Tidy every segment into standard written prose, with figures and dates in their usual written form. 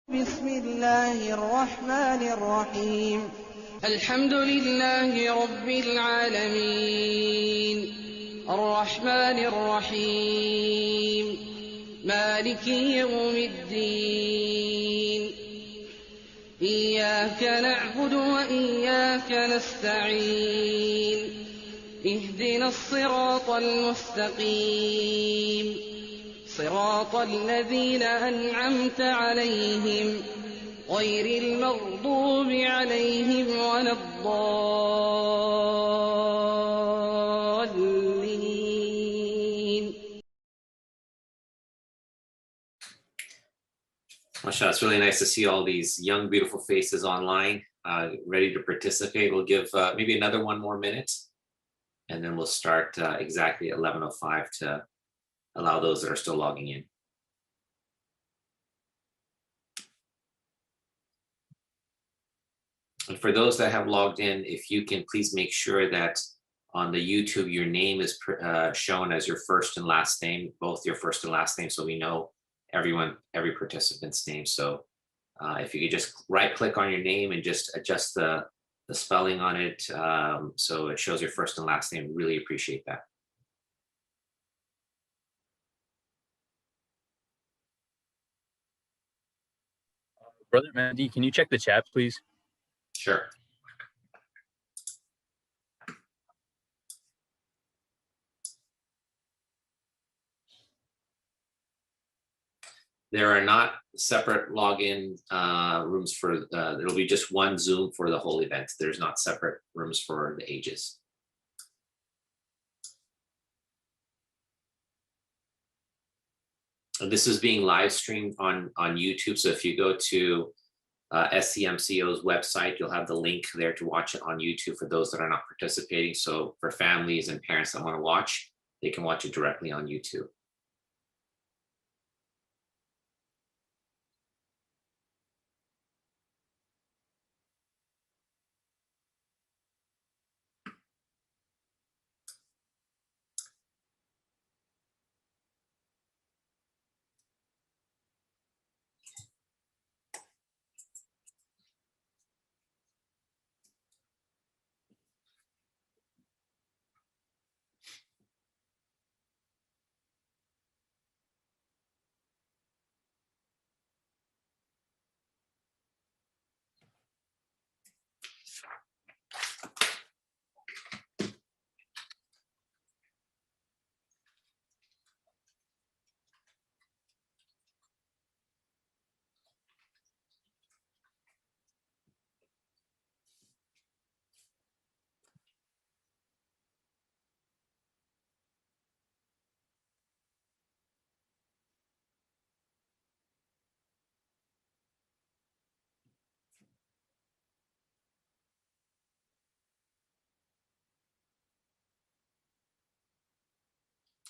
بسم الله الرحمن الرحيم الحمد لله رب العالمين الرحمن الرحيم مالك يوم الدين إياك نعبد وإياك نستعين اهدنا الصراط المستقيم صراط الذين أنعمت عليهم غير المغضوب عليهم ولا الضالين. Mashallah, it's really nice to see all these young, beautiful faces online, ready to participate. We'll give maybe another one more minute, and then we'll start exactly at 11:05 to allow those that are still logging in. And for those that have logged in, if you can please make sure that on the YouTube, your name is shown as your first and last name, both your first and last name, so we know every participant's name. So if you could just right click on your name and just adjust the spelling on it so it shows your first and last name, really appreciate that. Brother Mandy, can you check the chat, please? Sure. There are not separate login rooms for, there'll be just one Zoom for the whole event. There's not separate rooms for the ages. This is being live streamed on YouTube. So if you go to Scmco's website, you'll have the link there to watch it on YouTube for those that are not participating. So for families and parents that want to watch, they can watch it directly on YouTube.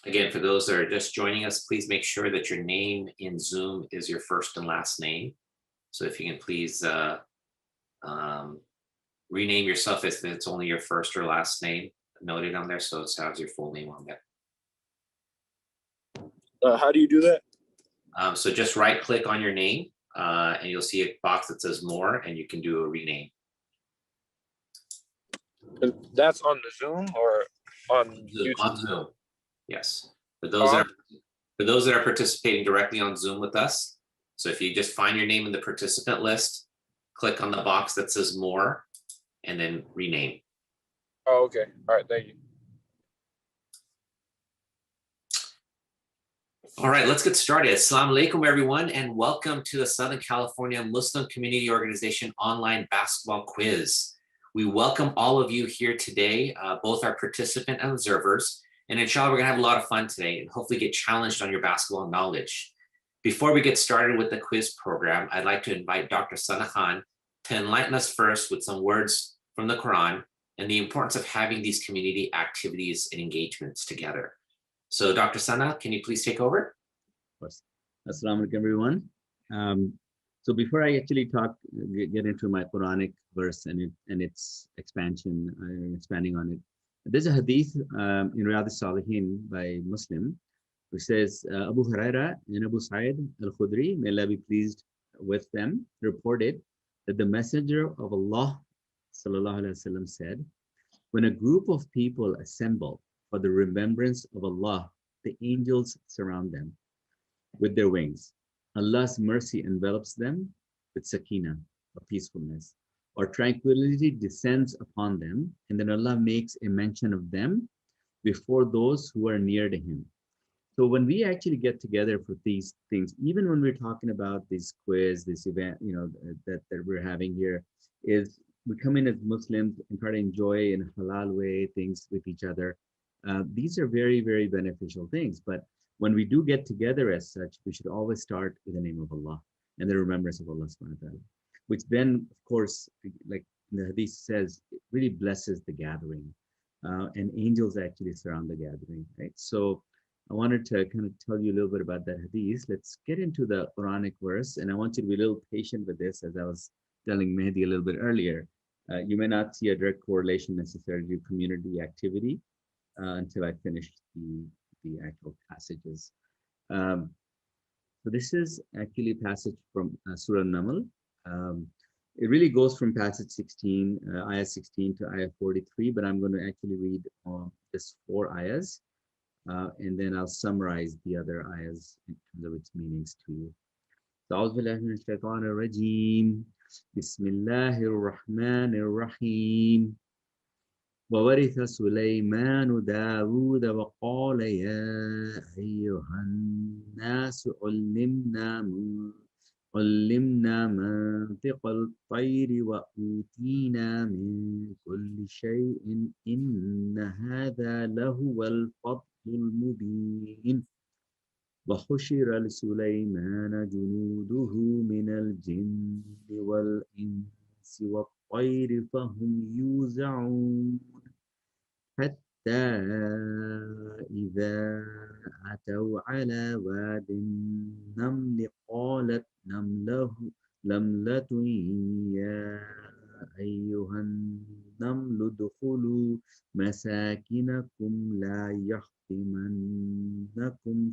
Again, for those that are just joining us, please make sure that your name in Zoom is your first and last name. So if you can please rename yourself if it's only your first or last name noted on there, so it has your full name on there. How do you do that? So just right click on your name and you'll see a box that says more, and you can do a rename. That's on the Zoom or on Zoom, YouTube? on Zoom. Yes, for those that are participating directly on Zoom with us. So if you just find your name in the participant list, click on the box that says more, and then rename. Oh, okay. All right, thank you. All right, let's get started. Assalamu alaikum, everyone, and welcome to the Southern California Muslim Community Organization online basketball quiz. We welcome all of you here today, both our participant and observers. And inshallah, we're gonna have a lot of fun today and hopefully get challenged on your basketball knowledge. Before we get started with the quiz program, I'd like to invite Dr. Sana Khan to enlighten us first with some words from the Quran and the importance of having these community activities and engagements together. So Dr. Sana, can you please take over? Of course. Assalamu alaikum, everyone. So before I actually get into my Quranic verse and its expansion, expanding on it, there's a hadith in Riyadh al-Salihin by Muslim, which says Abu Huraira and Abu Sa'id al-Khudri, may Allah be pleased with them reported that the Messenger of Allah sallallahu alaihi wasallam said, when a group of people assemble for the remembrance of Allah, the angels surround them with their wings. Allah's mercy envelops them with sakina, or peacefulness, or tranquility descends upon them, and then Allah makes a mention of them before those who are near to Him. So when we actually get together for these things, even when we're talking about this quiz, this event, that we're having here, is we come in as Muslims and try to enjoy in a halal way things with each other. These are very, very beneficial things. But when we do get together as such, we should always start with the name of Allah and the remembrance of Allah subhanahu wa ta'ala, which then, of course, like the hadith says, it really blesses the gathering. And angels actually surround the gathering, right? So I wanted to kind of tell you a little bit about that hadith. Let's get into the Quranic verse, and I want you to be a little patient with this, as I was telling Mehdi a little bit earlier. You may not see a direct correlation necessarily to community activity until I finish the actual passages. So this is actually a passage from Surah Naml. It really goes from passage 16, ayah 16 to ayah 43, but I'm going to actually read just 4 ayahs. And then I'll summarize the other ayahs in terms of its meanings to you. أعوذ بالله من الشيطان الرجيم بسم الله الرحمن الرحيم وورث سليمان داود وقال يا أيها الناس علمنا منطق الطير وأوتينا من كل شيء إن هذا لهو الفضل المبين وحشر لسليمان جنوده من الجن والإنس والطير فهم يوزعون حتى إذا أتوا على واد النمل قالت نملة يا أيها النمل ادخلوا مساكنكم لا يحطمنكم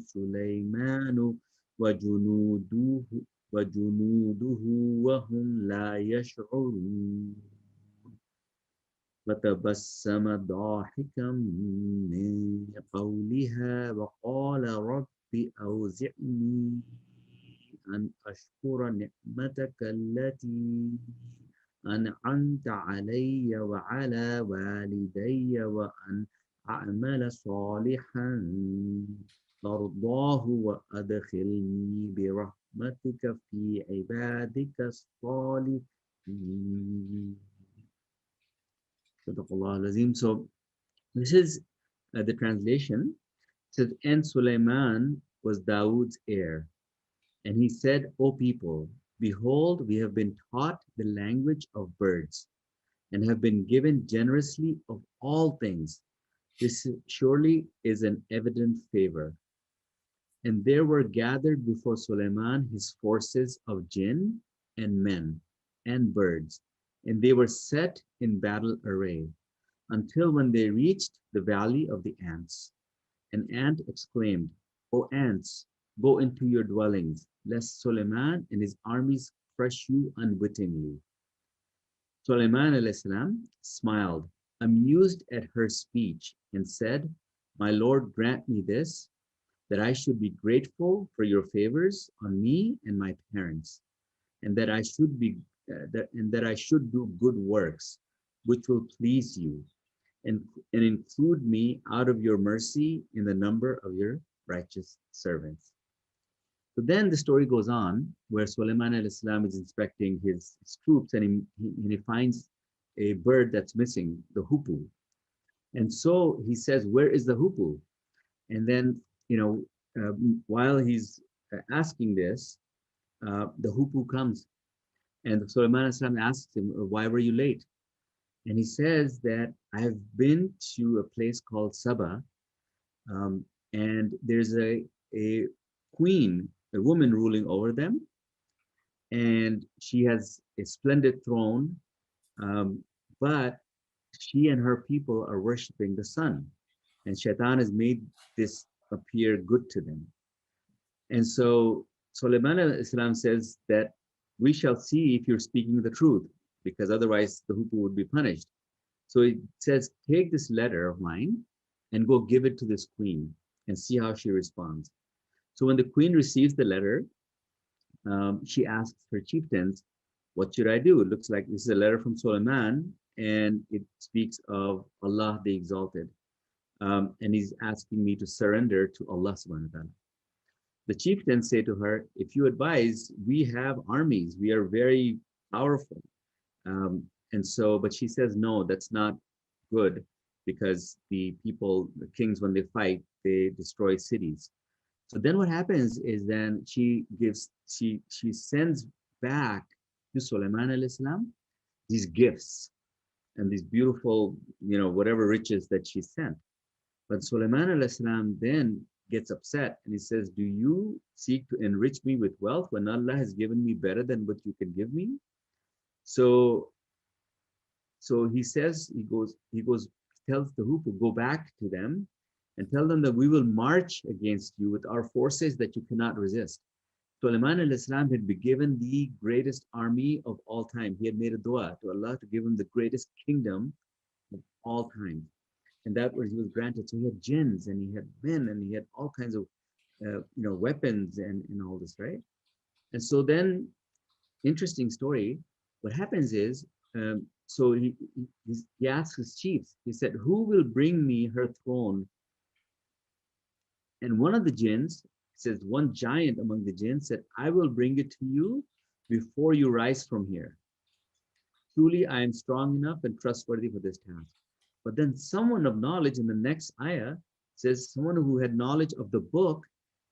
سليمان وجنوده وهم لا يشعرون فتبسم ضاحكا من قولها وقال رب أوزعني أن أشكر نعمتك التي أنعمت علي وعلى والدي وأن أعمل صالحا ترضاه وأدخلني برحمتك في عبادك الصالحين. So this is the translation. It says, and Sulaiman was Dawood's heir. And he said, O people, behold, we have been taught the language of birds and have been given generously of all things. This surely is an evident favor. And there were gathered before Sulaiman his forces of jinn and men and birds, and they were set in battle array, until when they reached the valley of the ants. An ant exclaimed, O ants, go into your dwellings, lest Sulaiman and his armies crush you unwittingly. Sulaiman alayhi salam smiled, amused at her speech, and said, My Lord, grant me this, that I should be grateful for your favors on me and my parents, and that I should do good works, which will please you, and include me out of your mercy in the number of your righteous servants. So then the story goes on, where Sulaiman alayhi salam is inspecting his troops, and he finds a bird that's missing, the hoopoe. And so he says, where is the hoopoe? And then, while he's asking this, the hoopoe comes. And Sulaiman alayhi salam asks him, why were you late? And he says that I've been to a place called Saba, and there's a queen, a woman ruling over them, and she has a splendid throne, but she and her people are worshiping the sun, and Shaitan has made this appear good to them. And so Sulaiman alayhi salam says that we shall see if you're speaking the truth, because otherwise the hoopoe would be punished. So it says, take this letter of mine and go give it to this queen and see how she responds. So when the queen receives the letter, she asks her chieftains, what should I do? It looks like this is a letter from Suleiman, and it speaks of Allah the Exalted. And he's asking me to surrender to Allah subhanahu wa ta'ala. The chieftains say to her, if you advise, we have armies, we are very powerful. But she says, no, that's not good, because the people, the kings, when they fight, they destroy cities. So then what happens is then she sends back to Sulaiman alayhi salam these gifts and these beautiful, whatever riches that she sent. But Sulaiman alayhi salam then gets upset and he says, do you seek to enrich me with wealth when Allah has given me better than what you can give me? So he says, tells the hoopoe, go back to them and tell them that we will march against you with our forces that you cannot resist. Sulaiman alayhi salam had been given the greatest army of all time. He had made a dua to Allah to give him the greatest kingdom of all time. And that was, he was granted. So he had jinns and he had men and he had all kinds of, weapons and all this, right? And so then, interesting story, what happens is, so he asked his chiefs, he said, who will bring me her throne? And one of the jinns says, one giant among the jinns said, I will bring it to you before you rise from here. Truly, I am strong enough and trustworthy for this task. But then someone of knowledge in the next ayah says, someone who had knowledge of the book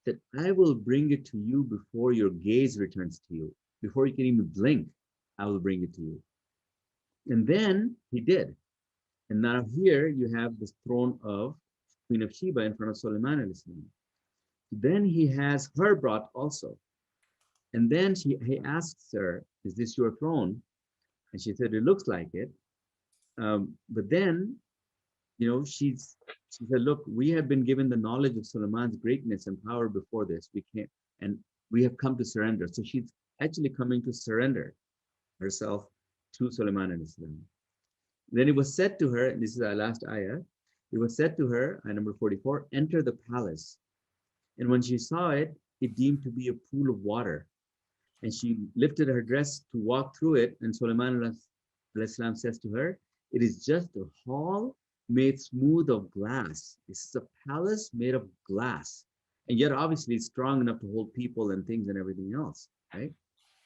said, I will bring it to you before your gaze returns to you. Before you can even blink, I will bring it to you. And then he did. And now here you have this throne of Queen of Sheba in front of Sulaiman alayhi salam. Then he has her brought also. And then he asks her, is this your throne? And she said, it looks like it. But then, she said, look, we have been given the knowledge of Sulaiman's greatness and power before this. We can't, and we have come to surrender. So she's actually coming to surrender herself to Sulaiman alayhi salam. Then it was said to her, and this is our last ayah, it was said to her, ayah number 44, enter the palace. And when she saw it, it deemed to be a pool of water. And she lifted her dress to walk through it. And Sulaiman alayhi salam says to her, it is just a hall made smooth of glass. This is a palace made of glass. And yet obviously it's strong enough to hold people and things and everything else, right?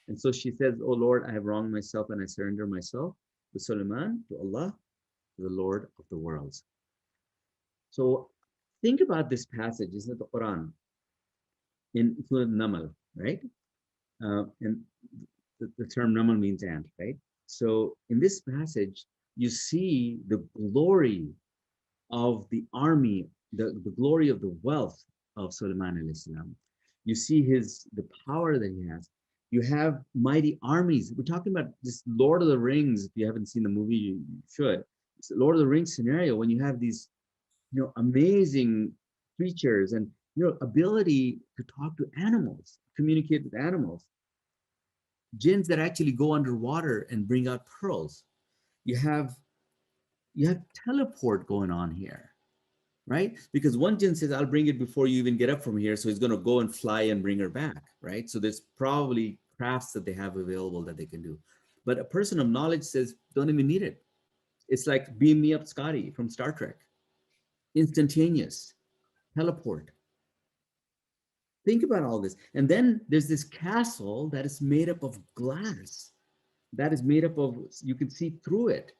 And so she says, oh Lord, I have wronged myself and I surrender myself to Sulaiman, to Allah, to the Lord of the worlds. So think about this passage, isn't it, the Quran, in Surah Namal, right? And the term Namal means ant, right? So in this passage, you see the glory of the army, the glory of the wealth of Sulaiman alayhi salam. You see the power that he has. You have mighty armies. We're talking about this Lord of the Rings. If you haven't seen the movie, you should. It's the Lord of the Rings scenario when you have these, amazing creatures and, ability to talk to animals, communicate with animals. Jinns that actually go underwater and bring out pearls. You have teleport going on here, right? Because one jinn says, I'll bring it before you even get up from here. So he's going to go and fly and bring her back, right? So there's probably crafts that they have available that they can do. But a person of knowledge says, don't even need it. It's like beam me up Scotty from Star Trek. Instantaneous, teleport. Think about all this. And then there's this castle that is made up of glass. That is made up of, you can see through it.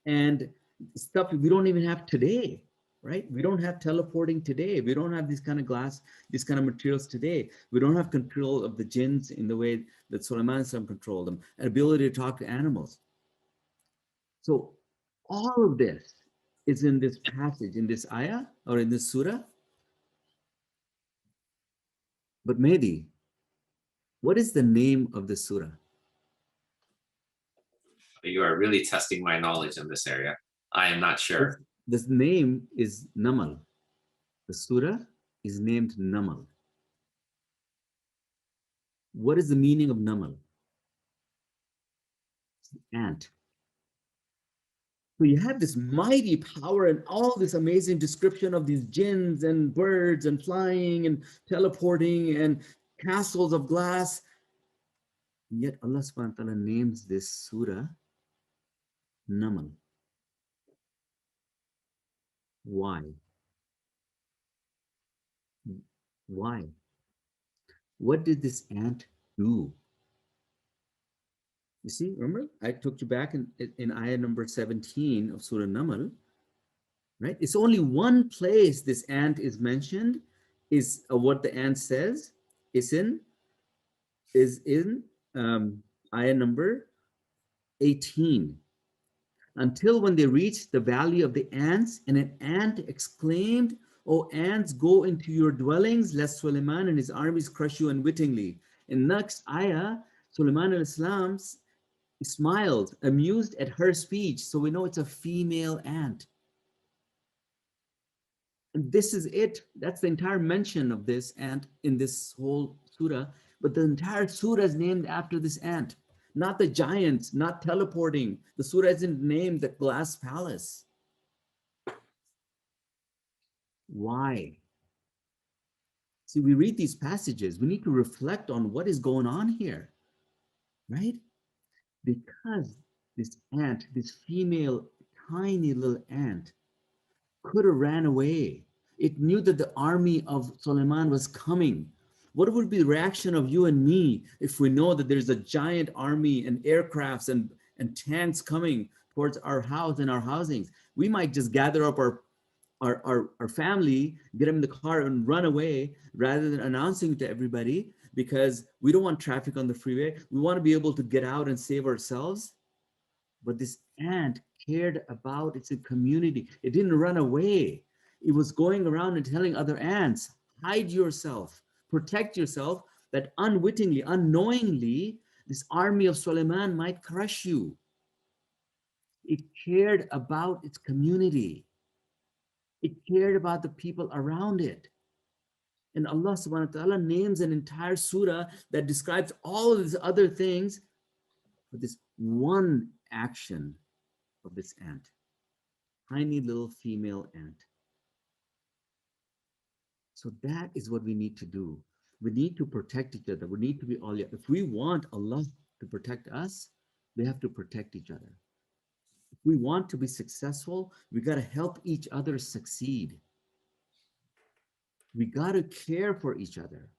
And stuff we don't even have today, right? We don't have teleporting today. We don't have this kind of glass, these kind of materials today. We don't have control of the jinns in the way that Sulaiman controlled them, an ability to talk to animals. So all of this is in this passage, in this ayah, or in this surah. But Mehdi, what is the name of the surah? You are really testing my knowledge in this area. I am not sure. This name is Namal. The surah is named Namal. What is the meaning of Namal? ant. So you have this mighty power and all this amazing description of these jinns and birds and flying and teleporting and castles of glass. And yet Allah subhanahu wa ta'ala names this surah Namal. Why? Why? What did this ant do? You see, remember, I took you back in ayah number 17 of Surah Namal, right? It's only one place this ant is mentioned, is what the ant says, is in ayah number 18. Until when they reached the valley of the ants, and an ant exclaimed, "O ants, go into your dwellings, lest Suleiman and his armies crush you unwittingly." In next ayah, Suleiman al-Islam smiled, amused at her speech. So we know it's a female ant. And this is it. That's the entire mention of this ant in this whole surah. But the entire surah is named after this ant, not the giants, not teleporting. The surah isn't named the glass palace. Why? See, we read these passages, we need to reflect on what is going on here, right? Because this ant, this female, tiny little ant, could have ran away. It knew that the army of Suleiman was coming. What would be the reaction of you and me if we know that there's a giant army and aircrafts and tanks coming towards our house and our housings? We might just gather up our family, get them in the car and run away rather than announcing to everybody, because we don't want traffic on the freeway. We want to be able to get out and save ourselves. But this ant cared about its community. It didn't run away. It was going around and telling other ants, hide yourself, protect yourself, that unwittingly, unknowingly, this army of Suleiman might crush you. It cared about its community. It cared about the people around it. And Allah subhanahu wa ta'ala names an entire surah that describes all of these other things for this one action of this ant, tiny little female ant. So that is what we need to do. We need to protect each other. We need to be all. If we want Allah to protect us, we have to protect each other. If we want to be successful, we got to help each other succeed. We got to care for each other.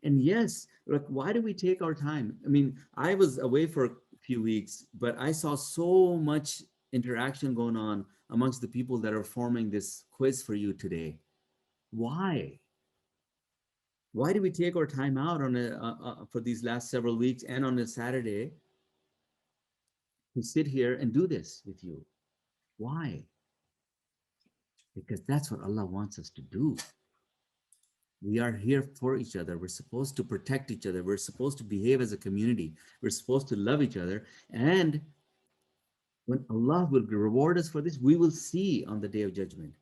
And yes, like, why do we take our time? I mean, I was away for a few weeks, but I saw so much interaction going on amongst the people that are forming this quiz for you today. Why? Why do we take our time out on for these last several weeks and on a Saturday to sit here and do this with you? Why? Because that's what Allah wants us to do. We are here for each other. We're supposed to protect each other. We're supposed to behave as a community. We're supposed to love each other. And when Allah will reward us for this, we will see on the day of judgment.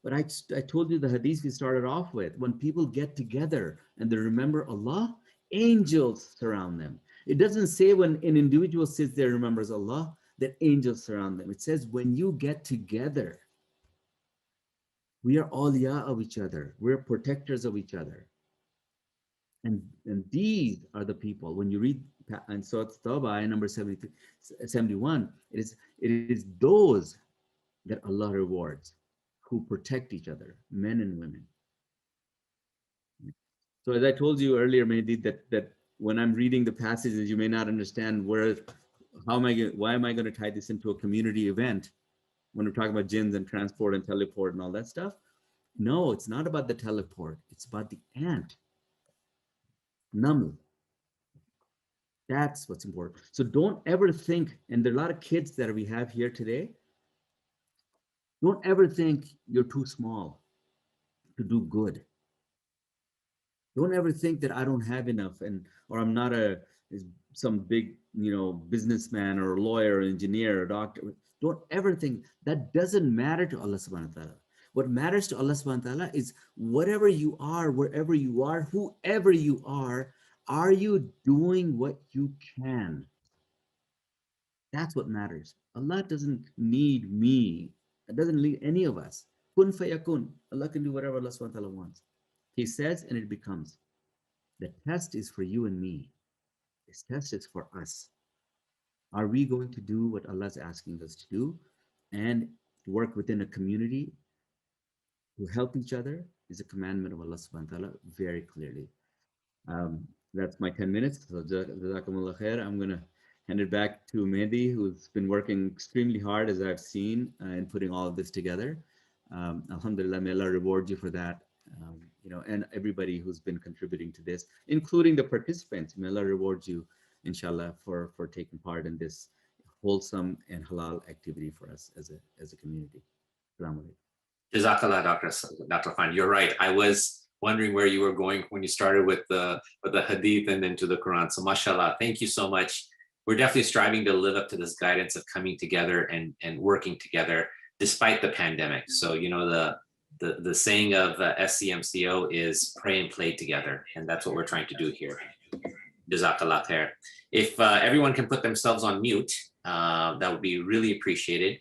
But I told you the hadith we started off with. When people get together and they remember Allah, angels surround them. It doesn't say when an individual sits there and remembers Allah, that angels surround them. It says when you get together, we are awliya of each other. We're protectors of each other. And these are the people, when you read, and so it's Tawbah, number 71, it is those that Allah rewards, who protect each other, men and women. So as I told you earlier, Mehdi, that when I'm reading the passages, you may not understand why am I going to tie this into a community event when we're talking about jinns and transport and teleport and all that stuff. No, it's not about the teleport. It's about the ant. Naml. That's what's important. So don't ever think, and there are a lot of kids that we have here today, don't ever think you're too small to do good. Don't ever think that I don't have enough, or I'm not some big, businessman or lawyer or engineer or doctor. Don't ever think that. Doesn't matter to Allah subhanahu wa ta'ala. What matters to Allah subhanahu wa ta'ala is whatever you are, wherever you are, whoever you are you doing what you can? That's what matters. Allah doesn't need me. It doesn't need any of us. Kun fayakun. Allah can do whatever Allah subhanahu wa ta'ala wants. He says and it becomes. The test is for you and me. This test is for us. Are we going to do what Allah is asking us to do and work within a community to help each other is a commandment of Allah subhanahu wa ta'ala very clearly. That's my 10 minutes. So Jazakumullah khair. I'm going to hand it back to Mehdi, who's been working extremely hard, as I've seen, in putting all of this together. Alhamdulillah, may Allah reward you for that. And everybody who's been contributing to this, including the participants. May Allah reward you, inshallah, for taking part in this wholesome and halal activity for us as a community. Assalamu alaikum. Jazakallah, Dr. Khan. You're right. I was wondering where you were going when you started with the hadith and then to the Quran. So mashallah, thank you so much. We're definitely striving to live up to this guidance of coming together and working together despite the pandemic. So, the saying of Scmco is pray and play together. And that's what we're trying to do here. Jazakallah khair. If everyone can put themselves on mute, that would be really appreciated.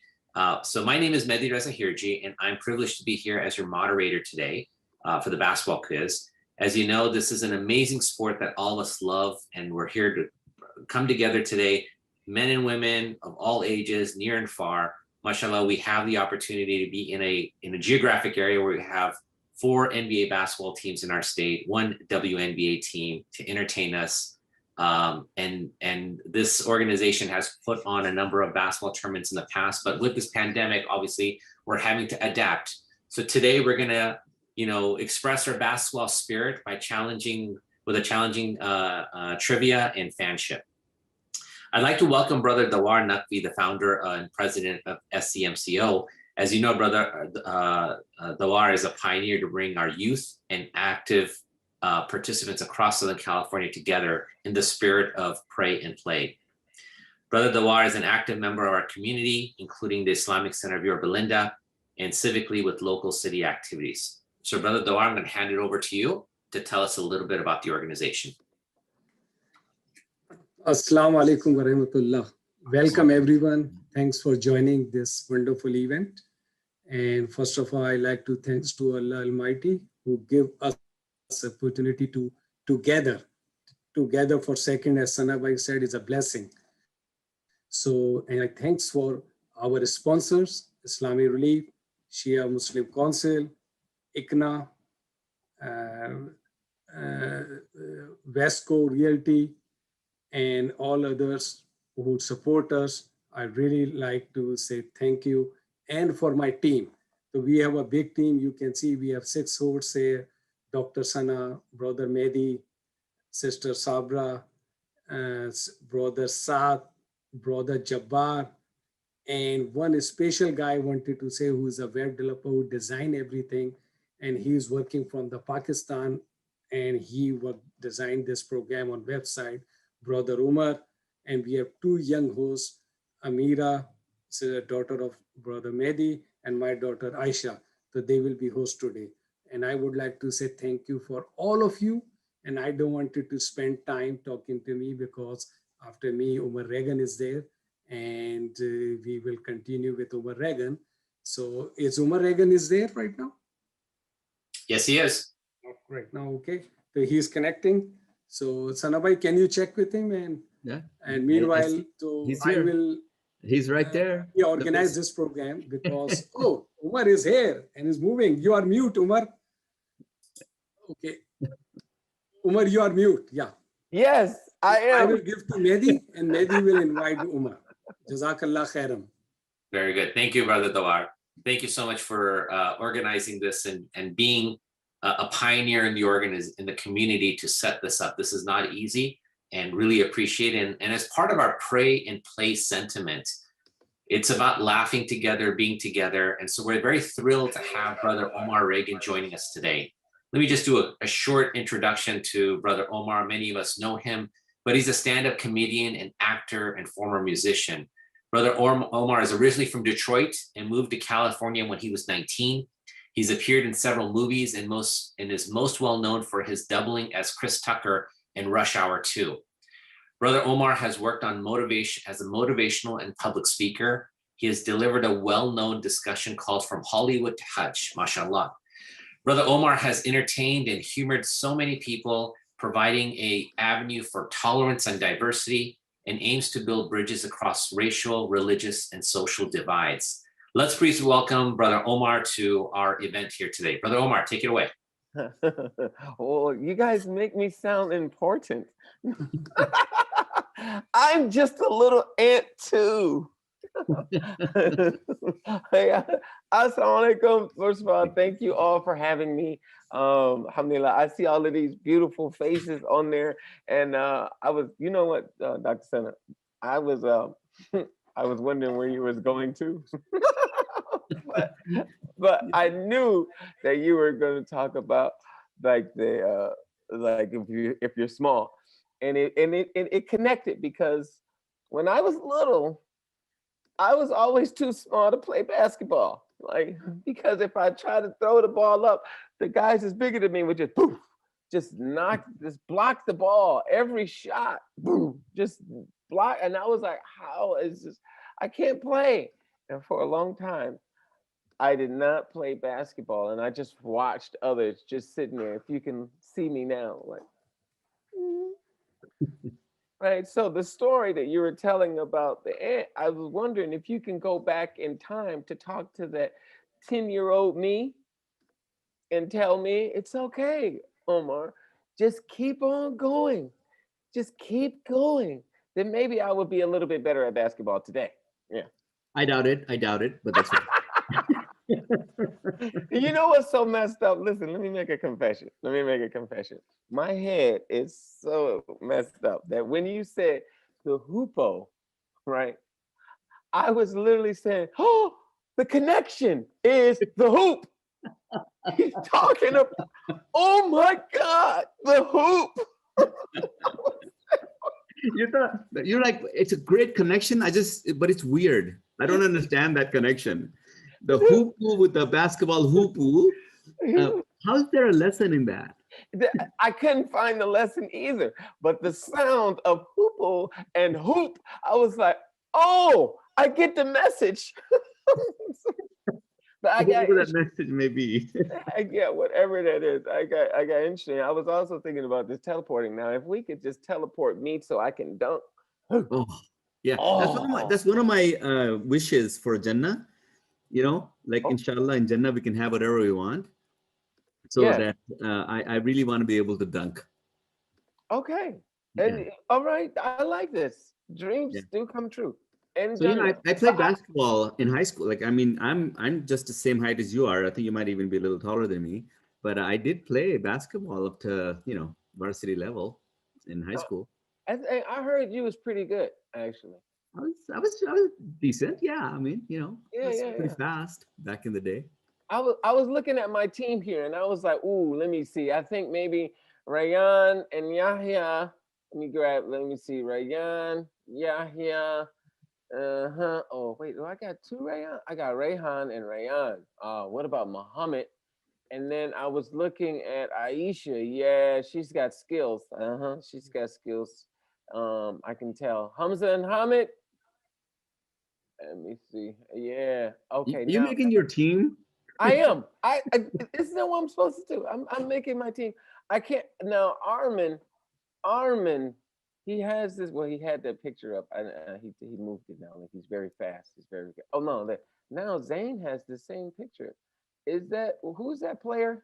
So my name is Mehdi Reza Hirji, and I'm privileged to be here as your moderator today for the basketball quiz. As you know, this is an amazing sport that all of us love, and we're here to come together today, men and women of all ages, near and far. Mashallah, we have the opportunity to be in a geographic area where we have 4 NBA basketball teams in our state, 1 WNBA team to entertain us. And this organization has put on a number of basketball tournaments in the past, but with this pandemic, obviously, we're having to adapt. So today we're gonna, express our basketball spirit by challenging trivia and fanship. I'd like to welcome Brother Dawar Naqvi, the founder and president of Scmco. As you know, Brother Dawar is a pioneer to bring our youth and active participants across Southern California together in the spirit of pray and play. Brother Dawar is an active member of our community, including the Islamic Center of Yorba Linda, and civically with local city activities. So Brother Dawar, I'm going to hand it over to you to tell us a little bit about the organization. Assalamu alaikum wa rahmatullah. Welcome everyone. Thanks for joining this wonderful event. And first of all, I'd like to thanks to Allah Almighty who give us opportunity to together for second, as Sanabai said, is a blessing. So, and I thanks for our sponsors, Islamic Relief, Shia Muslim Council, ICNA, Westco Realty, and all others who support us. I really like to say thank you. And for my team. So we have a big team. You can see we have 6 hosts here. Dr. Sana, Brother Mehdi, Sister Sabra, Brother Saad, Brother Jabbar, and one special guy I wanted to say who is a web developer who designed everything, and he is working from the Pakistan, and he will design this program on website, Brother Umar, and we have 2 young hosts, Amira, the daughter of Brother Mehdi, and my daughter Aisha. So they will be hosts today. And I would like to say thank you for all of you. And I don't want you to spend time talking to me because after me, Umar Regan is there. And we will continue with Umar Regan. So is Umar Regan is there right now? Yes, he is. Right now, okay. So he's connecting. So Sanabai, can you check with him? And meanwhile, so I will. He's right there. We organize this program because, oh, Umar is here and is moving. You are mute, Umar. Okay. Umar, you are mute. Yeah. Yes, I am. I will give to Mehdi and Mehdi will invite Umar. Jazakallah khairan. Very good. Thank you, Brother Dawar. Thank you so much for organizing this and being a pioneer in the community to set this up. This is not easy and really appreciate it. And as part of our pray and play sentiment, it's about laughing together, being together. And so we're very thrilled to have Brother Omar Regan joining us today. Let me just do a short introduction to Brother Omar. Many of us know him, but he's a stand-up comedian and actor and former musician. Brother Omar is originally from Detroit and moved to California when he was 19. He's appeared in several movies and is most well known for his doubling as Chris Tucker in Rush Hour 2. Brother Omar has worked on motivation as a motivational and public speaker. He has delivered a well-known discussion called From Hollywood to Hajj, mashallah. Brother Omar has entertained and humored so many people, providing an avenue for tolerance and diversity, and aims to build bridges across racial, religious, and social divides. Let's please welcome Brother Omar to our event here today. Brother Omar, take it away. Well, you guys make me sound important. I'm just a little ant too. Hey, Assalamu alaikum. First of all, thank you all for having me. Alhamdulillah, I see all of these beautiful faces on there, and I was, you know what, Dr. Senna, I was I was wondering where you was going to, but I knew that you were going to talk about like the like if you're small, and it connected because when I was little, I was always too small to play basketball. Like, because if I try to throw the ball up, the guys that's bigger than me would just poof, just block the ball every shot, boom, just block. And I was like, how is this? I can't play. And for a long time, I did not play basketball, and I just watched others just sitting there. If you can see me now, like. Right. So the story that you were telling about the ant, I was wondering if you can go back in time to talk to that 10-year-old me and tell me it's okay, Omar. Just keep on going. Just keep going. Then maybe I would be a little bit better at basketball today. Yeah. I doubt it, but that's okay. You know what's so messed up? Listen, let me make a confession. My head is so messed up that when you said the hoopo, right? I was literally saying, oh, the connection is the hoop. He's talking about, oh my God, the hoop. You're like, it's a great connection. But it's weird. I don't understand that connection. The hoopoo with the basketball hoopoo. How's there a lesson in that? I couldn't find the lesson either, but the sound of hoopoo and hoop, I was like, oh, I get the message. But I got whatever that message may be. I get whatever that is. I got interesting. I was also thinking about this teleporting. Now, if we could just teleport me so I can dunk. Oh, yeah. Oh. That's one of my wishes for Jannah. You know, like inshallah in Jannah we can have whatever we want. So that I really want to be able to dunk. Okay. And all right, I like this. Dreams do come true. And so I played basketball in high school. Like, I mean, I'm just the same height as you are. I think you might even be a little taller than me. But I did play basketball up to, varsity level in high school. I heard you was pretty good, actually. I was decent. Yeah, I mean, pretty fast back in the day. I was looking at my team here, and I was like, ooh, let me see. I think maybe Rayyan and Yahya. Let me see. Rayyan, Yahya. Oh, wait, do I got two Rayyan? I got Rayhan and Rayyan. What about Muhammad? And then I was looking at Aisha. Yeah, she's got skills. She's got skills. I can tell. Hamza and Hamid. Let me see. Yeah. Okay. You making your team? I am. Isn't that what I'm supposed to do? I'm making my team. I can't now. Armin. He has this. Well, he had that picture up, and he moved it now. Like, he's very fast. He's very good. Oh no! Now Zane has the same picture. Who's that player?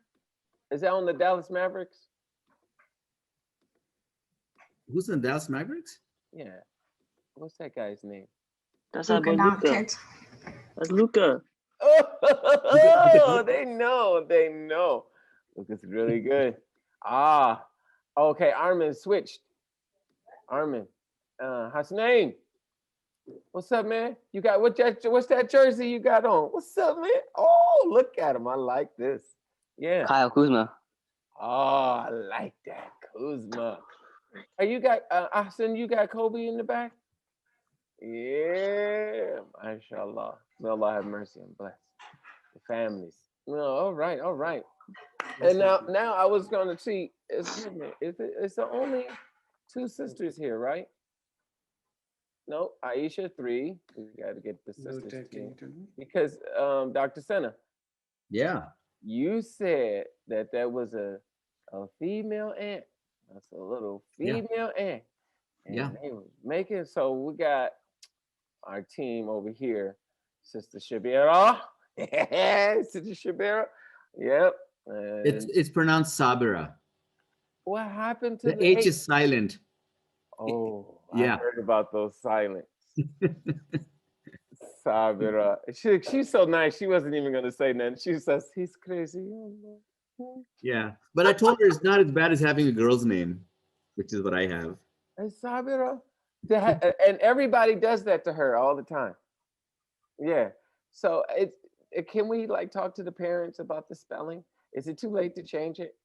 Is that on the Dallas Mavericks? Who's in the Dallas Mavericks? Yeah. What's that guy's name? That's Luka Doncic. That's Luka. Oh, they know. Luka's really good. Okay. Armin switched. Armin. Hasnain. What's up, man? You got what's that jersey you got on? What's up, man? Oh, look at him. I like this. Yeah. Kyle Kuzma. Oh, I like that. Kuzma. Hey, you got Ahsan, you got Kobe in the back? Yeah, mashallah. May Allah have mercy and bless the families. No, all right. And now I was gonna see, it's the only two sisters here, right? No, Aisha 3. We got to get the No sisters taking too. it. Because Dr. Senna, Yeah. you said that there was a female ant. That's a little Yeah. female ant. And Yeah. they was making, so we got our team over here, Sister Shabira. Sister Shabira. Yep. And It's pronounced Sabira. what happened to The the H H? is silent. Oh, I Yeah. heard about those silence. Sabira. She's so nice. She wasn't even gonna say nothing. She says he's crazy. Yeah. But I told her it's not as bad as having a girl's name, which is what I have. Hey, Sabira. And everybody does that to her all the time. Yeah. So can we like talk to the parents about the spelling? Is it too late to change it?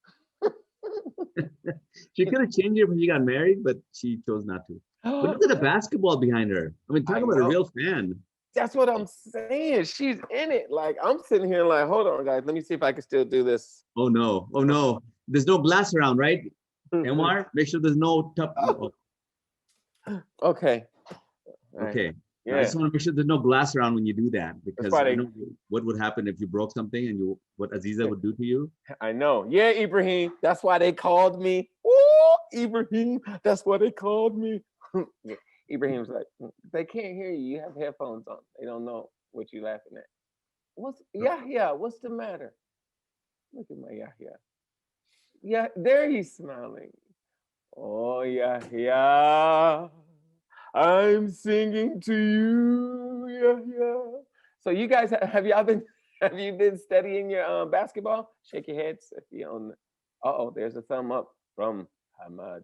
She could have changed it when she got married, but she chose not to. But look at the basketball behind her. I mean, talk I about a know. real fan. That's what I'm saying. She's in it. Like I'm sitting here like, hold on, guys. Let me see if I can still do this. Oh no. Oh no. There's no blast around, right? Omar, make sure there's no top. Okay. Right. Okay. Yeah. I just want to make sure there's no glass around when you do that, because why I they- know what would happen if you broke something and what Aziza would do to you. I know. Yeah, Ibrahim. That's why they called me. Ooh, Ibrahim. That's why they called me. Yeah. Ibrahim's like, they can't hear you. You have headphones on. They don't know what you're laughing at. What's the matter? Look at my Yahya. Yeah, there he's smiling. Oh, Yahya. I'm singing to you, Yahya. So you guys have you been studying your basketball? Shake your heads if you on. There's a thumb up from Hamad.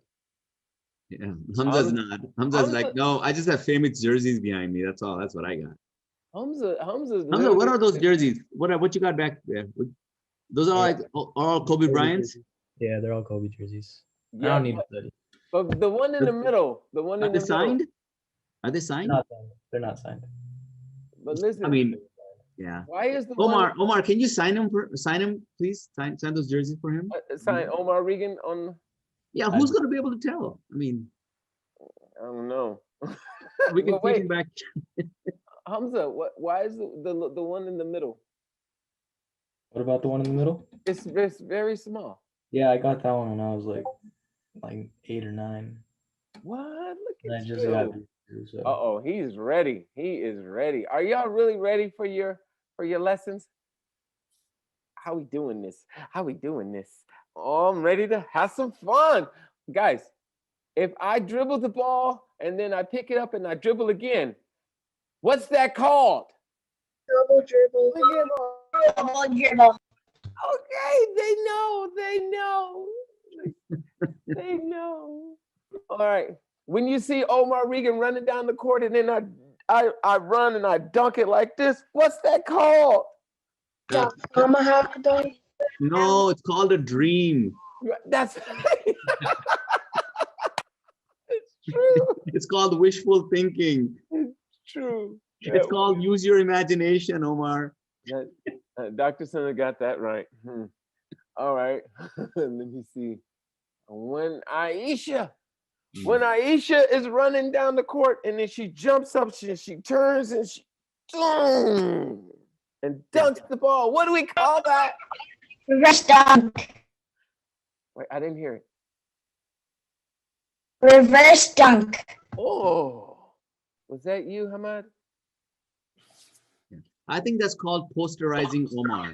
Yeah, Hamza's not. Hamza's like, Hamza- no, I just have famous jerseys behind me. That's all. That's what I got. Hamza's Hamza, what are those jerseys? What you got back there? Those are like all Kobe Bryant's. Yeah, they're all Kobe jerseys. I Yeah, don't need to study. but the one in the middle, Are they signed? Are they signed? They're not signed. But listen, I mean, yeah. why is the Omar, can you sign him, please? Sign those jerseys for him. sign Omar Regan on? Yeah, who's gonna be able to tell? I mean, I don't know. we can But take wait, him back. Hamza, why is the one in the middle? What about the one in the middle? It's very small. Yeah, I got that one when I was like 8 or 9. What? Look And I at just you. got these, so. Uh-oh, he's ready. He is ready. Are y'all really ready for your lessons? How we doing this? Oh, I'm ready to have some fun. Guys, if I dribble the ball and then I pick it up and I dribble again, what's that called? Double dribble. Double dribble. Okay, they know. They know. All right. When you see Omar Regan running down the court and then I run and I dunk it like this, what's that called? Tomahawk dunk. No, it's called a dream. That's it's true. It's called wishful thinking. It's true. It's called use your imagination, Omar. Dr. Senna got that right. All right. Let me see. When Aisha is running down the court and then she jumps up, she turns and she and dunks the ball. What do we call that? Reverse dunk. Wait, I didn't hear it. Reverse dunk. Oh, was that you, Hamad? I think that's called posterizing Omar.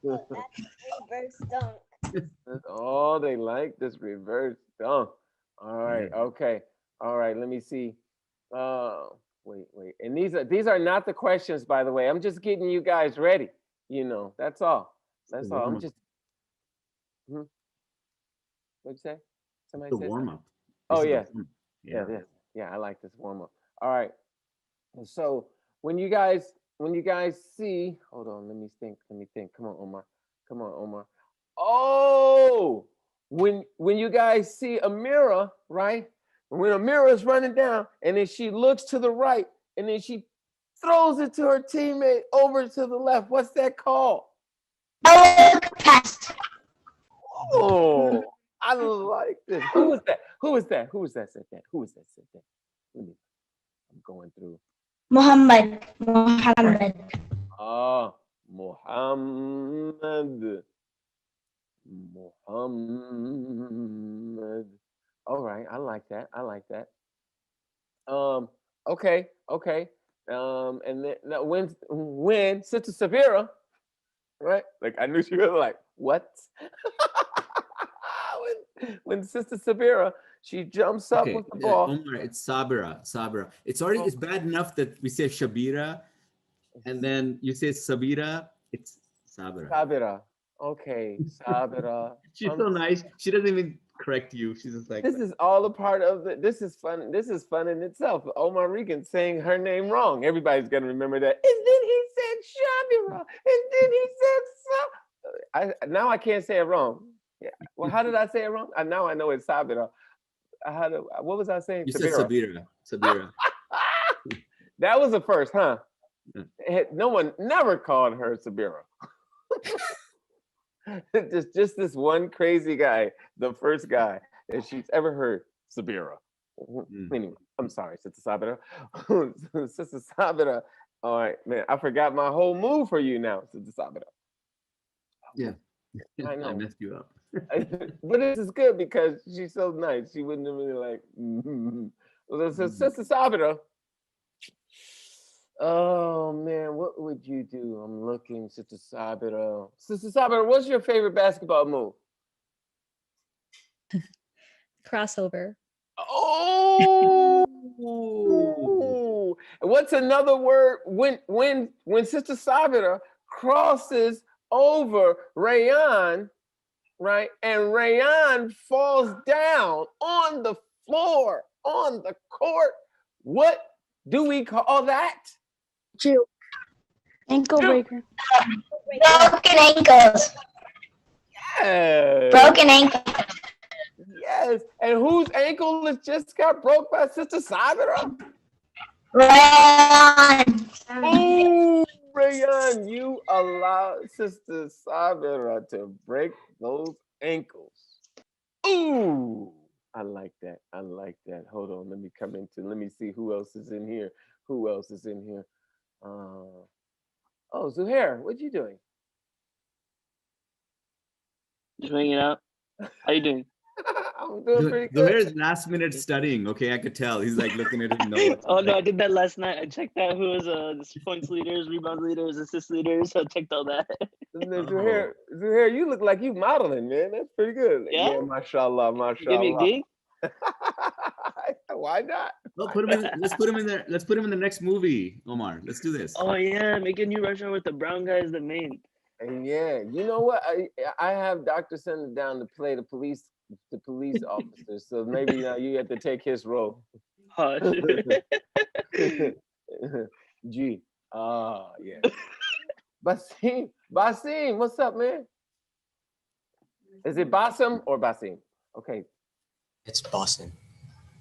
Reverse dunk. Oh, they like this reverse dunk. All right, okay. All right, let me see. Wait. And these are not the questions, by the way. I'm just getting you guys ready. That's all. That's all. I'm just. What'd you say? Somebody The said warm up. Oh yeah. Yeah. Yeah, I like this warm up. All right. So when you guys see, hold on, let me think. Come on, Omar. Oh, when you guys see Amira, right? When Amira's running down and then she looks to the right and then she throws it to her teammate over to the left. What's that called? Pass. Oh, I like this. Who was that? Who was that said that? Let me. going through? Muhammad. Ah, Muhammad. Muhammad. All right, I like that. I like that. Okay, okay. And then now when Sister Severa, right? Like I knew she was like, what? when Sister Severa, she jumps up Okay, with the ball. Omar, it's Sabira. Sabira. It's bad enough that we say Shabira, and then you say Sabira. It's Sabira. Sabira. Okay, Sabira. She's so nice. She doesn't even correct you. She's just like, This is all a part of the. This is fun. This is fun in itself. Omar Regan saying her name wrong. Everybody's gonna remember that. And then he said Shabira. And then he said now I can't say it wrong. Yeah. Well, how did I say it wrong? Now I know it's Sabira. What was I saying? You said Sabira. Sabira. That was the first, huh? Yeah. No one never called her Sabira. just this one crazy guy, the first guy that she's ever heard, Sabira. Anyway, I'm sorry, Sister Sabira. Sister Sabira. All right, man. I forgot my whole move for you now, Sister Sabira. Yeah. I know. I messed you up. But this is good because she's so nice. She wouldn't have really like. Well, Sister Sabira. Oh man, what would you do? I'm looking, Sister Sabira. Sister Sabira, what's your favorite basketball move? Crossover. Oh. What's another word when Sister Sabira crosses over Rayan, right? And Rayan falls down on the floor, on the court. What do we call that? Juke. Ankle breaker. Broken ankles. Yes. Broken ankle. Yes. And whose ankle has just got broke by Sister Sabira? Rayan. Oh, Rayan, you allowed Sister Sabira to break those ankles. Ooh, I like that. I like that. Hold on, let me see who else is in here. Who else is in here? Oh, Zuhair, what you doing? Just hanging out. How you doing? I'm doing pretty good. Zuhair's last minute studying. Okay, I could tell. He's like looking at his notes. Oh no, I did that last night. I checked out who was the points leaders, rebound leaders, assist leaders. I checked all that. Zuhair, you look like you modeling, man. That's pretty good. Yeah, mashallah, mashallah. You give me a gig? Why not? Well, let's put him in there. Let's put him in the next movie, Omar. Let's do this. Oh yeah, make a new Rush Hour with the brown guy as the main. And yeah, you know what? I have Dr. Sender down to play the police officer. So maybe you have to take his role. G. Yeah. Basim, what's up, man? Is it Basim or Basim? Okay. It's Boston.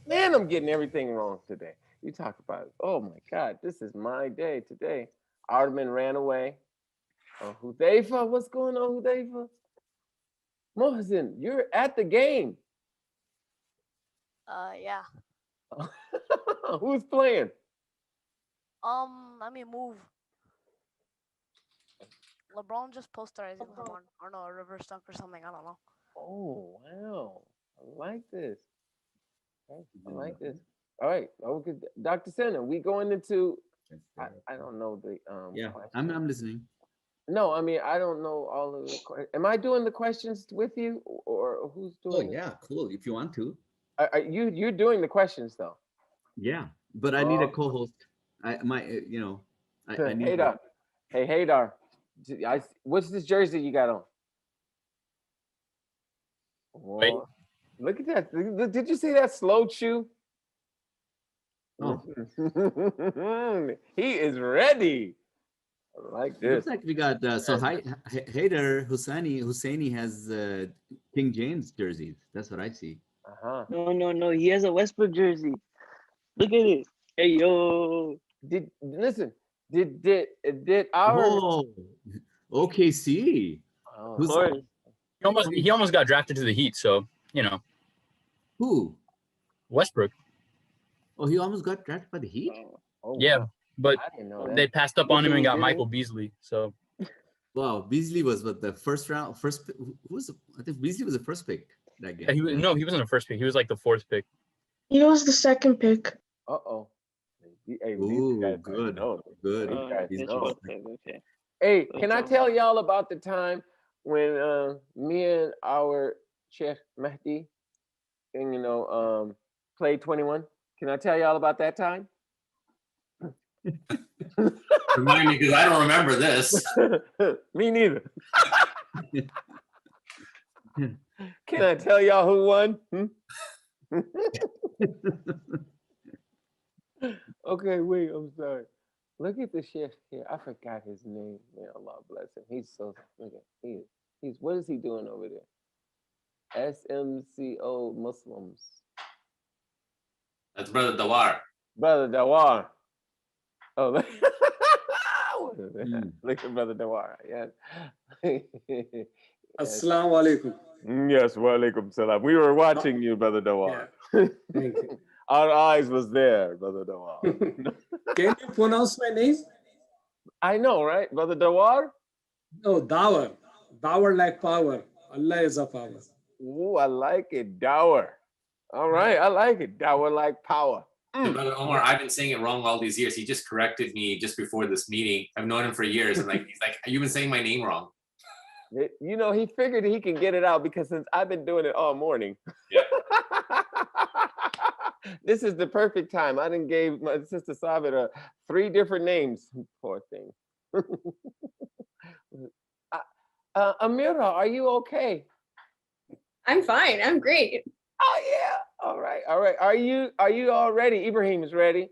Man, I'm getting everything wrong today. You talk about it. Oh my God, this is my day today. Ardaman ran away. Hudayfa, what's going on, Hudayfa? Mohsin, you're at the game. Yeah. Who's playing? Let me move. LeBron just posted I don't know, a reverse dunk or something. I don't know. Oh wow. I like this. I like this. All right. Okay. Dr. Senna, we going into I don't know the yeah, question. I'm listening. No, I mean I don't know all of the questions. Am I doing the questions with you or who's doing it? Yeah, cool. If you want to. You're doing the questions though. Yeah, but I need a co-host. I need Haydar. Hey Haydar. What's this jersey you got on? Wait. Look at that. Did you see that slow chew? Oh. He is ready. I like this. Looks like we got Haydar Husseini has King James jerseys. That's what I see. No. He has a Westbrook jersey. Look at it. Hey yo. Did our OKC? Of course. He almost got drafted to the Heat, so you know. Who? Westbrook. Oh, he almost got drafted by the Heat? Oh, Yeah, wow. but I didn't know that. they passed up Good on him thing and he got didn't. Michael Beasley. So Wow, Beasley was what the first round, who was, I think Beasley was the first pick that yeah, game. he wasn't the first pick. He was like the fourth pick. He was the second pick. Uh-oh. Hey, these Ooh, guys good, know. good. These guys He's know. Okay. Hey, can I tell y'all about the time when me and our Chef Mahdi and played 21? Can I tell y'all about that time? Remind me, because I don't remember this. Me neither. Can I tell y'all who won? Okay, wait, I'm sorry. Look at the chef here. I forgot his name. May Allah bless him. He's so look at he's what is he doing over there? Scmco Muslims. That's Brother Dawar. Brother Dawar. Oh, look, look at Brother Dawar. Yes. Assalamu alaikum. Yes, wa alaikum salam. We were watching you, Brother Dawar. Yeah. Thank you. Our eyes was there, Brother Dawar. Can you pronounce my name? I know, right? Brother Dawar? No, Dawar. Dawar like power. Allah is a power. Ooh, I like it. Dower. All right, I like it. Dower like power. And Brother Omar, I've been saying it wrong all these years. He just corrected me just before this meeting. I've known him for years, and he's like, you've been saying my name wrong. You know, he figured he can get it out because since I've been doing it all morning. Yeah. This is the perfect time. I done gave my sister Sabit 3 different names. Poor thing. Amira, are you okay? I'm fine. I'm great. Oh yeah. All right. All right. Are you all ready? Ibrahim is ready.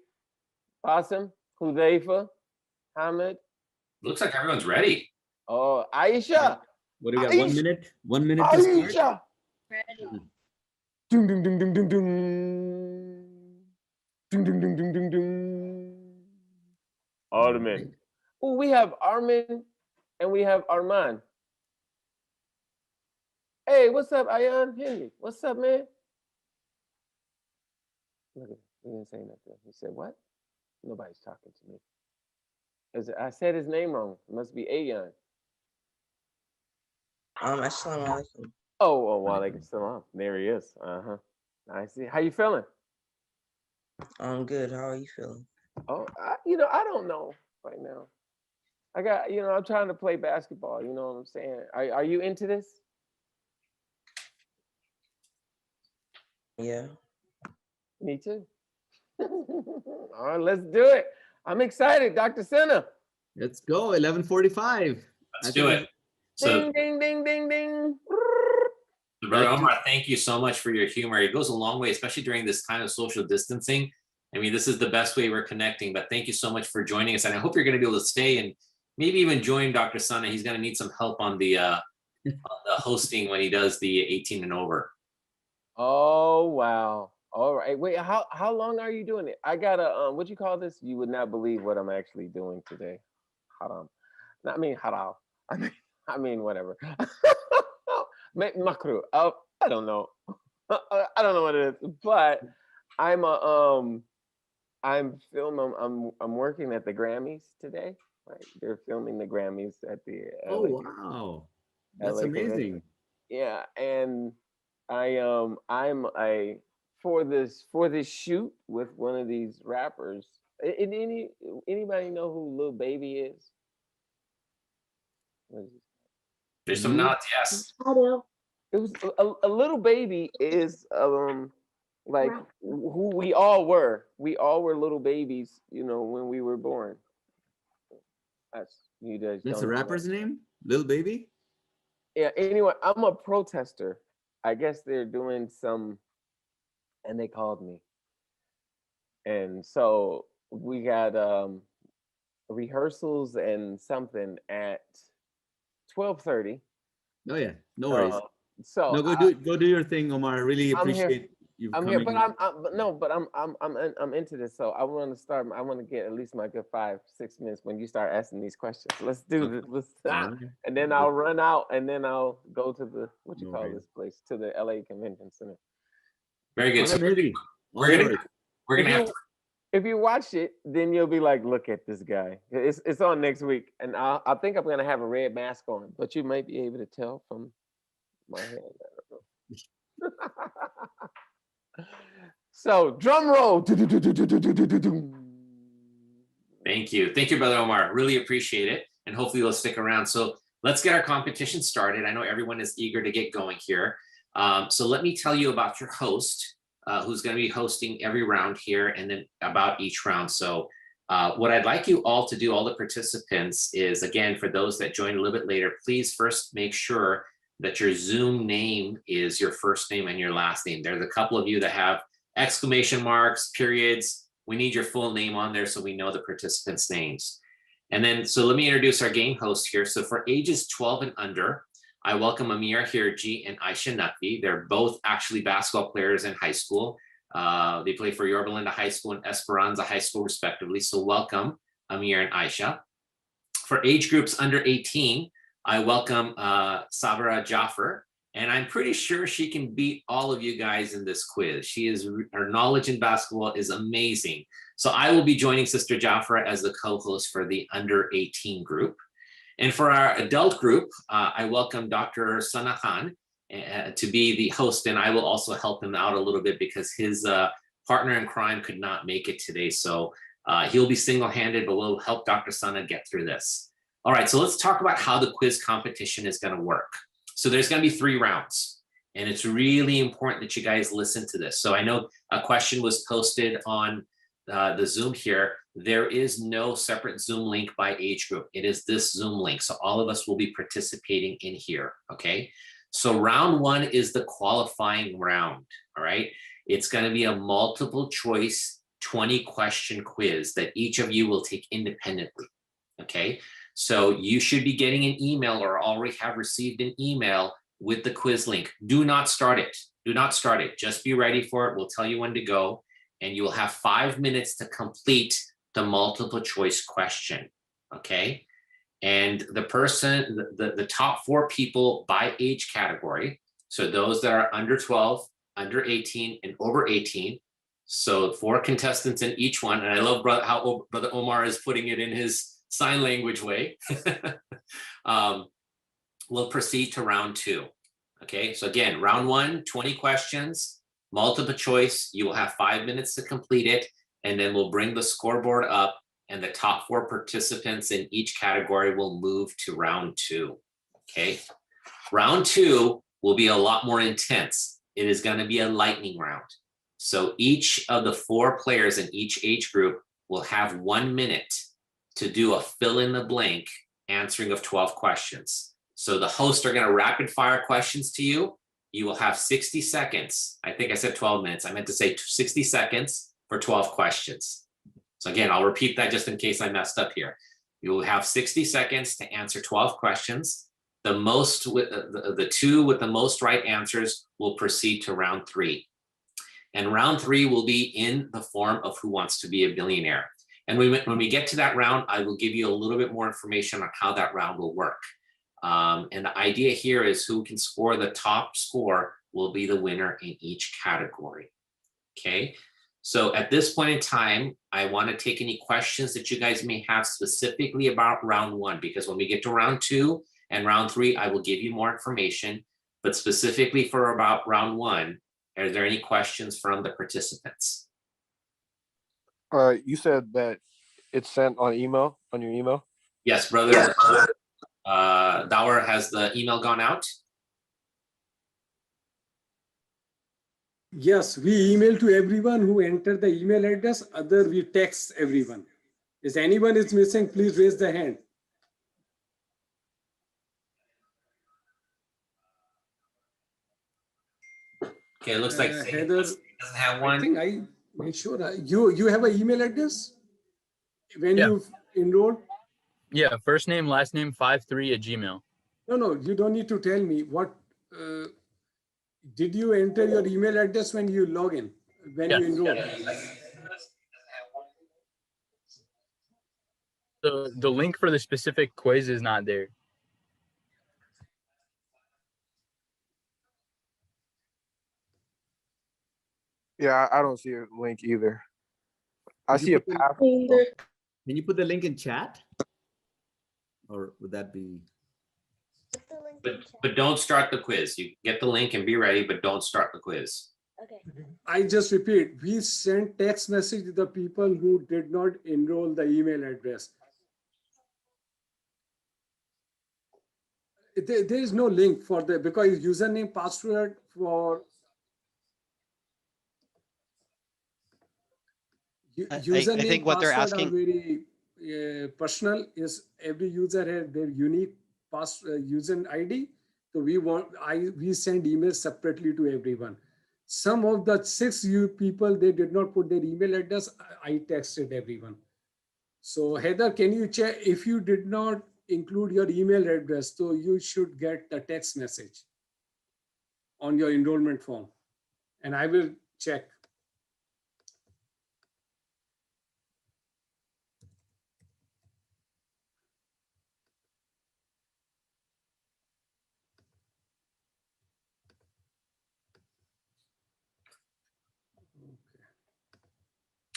Qasim, Hudayfa, Hamid. Looks like everyone's ready. Oh, Aisha. What do we got? Aisha. 1 minute? 1 minute to start? Aisha. Ready. Ding ding ding ding ding ding. Ding ding ding ding ding ding. Armin. Oh, we have Armin and we have Arman. Hey, what's up, Ayan Henry? What's up, man? Look at him. He didn't say nothing. He said, what? Nobody's talking to me. I said his name wrong. It must be Ayan. Assalamu alaikum. Oh, wa alaikum salam. There he is. Uh-huh. I see. How you feeling? I'm good. How are you feeling? Oh, I don't know right now. I got, I'm trying to play basketball. You know what I'm saying? Are you into this? Yeah. Me too. All right, let's do it. I'm excited, Dr. Senna. Let's go. 11:45. Let's do it. So, Ding, ding, ding, ding, ding. Brother Omar, thank you so much for your humor. It goes a long way, especially during this time of social distancing. I mean, this is the best way we're connecting, but thank you so much for joining us. And I hope you're going to be able to stay and maybe even join Dr. Sana. He's going to need some help on the hosting when he does the 18 and over. Oh, wow. All right. Wait, how long are you doing it? I got a, what you call this? You would not believe what I'm actually doing today. Haram. I mean, halal. I mean, whatever. Makruh. I don't know. I don't know what it is, but I'm filming. I'm working at the Grammys today. Right, they're filming the Grammys at the. Oh wow, that's amazing. Yeah, and I'm for this shoot with one of these rappers. Anybody know who Lil Baby is? There's some nods, yes. It was a Little Baby is like who we all were. We all were little babies, when we were born. That's a rapper's name? Lil Baby? Yeah, anyway, I'm a protester. I guess they're doing some, and they called me. And so we got rehearsals and something at 12:30. Oh yeah, no worries. So no, go do your thing, Omar. I really appreciate you coming. I'm here, but I'm into this. So I want to start. I want to get at least my good 5-6 minutes when you start asking these questions. Let's do this. Let's stop, and then I'll run out, and then I'll go to the this place, to the LA Convention Center. Very good. So we're We're gonna have to. If you watch it, then you'll be like, look at this guy. It's on next week, and I think I'm gonna have a red mask on, but you might be able to tell from my hand. I don't know. So drum roll. Thank you, Brother Omar. Really appreciate it, and hopefully you'll stick around. So let's get our competition started. I know everyone is eager to get going here. So let me tell you about your host, who's going to be hosting every round here, and then about each round. So what I'd like you all to do, all the participants, is, again, for those that joined a little bit later, please first make sure that your Zoom name is your first name and your last name. There's a couple of you that have exclamation marks, periods. We need your full name on there so we know the participants' names. And then, so let me introduce our game host here. So for ages 12 and under, I welcome Amir Hirji and Aisha Naqvi. They're both actually basketball players in high school. They play for Yorba Linda High School and Esperanza High School, respectively. So welcome, Amir and Aisha. For age groups under 18, I welcome Sabra Jaffer, and I'm pretty sure she can beat all of you guys in this quiz. Her knowledge in basketball is amazing. So I will be joining Sister Jaffer as the co-host for the under 18 group. And for our adult group, I welcome Dr. Sana Khan to be the host, and I will also help him out a little bit because his partner in crime could not make it today. So he'll be single-handed, but we'll help Dr. Sana get through this. All right, so let's talk about how the quiz competition is going to work. So there's going to be 3 rounds, and it's really important that you guys listen to this. So I know a question was posted on the Zoom here. There is no separate Zoom link by age group. It is this Zoom link. So all of us will be participating in here, okay? So round 1 is the qualifying round, all right? It's going to be a multiple choice 20-question quiz that each of you will take independently, okay? So you should be getting an email or already have received an email with the quiz link. Do not start it. Do not start it. Just be ready for it. We'll tell you when to go, and you will have 5 minutes to complete the multiple choice question, okay? And the top 4 people by age category, so those that are under 12, under 18, and over 18, so 4 contestants in each one, and I love how Brother Omar is putting it in his sign language way, we'll proceed to round 2, okay? So again, round 1, 20 questions, multiple choice, you will have 5 minutes to complete it, and then we'll bring the scoreboard up, and the top 4 participants in each category will move to round 2, okay? Round 2 will be a lot more intense. It is going to be a lightning round. So each of the 4 players in each age group will have 1 minute to do a fill in the blank answering of 12 questions. So the hosts are going to rapid fire questions to you. You will have 60 seconds. I think I said 12 minutes. I meant to say 60 seconds for 12 questions. So again, I'll repeat that just in case I messed up here. You will have 60 seconds to answer 12 questions. The 2 with the most right answers will proceed to round 3. And round 3 will be in the form of Who Wants to Be a Billionaire. And when we get to that round, I will give you a little bit more information on how that round will work. And the idea here is who can score the top score will be the winner in each category, okay? So at this point in time, I want to take any questions that you guys may have specifically about round 1, because when we get to round 2 and round 3, I will give you more information, but specifically for about round 1, are there any questions from the participants? You said that it's sent on email, on your email? Yes, brother. Dower, has the email gone out? Yes, we email to everyone who entered the email address. Other, we text everyone. If anyone is missing, please raise the hand. Okay, it looks like Heather doesn't have one. I think I make sure you have an email address when you enrolled. Yeah, first name, last name 53@gmail. No, you don't need to tell me what. Did you enter your email address when you log in, when you enroll? So the link for the specific quiz is not there. Yeah, I don't see a link either. I see a path. Neither. Can you put the link in chat? Or would that be? But don't start the quiz. You get the link and be ready, but don't start the quiz. Okay. I just repeat, we sent text message to the people who did not enroll the email address. There is no link for the, because username, password for username, I think what they're password asking. are very personal. Is every user has their unique user ID. So we send emails separately to everyone. Some of the 6 people, they did not put their email address. I texted everyone. So Heather, can you check if you did not include your email address? So you should get the text message on your enrollment form, and I will check.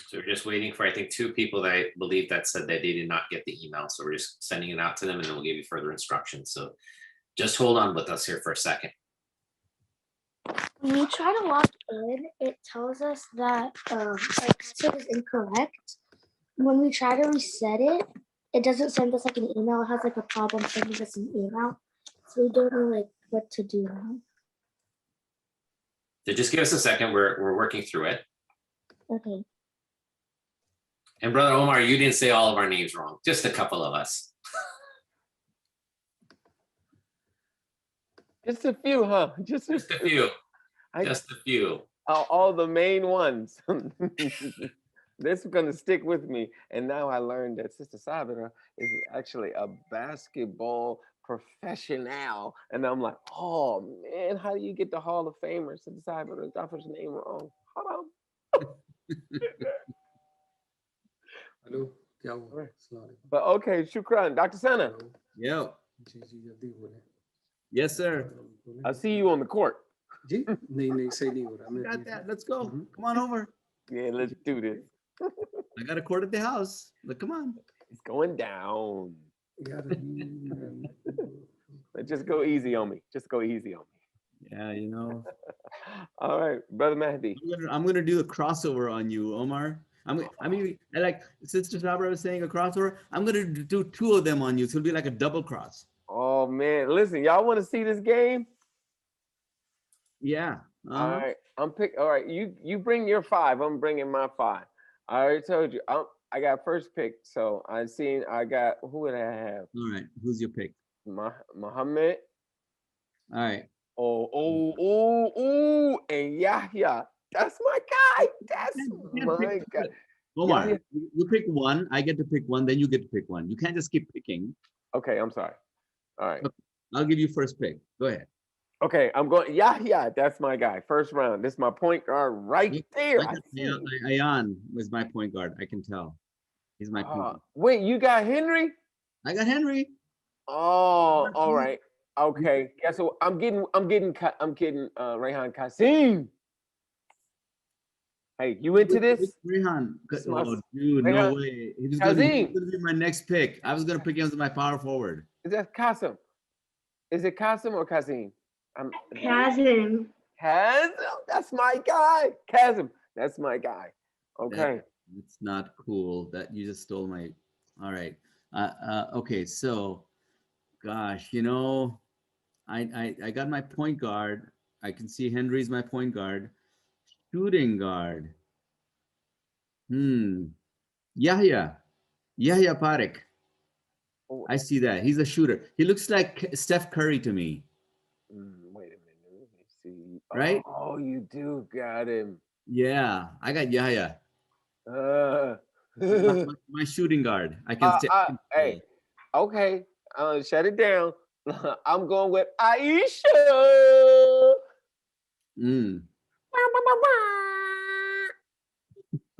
So we're just waiting for, I think, 2 people that I believe that said that they did not get the email. So we're just sending it out to them and then we'll give you further instructions. So just hold on with us here for a second. When you try to log in, it tells us that our password is incorrect. When we try to reset it, it doesn't send us like an email. It has like a problem sending us an email. So we don't know like what to do now. So just give us a second. We're working through it. Okay. And Brother Omar, you didn't say all of our names wrong. Just a couple of us. Just a few, huh? Just a few. Just a few. All the main ones. This is gonna stick with me. And now I learned that Sister Sabira is actually a basketball professional. And I'm like, oh man, how do you get the Hall of Famer? Sister Sabira got his name wrong. Hold on. Hello. But okay, Shukran. Dr. Sana. Yo. Yes, sir. I'll see you on the court. Got that. Let's go. Come on over. Yeah, let's do this. I got a court at the house. Look, come on. It's going down. Just go easy on me. Just go easy on me. Yeah, you know. All right, Brother Mahdi. I'm gonna do a crossover on you, Omar. I mean, like Sister Sabra was saying, a crossover. I'm gonna do 2 of them on you. So it'll be like a double cross. Oh man, listen, y'all want to see this game? Yeah. All right, All right, you bring your 5. I'm bringing my 5. I already told you. I got first pick, so I got who would I have? All right, who's your pick? Muhammad. All right. And Yahya. That's my guy. That's my guy. Omar, you pick one. I get to pick one. Then you get to pick one. You can't just keep picking. Okay, I'm sorry. All right. Okay, I'll give you first pick. Go ahead. Okay, I'm going. Yahya, that's my guy. First round. This is my point guard right there. Ayan was my point guard. I can tell. He's my point guard. Wait, you got Henry? I got Henry. Oh, all right. Okay. Yeah, so I'm getting Rayhan Kasim. Hey, you into this? Rayhan. Oh, dude, no way. He was gonna be my next pick. I was gonna pick him as my power forward. Is that Kasim? Is it Kasim or Kasim? Kazim. Kazim, that's my guy. Kazim, that's my guy. Okay. It's not cool that you just stole my. All right. Okay. So, gosh, you know, I got my point guard. I can see Henry's my point guard. Shooting guard. Yahya Parekh. I see that. He's a shooter. He looks like Steph Curry to me. Wait a minute. Let me see. Right? Oh, you do got him. Yeah, I got Yahya. My shooting guard. I can. Hey, okay. Shut it down. I'm going with Aisha.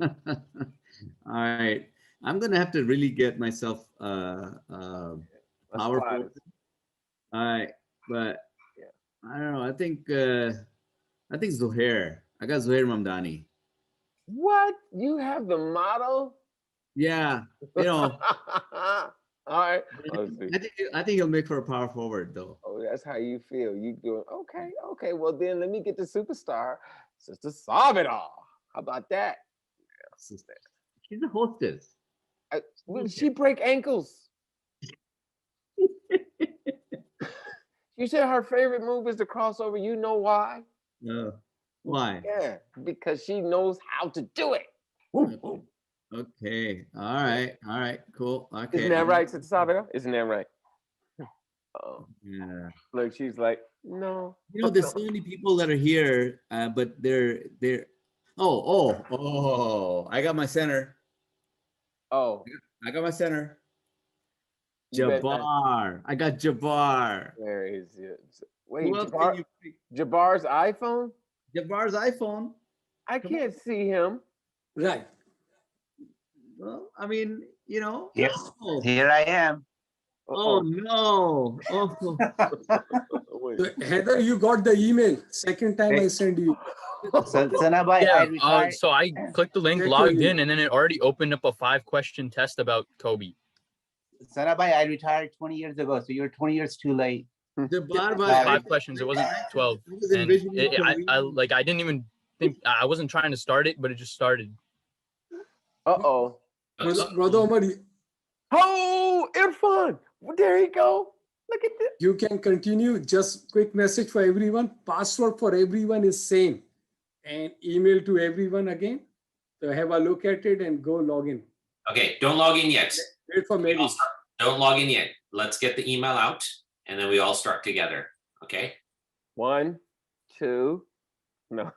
All right. I'm gonna have to really get myself powerful. All right, but I don't know. I think Zohair. I got Zohair Mamdani. What? You have the model? Yeah, you know. All right. I think he'll make for a power forward though. Oh, that's how you feel. You doing okay. Well, then let me get the superstar, Sister Sabita. How about that? She's a hostess. She break ankles. You said her favorite move is the crossover. You know why? No. Why? Yeah, because she knows how to do it. Okay. All right. Cool. Okay. Isn't that right, Sister Sabita? Isn't that right? Oh, yeah. Look, she's like, no. You know, there's so many people that are here, but they're. Oh! I got my center. Oh, I got my center. You bet not. Jabbar. I got Jabbar. Where is it? Wait, Who else can you pick? Jabbar's iPhone? Jabbar's iPhone. I can't see him. Right. Well, I mean, you know. Yes. Oh. Here I am. Oh no. Oh. So, Heather, you got the email. Second time I send you. Yeah, so I clicked the link, Check logged your in, and then it already opened up a 5-question test about Kobe. Sanabai, I retired 20 years ago, so you're 20 years too late. Jabbar, 5 questions. It wasn't 12. And I didn't even think I wasn't trying to start it, but it just started. Uh-oh. Brother Omar, Oh, Irfan. There you go. Look at this. you can continue. Just quick message for everyone. Password for everyone is same. And email to everyone again. So have a look at it and go log in. Okay, don't log in yet. Wait for Mary. Don't log in yet. Let's get the email out and then we all start together. Okay. 1, 2. No.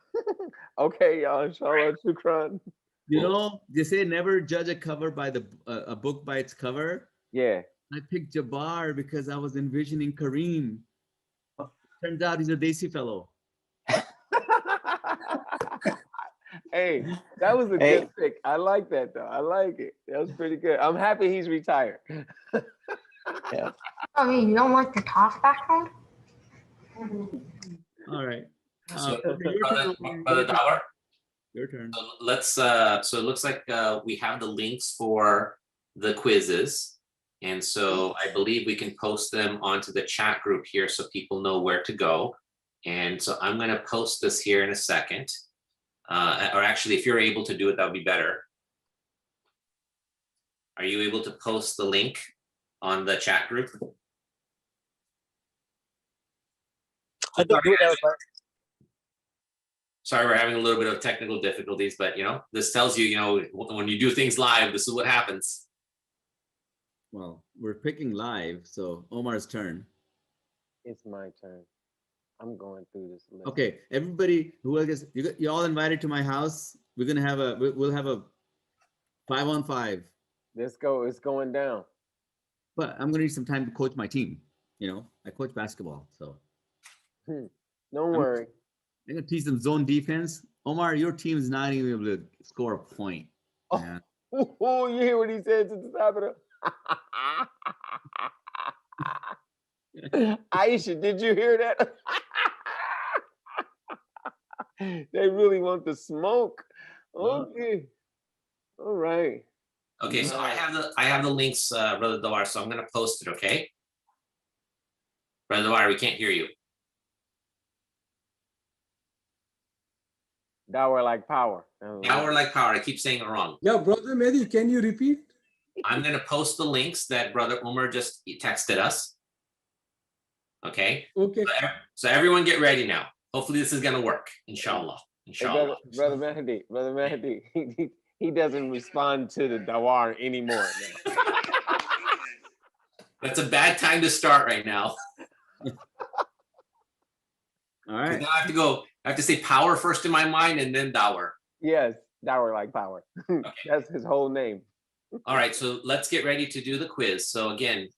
Okay, y'all. Inshallah, shukran. You know, they say never judge a cover by a book by its cover. Yeah. I picked Jabbar because I was envisioning Kareem. Turns out he's a Desi fellow. Hey, that was a good pick. I like that though. I like it. That was pretty good. I'm happy he's retired. Yeah. I mean, you don't like the toss background? All right. So, your Brother Dawar, Your turn. so let's so it looks like we have the links for the quizzes. And so I believe we can post them onto the chat group here so people know where to go. And so I'm going to post this here in a second. Or actually, if you're able to do it, that would be better. Are you able to post the link on the chat group? I don't do it. Sorry, we're having a little bit of technical difficulties, but you know, this tells you, you know, when you do things live, this is what happens. Well, we're picking live, so Omar's turn. It's my turn. I'm going through this list. Okay, everybody who I guess you all invited to my house. We're gonna have we'll have a 5-on-5. Let's go. It's going down. But I'm gonna need some time to coach my team. You know, I coach basketball, so Don't worry. I'm gonna teach them zone defense. Omar, your team is not even able to score a point. Man. Oh, you hear what he said to the Sabbath? Aisha, did you hear that? They really want the smoke. Okay. All right. Okay, so I have the links, Brother Dawar, so I'm gonna post it, okay? Brother Dawar, we can't hear you. Dower like power. Power like power. I keep saying it wrong. Yeah, Brother Mehdi, can you repeat? I'm going to post the links that Brother Umar just texted us. Okay. Okay. So everyone get ready now. Hopefully this is going to work. Inshallah. Inshallah. Hey, Brother Mehdi, he doesn't respond to the Dawar anymore. That's a bad time to start right now. All right. Now I have to say power first in my mind and then Dawar. Yes, Dower like power. Okay. That's his whole name. All right, so let's get ready to do the quiz. So again,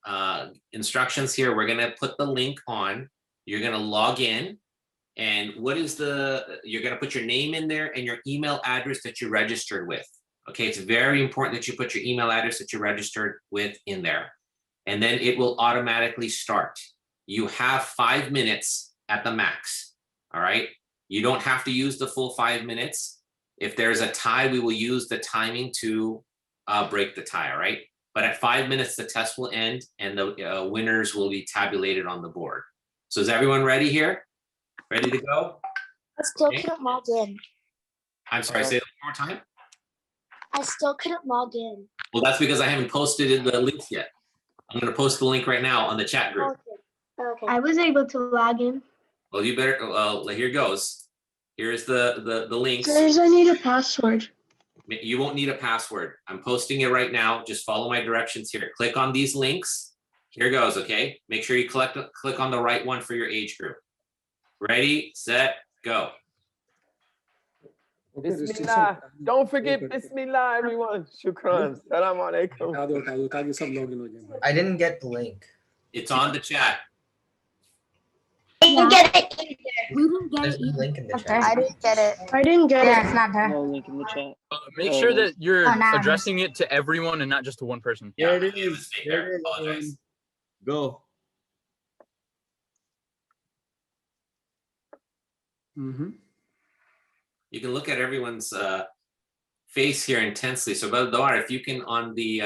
instructions here, we're gonna put the link on. You're gonna log in, and you're gonna put your name in there and your email address that you registered with. Okay, it's very important that you put your email address that you registered with in there. And then it will automatically start. You have 5 minutes at the max, all right? You don't have to use the full 5 minutes. If there's a tie, we will use the timing to break the tie, all right? But at 5 minutes, the test will end and the winners will be tabulated on the board. So is everyone ready here? Ready to go? I still Okay. couldn't log in. I'm sorry, say that one more time. I still couldn't log in. Well, that's because I haven't posted the links yet. I'm going to post the link right now on the chat group. Okay. I was able to log in. Well, you better, here goes. Here's the links. Says I need a password. You won't need a password. I'm posting it right now. Just follow my directions here. Click on these links. Here goes, okay? Make sure you click on the right one for your age group. Ready, set, go. Bismillah. Don't forget Bismillah, everyone. Shukran. Salam alaikum. I didn't get the link. It's on the chat. We didn't get it either. We didn't get There's it no either. link in the Okay. chat. I didn't get it. I didn't get it. It's not there. No link in the chat. Make sure that you're Oh, no. addressing it to everyone and not just to one person. Yeah, it is. Apologize. Go. You can look at everyone's face here intensely. So, Brother Dawar, if you can on the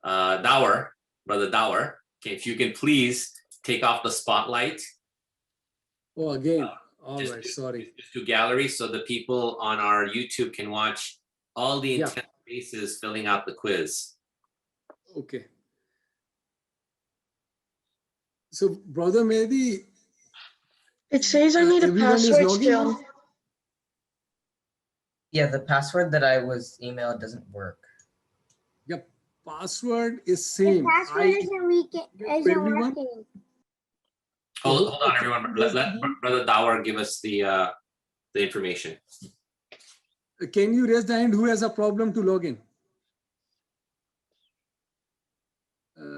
Brother Dawar, okay, if you can please take off the spotlight. Oh, again. All Just right, sorry. Just to gallery so the people on our YouTube can watch all the intense faces filling out the quiz. Okay. So, Brother Mehdi, It says I need a everyone is password logging still. now? Yeah, the password that I was emailed doesn't work. Yep, password is same. Isn't everyone? working. Hold on, everyone. Let Brother Dawar give us the information. Can you raise the hand who has a problem to log in?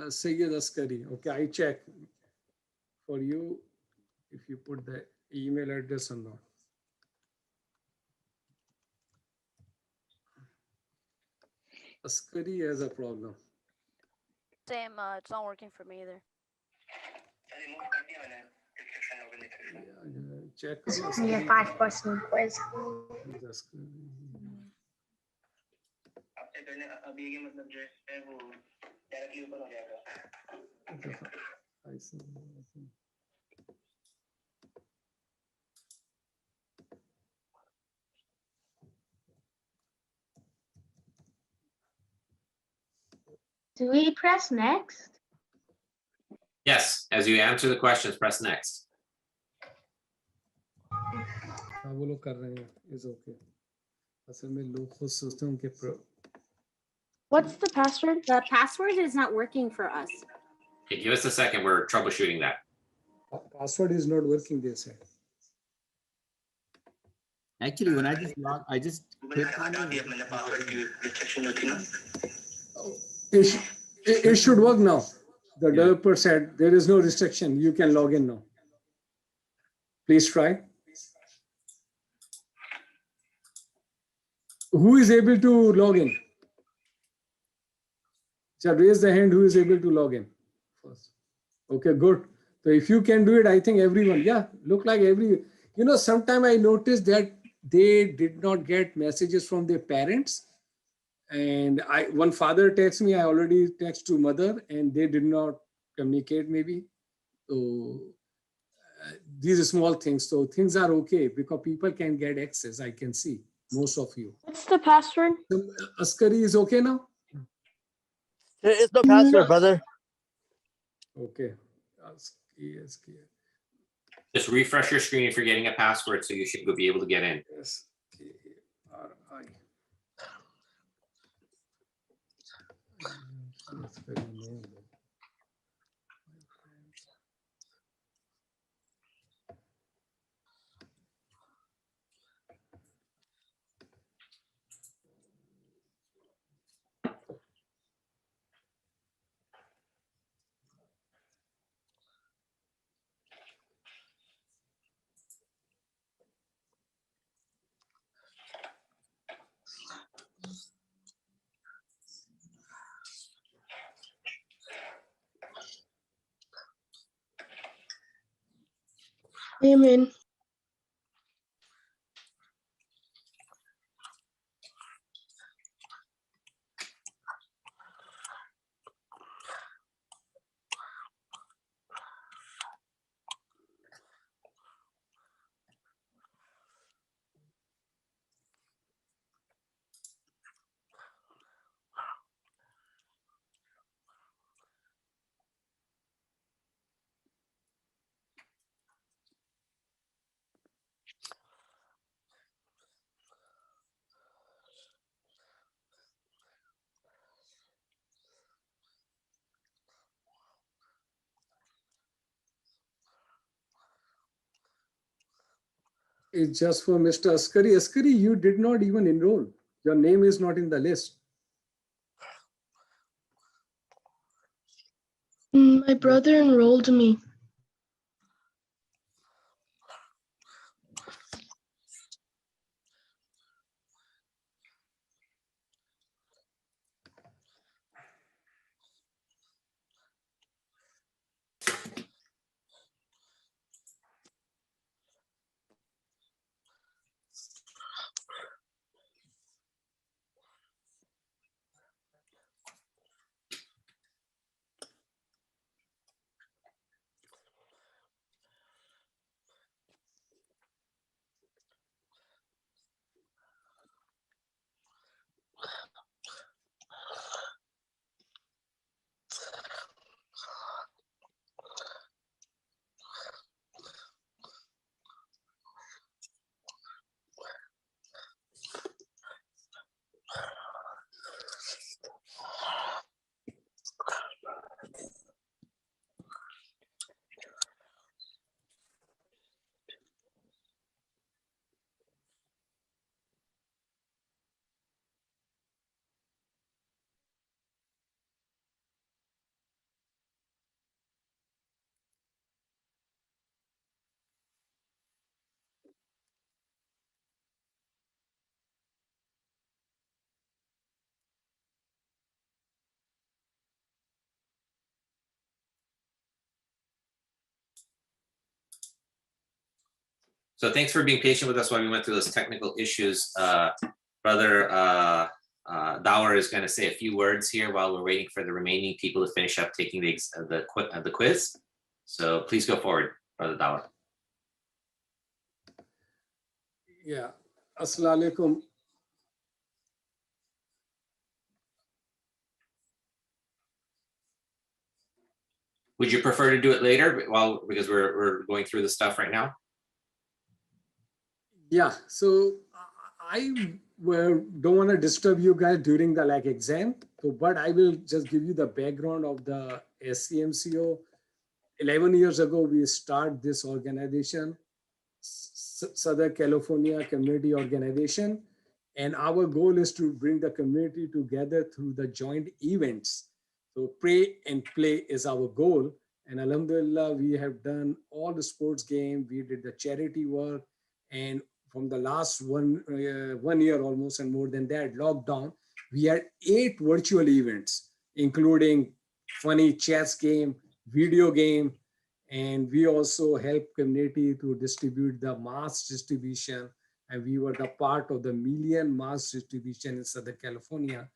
Sayyid Askari. Okay, I check for you if you put the email address or not. Askari has a problem. Same, it's not working for me either. Check. It's only a 5-question quiz. Do we press next? Yes, as you answer the questions, press next. वो लोग कर रहे हैं is okay. असल में लोग खुद सोचते हैं उनके What's the password? The password is not working for us. Okay, give us a second. We're troubleshooting that. Password is not working, they said. Actually, when I just clicked on it. It should work now. The developer said there is no restriction. You can log in now. Please try. Who is able to log in? So raise the hand who is able to log in first. Okay, good. So if you can do it, I think everyone, look like sometime I noticed that they did not get messages from their parents. And one father texts me, I already text to mother and they did not communicate maybe. So these are small things. So things are okay because people can get access. I can see most of you. What's the password? Askari is okay now? There is no password, brother. Okay. Just refresh your screen if you're getting a password, so you should be able to get in. S-K-R-I. Amen. It's just for Mr. Askari. Askari, you did not even enroll. Your name is not in the list. My brother enrolled me. So thanks for being patient with us while we went through those technical issues. Brother Dower is going to say a few words here while we're waiting for the remaining people to finish up taking the quiz. So please go forward, Brother Dower. Yeah. Assalamu alaikum. Would you prefer to do it later because we're going through the stuff right now? Yeah. So I don't want to disturb you guys during the exam. So, but I will just give you the background of the Scmco. 11 years ago, we started this organization, Southern California Community Organization. And our goal is to bring the community together through the joint events. So pray and play is our goal. And Alhamdulillah, we have done all the sports game. We did the charity work. And from the last 1 year almost and more than that, lockdown, we had 8 virtual events, including funny chess game, video game, and we also help community to distribute the mass distribution. And we were the part of the million mass distribution in Southern California.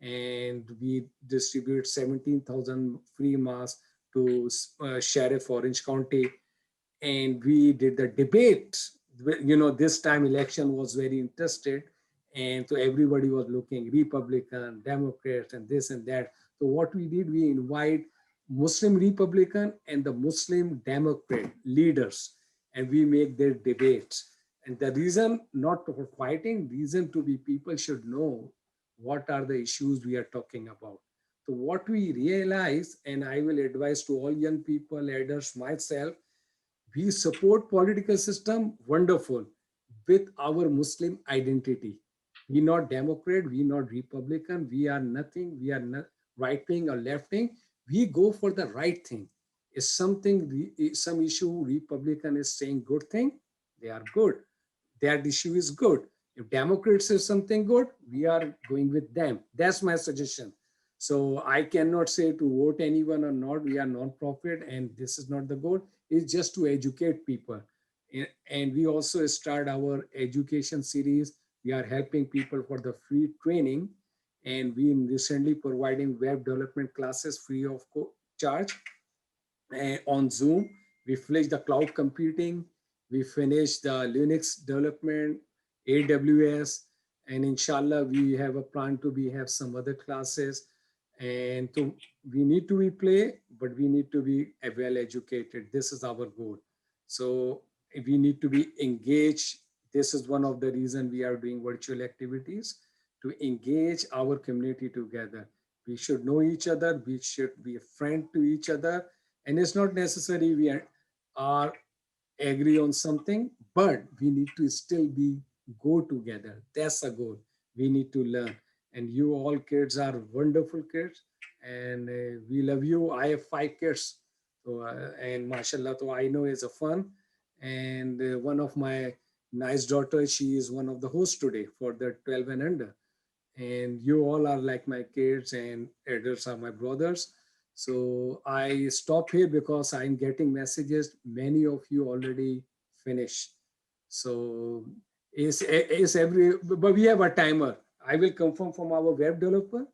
And we distribute 17,000 free mass to Sheriff Orange County. And we did the debate. This time election was very interested. And so everybody was looking Republican, Democrats, and this and that. So what we did, we invite Muslim Republican and the Muslim Democrat leaders, and we make their debates. And the reason not for fighting, reason to be people should know what are the issues we are talking about. So what we realize, and I will advise to all young people, elders, myself, we support political system, wonderful, with our Muslim identity. We not Democrat, we not Republican, we are nothing, we are not right wing or left wing. We go for the right thing. Is something, some issue Republican is saying good thing, they are good. That issue is good. If Democrats say something good, we are going with them. That's my suggestion. So I cannot say to vote anyone or not. We are non-profit and this is not the goal. It's just to educate people. And we also start our education series. We are helping people for the free training. And we recently providing web development classes free of charge on Zoom. We finished the cloud computing. We finished the Linux development, AWS, and inshallah, we have a plan to have some other classes. And so we need to be play, but we need to be well educated. This is our goal. So we need to be engaged. This is one of the reasons we are doing virtual activities, to engage our community together. We should know each other. We should be a friend to each other. And it's not necessary we are agree on something, but we need to still go together. That's a goal. We need to learn. And you all kids are wonderful kids, and we love you. I have 5 kids, so and mashallah, so I know it's a fun. And one of my nice daughters, she is one of the hosts today for the 12 and under. And you all are like my kids, and adults are my brothers. So I stop here because I'm getting messages. Many of you already finished. So is every, but we have a timer. I will confirm from our web developer.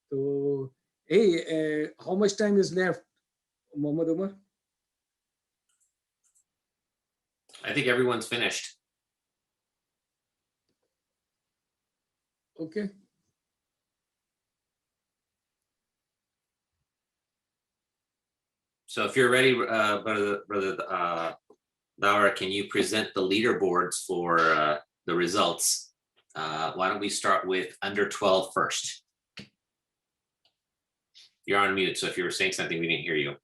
So, hey, how much time is left, Mohammed Umar? I think everyone's finished. Okay. So if you're ready, brother Daura, can you present the leaderboards for the results? Why don't we start with under 12 first? You're on mute, so if you were saying something, we didn't hear you.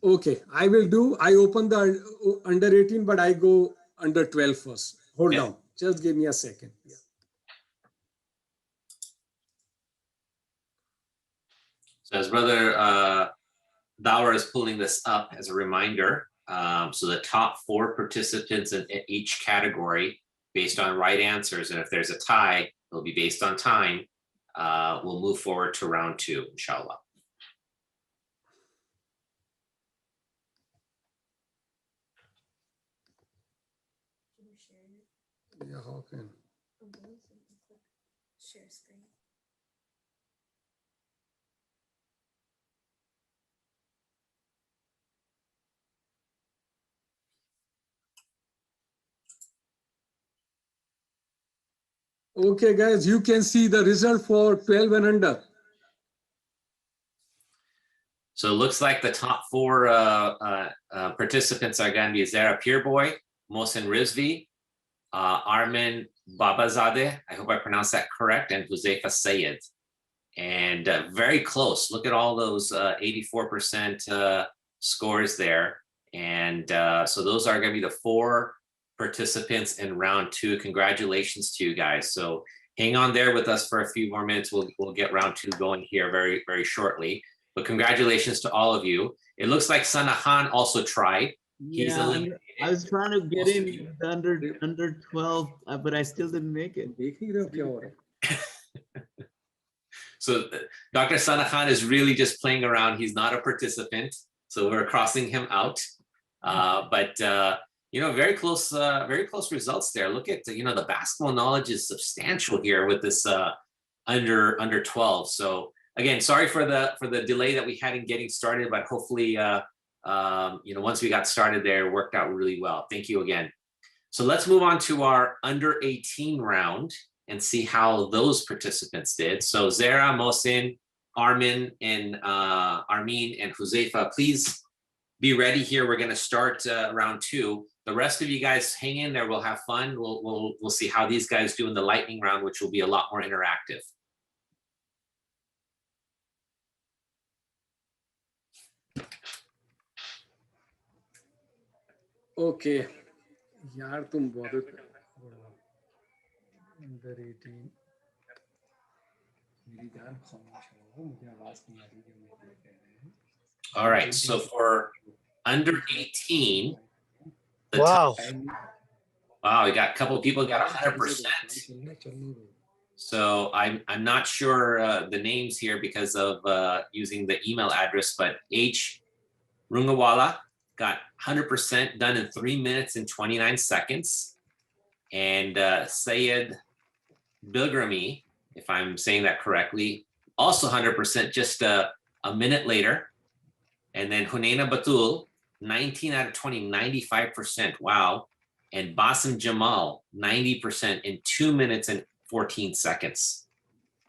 Okay, I open the under 18, but I go under 12 first. Hold on, just give me a second. Yeah. So as brother Daura is pulling this up as a reminder, so the top 4 participants in each category based on right answers, and if there's a tie, it'll be based on time, we'll move forward to round 2, inshallah. Yeah, how can? Share screen. Okay, guys, you can see the result for 12 and under. So it looks like the top 4 participants are going to be Zara Peerboy, Mohsen Rizvi, Armin Babazadeh, I hope I pronounced that correct, and Huzaifa Sayed. And very close. Look at all those 84% scores there. And so those are going to be the 4 participants in round 2. Congratulations to you guys. So hang on there with us for a few more minutes. We'll get round 2 going here very, very shortly. But congratulations to all of you. It looks like Sana Khan also tried. He's eliminated. I was trying to get in under 12, but I still didn't make it. So Dr. Sana Khan is really just playing around. He's not a participant, so we're crossing him out. But you know, very close results there. Look at the basketball knowledge is substantial here with this under 12. So again, sorry for the delay that we had in getting started, but hopefully once we got started there, it worked out really well. Thank you again. So let's move on to our under 18 round and see how those participants did. So Zara, Mohsen, Armin, and Armin and Huzaifa, please be ready here. We're going to start round 2. The rest of you guys hang in there. We'll have fun. We'll see how these guys do in the lightning round, which will be a lot more interactive. Okay. यार तुम बहुत under 18 मेरी जान खामोश हो मुझे आवाज नहीं आ रही जो मैं कह रहे हैं. All right, so for under 18, wow, we got a couple of people got 100%. So I'm not sure the names here because of using the email address, but H. Rungawala got 100% done in 3 minutes and 29 seconds. And Sayed Bilgrami, if I'm saying that correctly, also 100% just a minute later. And then Hunaina Batul, 19 out of 20, 95%. Wow. And Basim Jamal, 90% in 2 minutes and 14 seconds.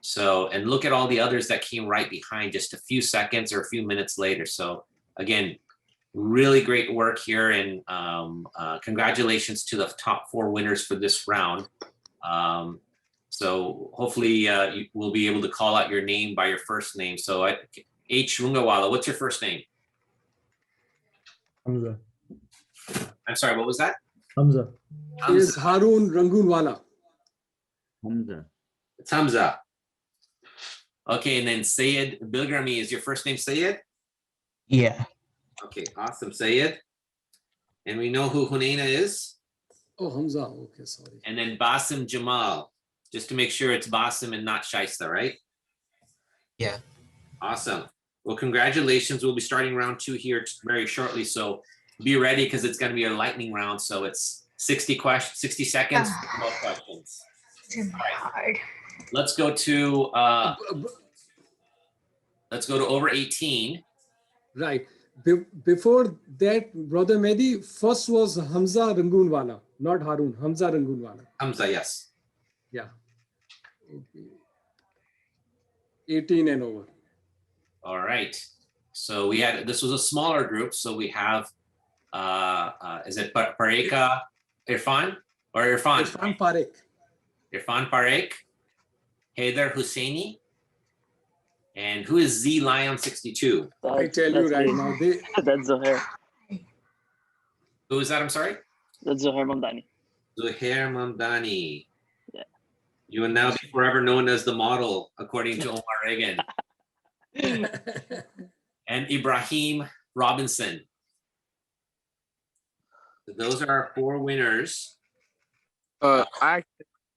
So, and look at all the others that came right behind just a few seconds or a few minutes later. So again, Really great work here, and congratulations to the top 4 winners for this round. So hopefully you will be able to call out your name by your first name. So H. Rungawala, what's your first name? Hamza. I'm sorry, what was that? Hamza. Is Harun Rangunwala. Hamza. It's Hamza. Okay, and then Sayed Bilgrami, is your first name Sayed? Yeah. Okay, awesome, Sayed. And we know who Hunaina is. Oh, Hamza. Okay, sorry. And then Basim Jamal, just to make sure it's Basim and not Shaista, right? Yeah. Awesome. Well, congratulations. We'll be starting round 2 here very shortly. So be ready because it's going to be a lightning round. So it's 60 seconds, no questions. Hard. Let's go to over 18. Right. Before that, Brother Mehdi, first was Hamza Rangunwala, not Harun. Hamza Rangunwala. Hamza, yes. Yeah. Okay. 18 and over. All right. So this was a smaller group. So we have, is it Pareka Irfan or Irfan? Irfan Parek. Irfan Parek, Haider Husseini, and who is Z Lion 62? I tell you right now, that's Zohair. Who is that? I'm sorry? That's Zohair Mamdani. Zohair Mamdani. Yeah. You will now be forever known as the model, according to Omar Reagan. And Ibrahim Robinson. So those are our 4 winners. I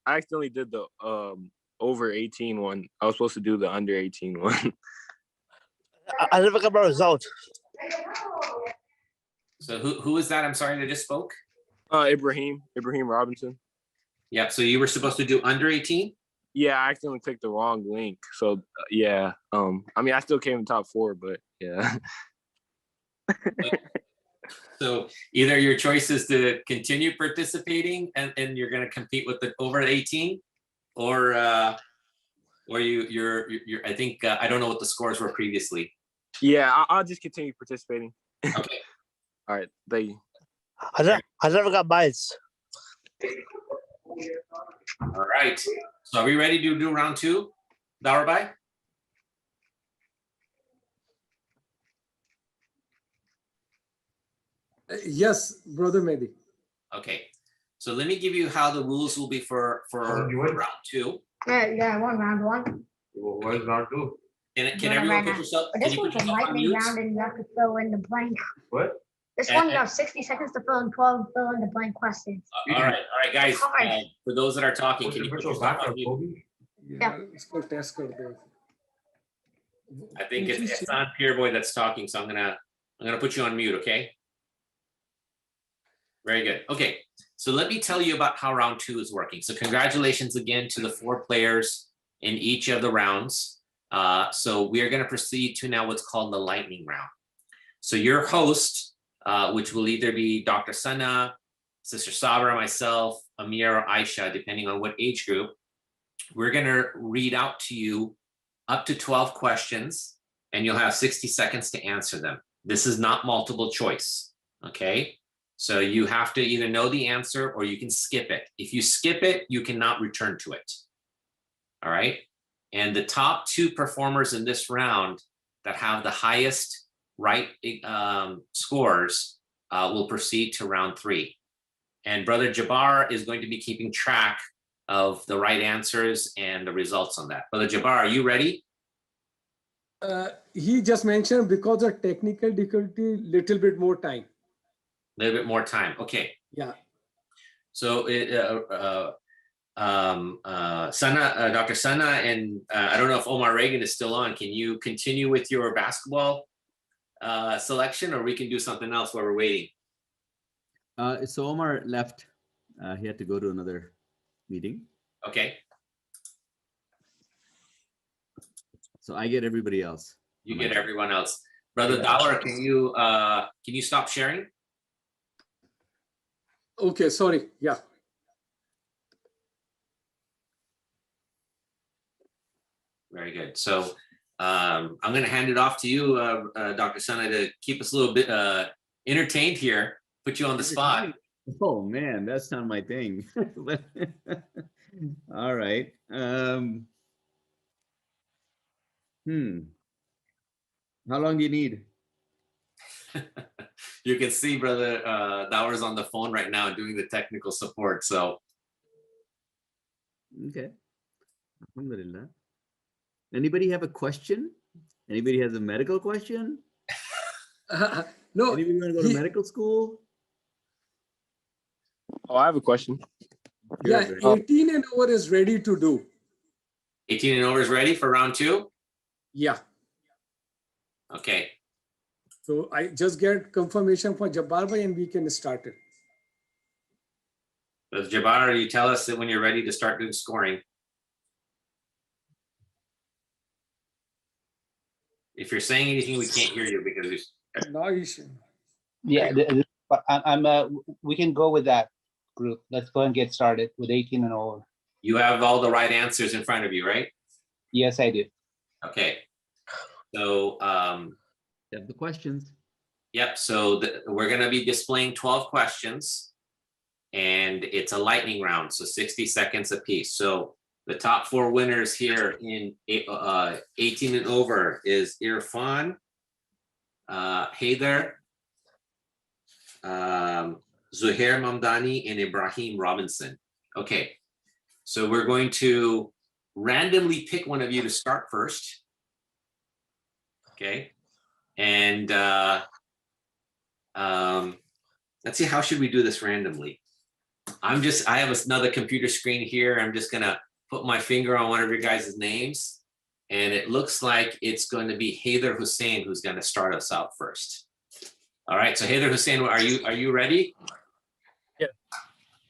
accidentally did the over 18 one. I was supposed to do the under 18 one. I never got my result. So who is that? I'm sorry, that just spoke? Ibrahim Robinson. Yeah, so you were supposed to do under 18? Yeah, I accidentally clicked the wrong link. So yeah, I mean, I still came in top 4, but yeah. So either your choice is to continue participating and you're going to compete with the over 18, or you're I think I don't know what the scores were previously. Yeah, I'll just continue participating. Okay. All right, thank you. I never got bites. All right. So are we ready to do round 2, Daurabai? Yes, Brother Mehdi. Okay. So let me give you how the rules will be for round 2. Yeah, I want round 1. What is round 2? Can everyone put yourself? This one's a lightning round, and you have to fill in the blank. What? This one, you have 60 seconds to fill in 12 fill in the blank questions. All right, guys. For those that are talking, can you put yourself on mute? Yeah. I think it's not Pierboy that's talking, so I'm gonna put you on mute, okay? Very good. Okay, so let me tell you about how round 2 is working. So congratulations again to the 4 players in each of the rounds. So we are going to proceed to now what's called the lightning round. So your host, which will either be Dr. Sana, Sister Sabra, myself, Amir, or Aisha, depending on what age group, we're going to read out to you up to 12 questions, and you'll have 60 seconds to answer them. This is not multiple choice, okay? So you have to either know the answer or you can skip it. If you skip it, you cannot return to it. All right. And the top 2 performers in this round that have the highest right scores will proceed to round 3. And Brother Jabbar is going to be keeping track of the right answers and the results on that. Brother Jabbar, are you ready? He just mentioned because of technical difficulty, little bit more time. A little bit more time. Okay. Yeah. So Sana, Dr. Sana, and I don't know if Omar Reagan is still on. Can you continue with your basketball selection, or we can do something else while we're waiting? So Omar left. He had to go to another meeting. Okay. So I get everybody else. You get everyone else. Brother Dollar, can you stop sharing? Okay, sorry. Yeah. Very good. So I'm going to hand it off to you, Dr. Sana, to keep us a little bit entertained here. Put you on the spot. Oh man, that's not my thing. All right. How long do you need? You can see Brother Dower's on the phone right now doing the technical support. So okay. Alhamdulillah. Anybody have a question? Anybody has a medical question? No. Anybody want to go to medical school? Oh, I have a question. Yeah, 18 and over is ready to do. 18 and over is ready for round 2? Yeah. Okay. So I just get confirmation for Jabbar bhai and we can start it. Jabbar, you tell us that when you're ready to start doing scoring. If you're saying anything, we can't hear you because no issue. Yeah, we can go with that group. Let's go and get started with 18 and over. You have all the right answers in front of you, right? Yes, I do. Okay. So you have the questions. Yep. So we're going to be displaying 12 questions, and it's a lightning round, so 60 seconds apiece. So the top 4 winners here in 18 and over is Irfan, Haider, Zuhair Mamdani, and Ibrahim Robinson. Okay. So we're going to randomly pick one of you to start first. Okay. And let's see, how should we do this randomly? I have another computer screen here. I'm just gonna put my finger on one of your guys' names, and it looks like it's going to be Haider Hussein who's gonna start us out first. All right, so Haider Hussein, are you ready? Yeah.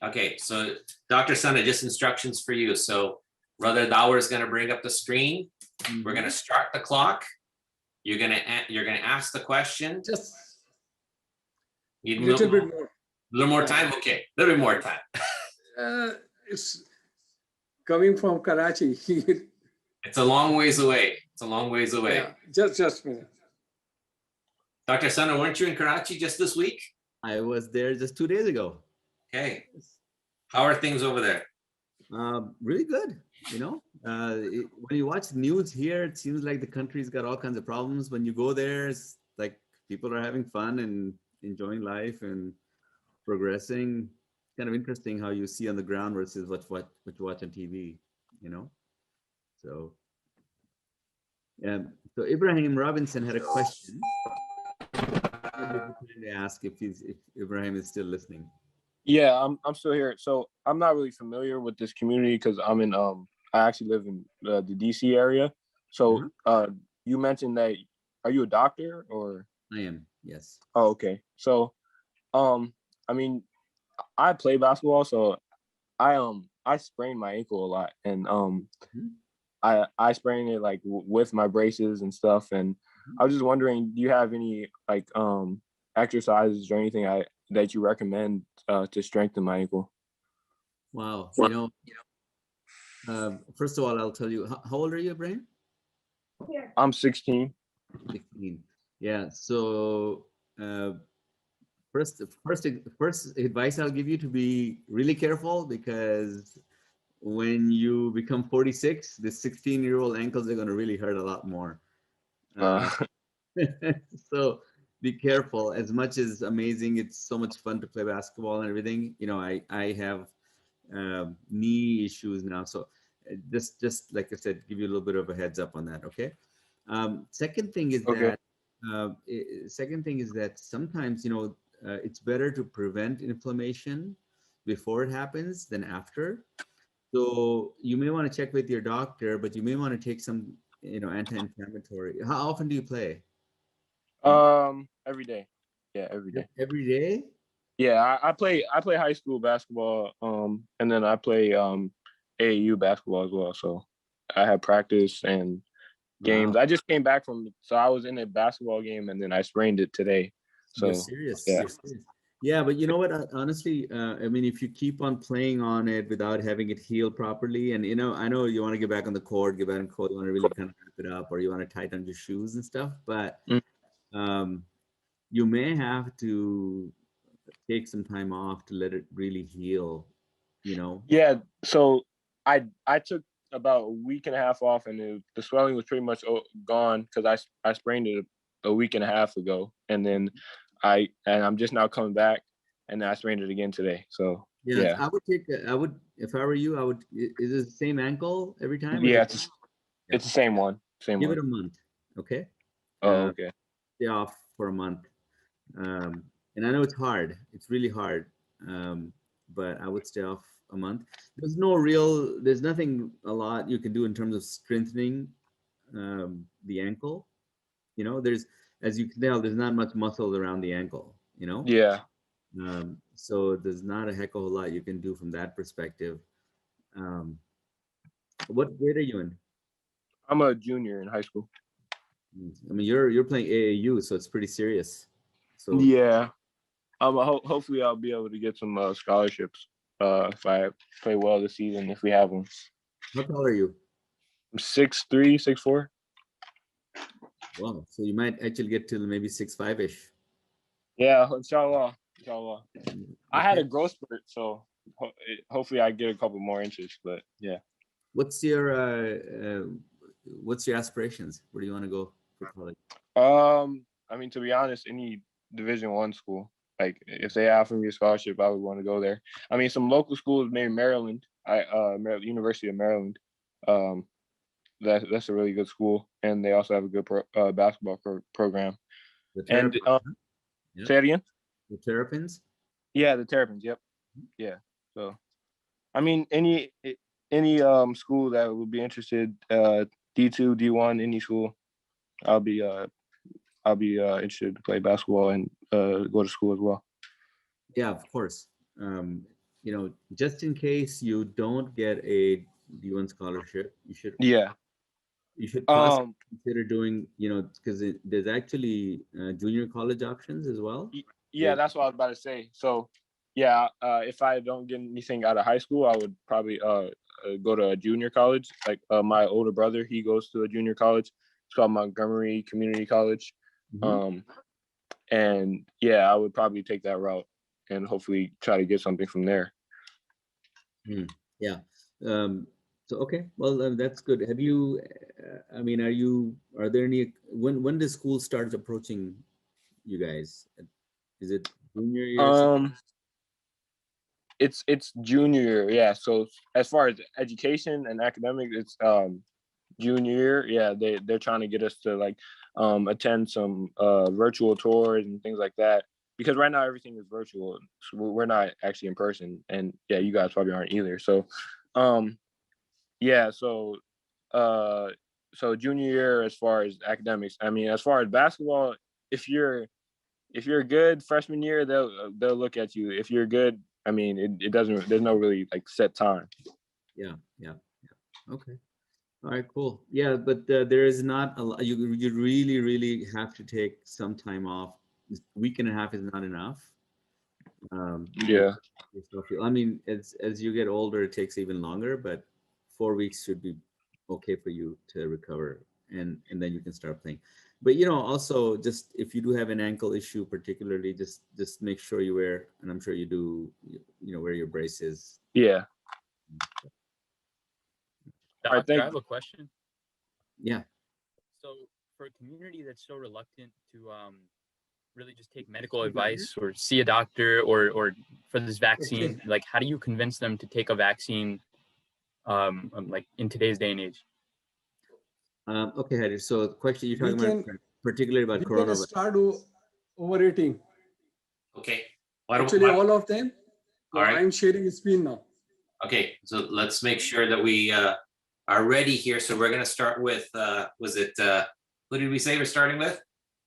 Okay, so Dr. Sana, just instructions for you. So Brother Dower is gonna bring up the screen. We're gonna start the clock. You're gonna ask the question. Just a little bit more. A little more time? Okay, a little bit more time. It's coming from Karachi. It's a long ways away. It's a long ways away. Yeah, just a minute. Dr. Sana, weren't you in Karachi just this week? I was there just 2 days ago. Okay. How are things over there? Really good. You know, when you watch news here, it seems like the country's got all kinds of problems. When you go there, it's like people are having fun and enjoying life and progressing. It's kind of interesting how you see on the ground versus what you watch on TV, you know. So so Ibrahim Robinson had a question. To ask if Ibrahim is still listening. Yeah, I'm still here. So I'm not really familiar with this community because I'm in I actually live in the DC area. So you mentioned that, are you a doctor or? I am, yes. Oh, okay. So I mean, I play basketball, so I sprained my ankle a lot, and I sprained it like with my braces and stuff. And I was just wondering, do you have any like exercises or anything that you recommend to strengthen my ankle? Wow. You know, first of all, I'll tell you, how old are you, Ibrahim? I'm 16. 16. Yeah. So first advice I'll give you to be really careful, because when you become 46, the 16-year-old ankles are going to really hurt a lot more. So be careful. As much as amazing, it's so much fun to play basketball and everything. You know, I have knee issues now, so just like I said, give you a little bit of a heads up on that. Okay. Second thing is that sometimes, you know, it's better to prevent inflammation before it happens than after. So you may want to check with your doctor, but you may want to take some, you know, anti-inflammatory. How often do you play? Every day. Yeah, every day. Every day? Yeah, I play high school basketball, and then I play AAU basketball as well. So I have practice and games. Wow. I just came back so I was in a basketball game and then I sprained it today. So you're serious. Yeah. You're serious. Yeah, but you know what? Honestly, I mean, if you keep on playing on it without having it heal properly, and you know, I know you want to get back on the court, you want to really kind of wrap it up, or you want to tighten your shoes and stuff, but you may have to take some time off to let it really heal, you know? Yeah. So I took about a week and a half off, and the swelling was pretty much gone because I sprained it a week and a half ago, and then I'm just now coming back, and I sprained it again today. So Yeah, yeah. I would, if I were you, is it the same ankle every time? Or Yeah, yeah. It's the same one. Give it a month, okay? Oh, okay. Stay off for a month. And I know it's hard. It's really hard. But I would stay off a month. There's nothing a lot you can do in terms of strengthening the ankle. You know, as you can tell, there's not much muscle around the ankle, you know? Yeah. So there's not a heck of a lot you can do from that perspective. What grade are you in? I'm a junior in high school. I mean, you're playing AAU, so it's pretty serious. So yeah, hopefully I'll be able to get some scholarships if I play well this season, if we have them. How tall are you? I'm 6'3", 6'4". Wow, so you might actually get to maybe 6'5" ish. Yeah, inshallah. I had a growth spurt, so hopefully I get a couple more inches. But yeah. What's your aspirations? Where do you want to go for college? I mean, to be honest, any Division I school. Like, if they offer me a scholarship, I would want to go there. I mean, some local schools, maybe Maryland. University of Maryland. That's a really good school, and they also have a good basketball program. And say it again. The Terrapins. Yeah, the Terrapins. Yep. Yeah. So, I mean, any school that would be interested, D2, D1, any school, I'll be interested to play basketball and go to school as well. Yeah, of course. You know, just in case you don't get a D1 scholarship, you should. Yeah. You should possibly consider doing, you know, because there's actually junior college options as well. Yeah, that's what I was about to say. So, yeah, if I don't get anything out of high school, I would probably go to a junior college. Like my older brother, he goes to a junior college. It's called Montgomery Community College. And yeah, I would probably take that route and hopefully try to get something from there. Yeah. So okay, well that's good. Have you? I mean, are there any? When does school start approaching you guys? Is it junior year? It's junior year, yeah. So as far as education and academics, it's junior year. Yeah, they're trying to get us to like attend some virtual tours and things like that, because right now everything is virtual. So we're not actually in person, and yeah, you guys probably aren't either. So yeah, so junior year as far as academics. I mean, as far as basketball, if you're good freshman year, they'll look at you. If you're good, I mean, it doesn't. There's no really like set time. Yeah. Okay. All right. Cool. Yeah, but there is not a lot. You really have to take some time off. A week and a half is not enough. Yeah. I mean, as you get older, it takes even longer. But 4 weeks should be okay for you to recover, and then you can start playing. But you know, also just if you do have an ankle issue, particularly, just make sure you wear, and I'm sure you do, you know, wear your braces. Yeah. Doctor, I have a question. Yeah. So for a community that's so reluctant to really just take medical advice or see a doctor or for this vaccine, like how do you convince them to take a vaccine like in today's day and age? Okay, Hadi. So the question you're talking about, particularly about coronavirus. We can start overrating. Okay. Actually, all of them. All right. I'm sharing screen now. Okay, so let's make sure that we are ready here. So we're going to start with, who did we say we're starting with?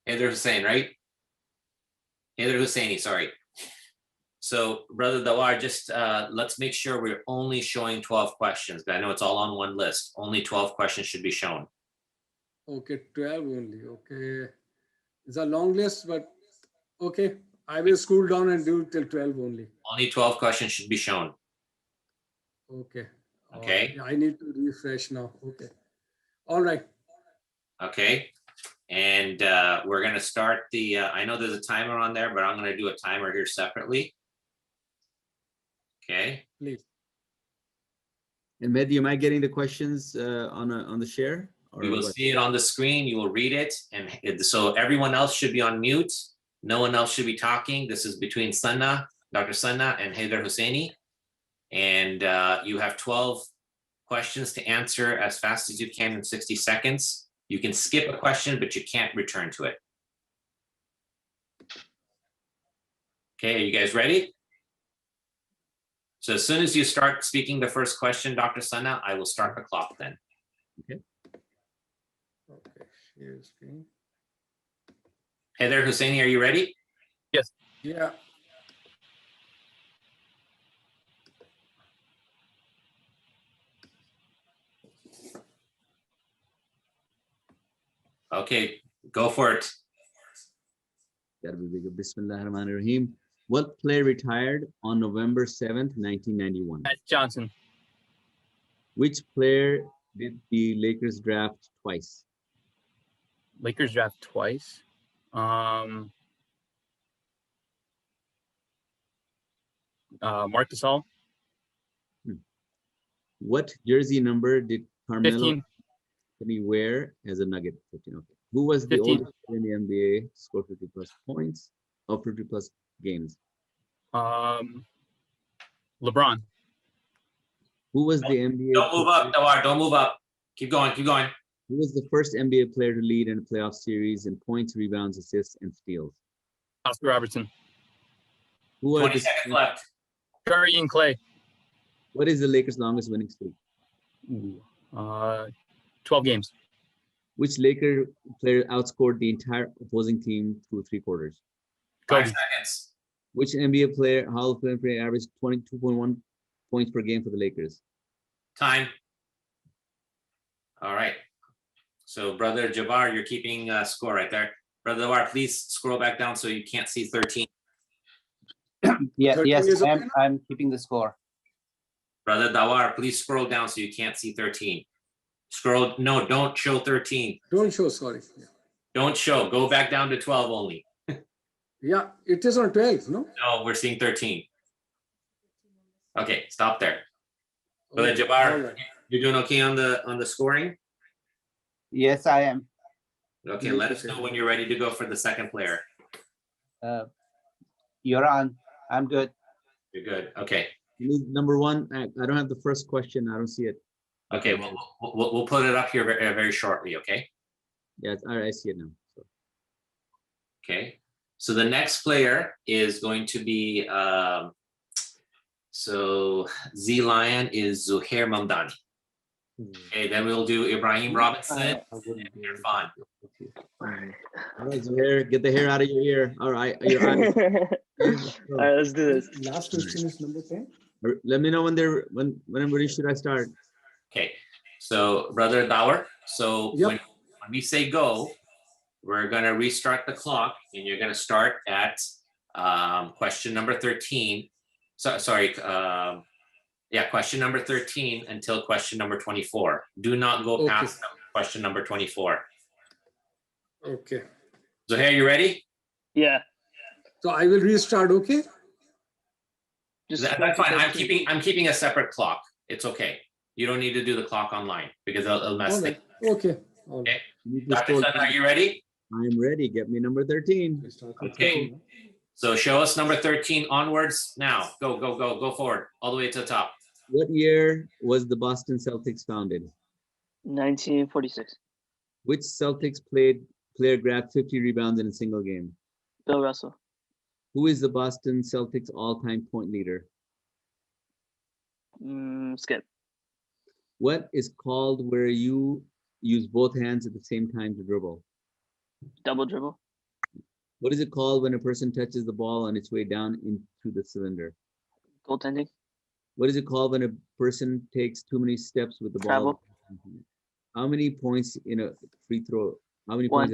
Haider Hussein, right? Haider Husseini, sorry. So Brother Dawar, just let's make sure we're only showing 12 questions. I know it's all on one list. Only 12 questions should be shown. Okay, 12 only. Okay. It's a long list, but okay. I will scroll down and do till 12 only. Only 12 questions should be shown. Okay. Okay. I need to refresh now. Okay. All right. Okay. And we're going to start the, I know there's a timer on there, but I'm going to do a timer here separately. Okay. Please. And Mehdi, am I getting the questions on the share? Or You will what? see it on the screen. You will read it. And so everyone else should be on mute. No one else should be talking. This is between Sanna, Dr. Sanna, and Haider Husseini. And you have 12 questions to answer as fast as you can in 60 seconds. You can skip a question, but you can't return to it. Okay, are you guys ready? So as soon as you start speaking the first question, Dr. Sanna, I will start the clock then. Okay. Okay, share screen. Haider Husseini, are you ready? Yes. Yeah. Okay, go for it. Gotta be bigger. Bismillahirrahmanirrahim. What player retired on November 7th, 1991? Matt Johnson. Which player did the Lakers draft twice? Lakers draft twice. Marc Gasol. What jersey number did Carmelo 15. Anthony wear as a Nugget? 15. Okay. Who was the 15. oldest player in the NBA to score 50 plus points or 50 plus games? LeBron. Who was the NBA? Don't move up, Dawar. Don't move up. Keep going. Keep going. Who was the first NBA player to lead in a playoff series in points, rebounds, assists, and steals? Oscar Robertson. Who are 20 the, seconds left. Curry and Clay. What is the Lakers' longest winning streak? 12 games. Which Laker player outscored the entire opposing team through 3 quarters? 5 seconds. Which NBA player, Hall of Fame player, averaged 22.1 points per game for the Lakers? Time. All right. So, Brother Jabbar, you're keeping score right there. Brother Jabbar, please scroll back down so you can't see 13. Yeah, 13 yes, is okay. I'm keeping the score. Brother Dawar, please scroll down so you can't see 13. Scroll, no, don't show 13. Don't show, sorry. Yeah. Don't show, go back down to 12 only. Yeah, it is on 12, no? No, we're seeing 13. Okay, stop there. Brother Okay, Jabbar, all right. you're doing okay on the scoring? Yes, I am. Okay, let us know when you're ready to go for the second player. You're on. I'm good. You're good, okay. You need number 1. I don't have the first question. I don't see it. Okay, we'll put it up here very shortly, okay? Yes, all right, I see it now. So. Okay, so the next player is going to be, so Z Lion is Zuhair Mamdani. Okay, then we'll do Ibrahim Robinson and Irfan. All right, Zuhair, get the hair out of your ear. All right, your eyes. All right, let's do this. Last question is number 10. Let me know when everybody should I start? Okay, so Brother Dawar, so Yep. when we say go, we're gonna restart the clock and you're gonna start at question number 13. Question number 13 until question number 24. Do not go past question number 24. Okay. Zuhair, you ready? Yeah. So I will restart, okay? That's fine. I'm keeping a separate clock. It's okay. You don't need to do the clock online because it'll mess things. Okay. Okay. Dr. Sun, are you ready? I'm ready. Get me number 13. Okay. So show us number 13 onwards now. Go forward all the way to the top. What year was the Boston Celtics founded? 1946. Which Celtics player grabbed 50 rebounds in a single game? Bill Russell. Who is the Boston Celtics all-time point leader? Skip. What is called where you use both hands at the same time to dribble? Double dribble. What is it called when a person touches the ball on its way down into the cylinder? Goaltending. What is it called when a person takes too many steps with the ball? How many points in a free throw? How many points?